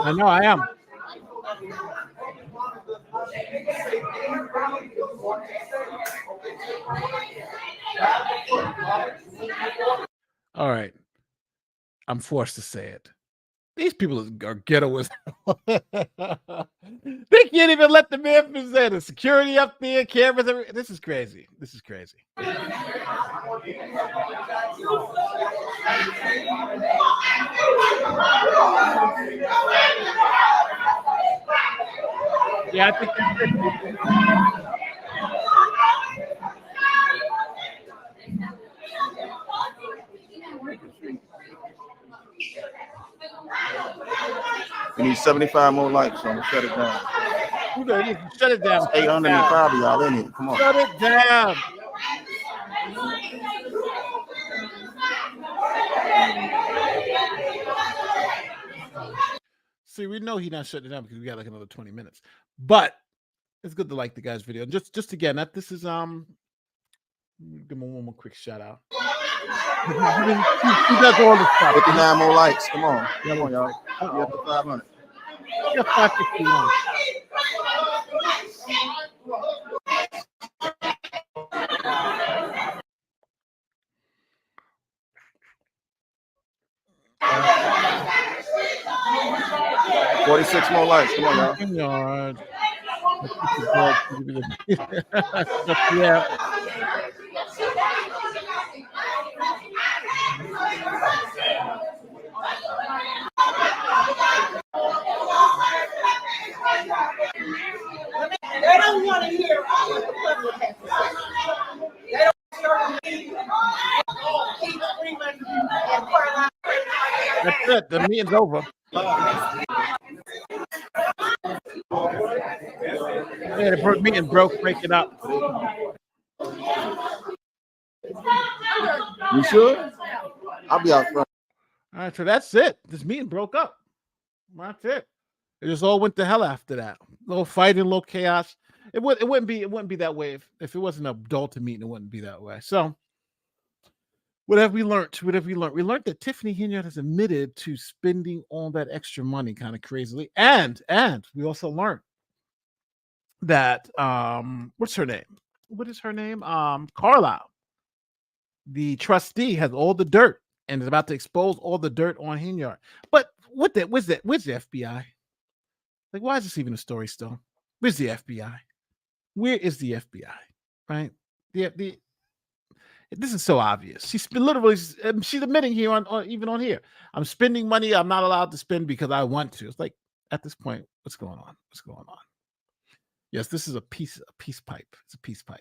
I know I am. All right. I'm forced to say it. These people are ghetto as hell. They can't even let the man present. The security up there, cameras. This is crazy. This is crazy. Yeah, I think that's it. We need 75 more likes, so I'm gonna shut it down. Shut it down. 805 of y'all in it. Come on. Shut it down. See, we know he's not shutting it down because we got like another 20 minutes. But it's good to like the guy's video. Just again, that this is give him one more quick shout out. He does all this stuff. 59 more likes. Come on. Come on, y'all. You up to 500. You're 551. $46 more likes. Come on, y'all. Yeah. They don't want to hear what the public has to say. They don't keep screaming and crying out. That's it. The meeting's over. Yeah, the meeting broke. Break it up. You sure? I'll be out front. All right, so that's it. This meeting broke up. That's it. It just all went to hell after that. Little fighting, little chaos. It wouldn't be that way if it wasn't an adult meeting. It wouldn't be that way. So, what have we learned? We learned that Tiffany Hinyard has admitted to spending all that extra money kind of crazily, and we also learned that what's her name? What is her name? Carlisle, the trustee, has all the dirt and is about to expose all the dirt on Hinyard. But where's the FBI? Like, why is this even a story still? Where's the FBI? Where is the FBI? Right? This is so obvious. She's admitting here on even on here. I'm spending money I'm not allowed to spend because I want to. It's like, at this point, what's going on? What's going on? Yes, this is a peace pipe. It's a peace pipe.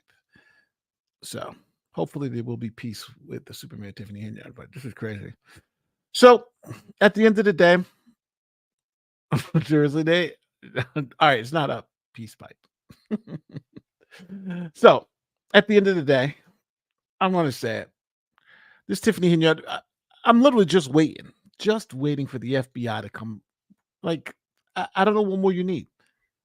So hopefully there will be peace with the Superman Tiffany Hinyard, but this is crazy. So at the end of the day, Jersey Day. All right, it's not a peace pipe. So at the end of the day, I'm going to say it. This Tiffany Hinyard, I'm literally just waiting for the FBI to come. Like, I don't know what more you need.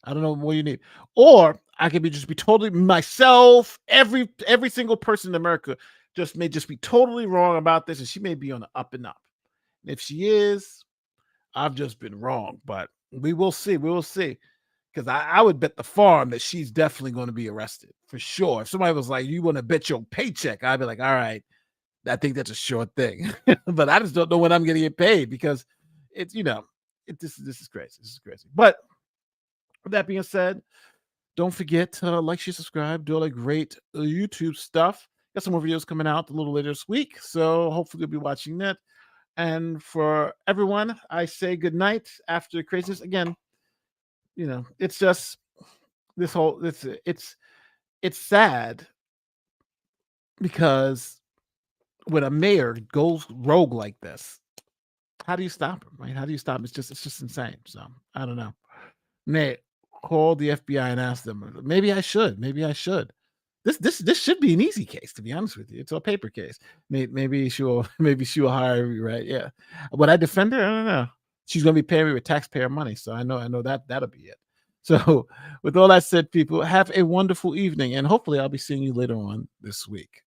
I don't know what more you need. Or I could just be totally myself. Every single person in America may just be totally wrong about this, and she may be on the up and up. And if she is, I've just been wrong. But we will see. We will see. Because I would bet the farm that she's definitely going to be arrested for sure. If somebody was like, "You want to bet your paycheck?" I'd be like, "All right, I think that's a sure thing." But I just don't know when I'm going to get paid because it's this is crazy. This is crazy. But with that being said, don't forget to like, share, subscribe, do all that great YouTube stuff. Got some more videos coming out a little later this week, so hopefully you'll be watching that. And for everyone, I say good night after the craziness again. It's just this whole it's it's sad because when a mayor goes rogue like this, how do you stop him, right? How do you stop him? It's just insane. So I don't know. Nate, call the FBI and ask them. Maybe I should. This should be an easy case, to be honest with you. It's a paper case. Maybe she'll hire me, right? Yeah. Would I defend her? I don't know. She's gonna be paying me with taxpayer money, so I know that'll be it. So with all that said, people, have a wonderful evening, and hopefully I'll be seeing you later on this week.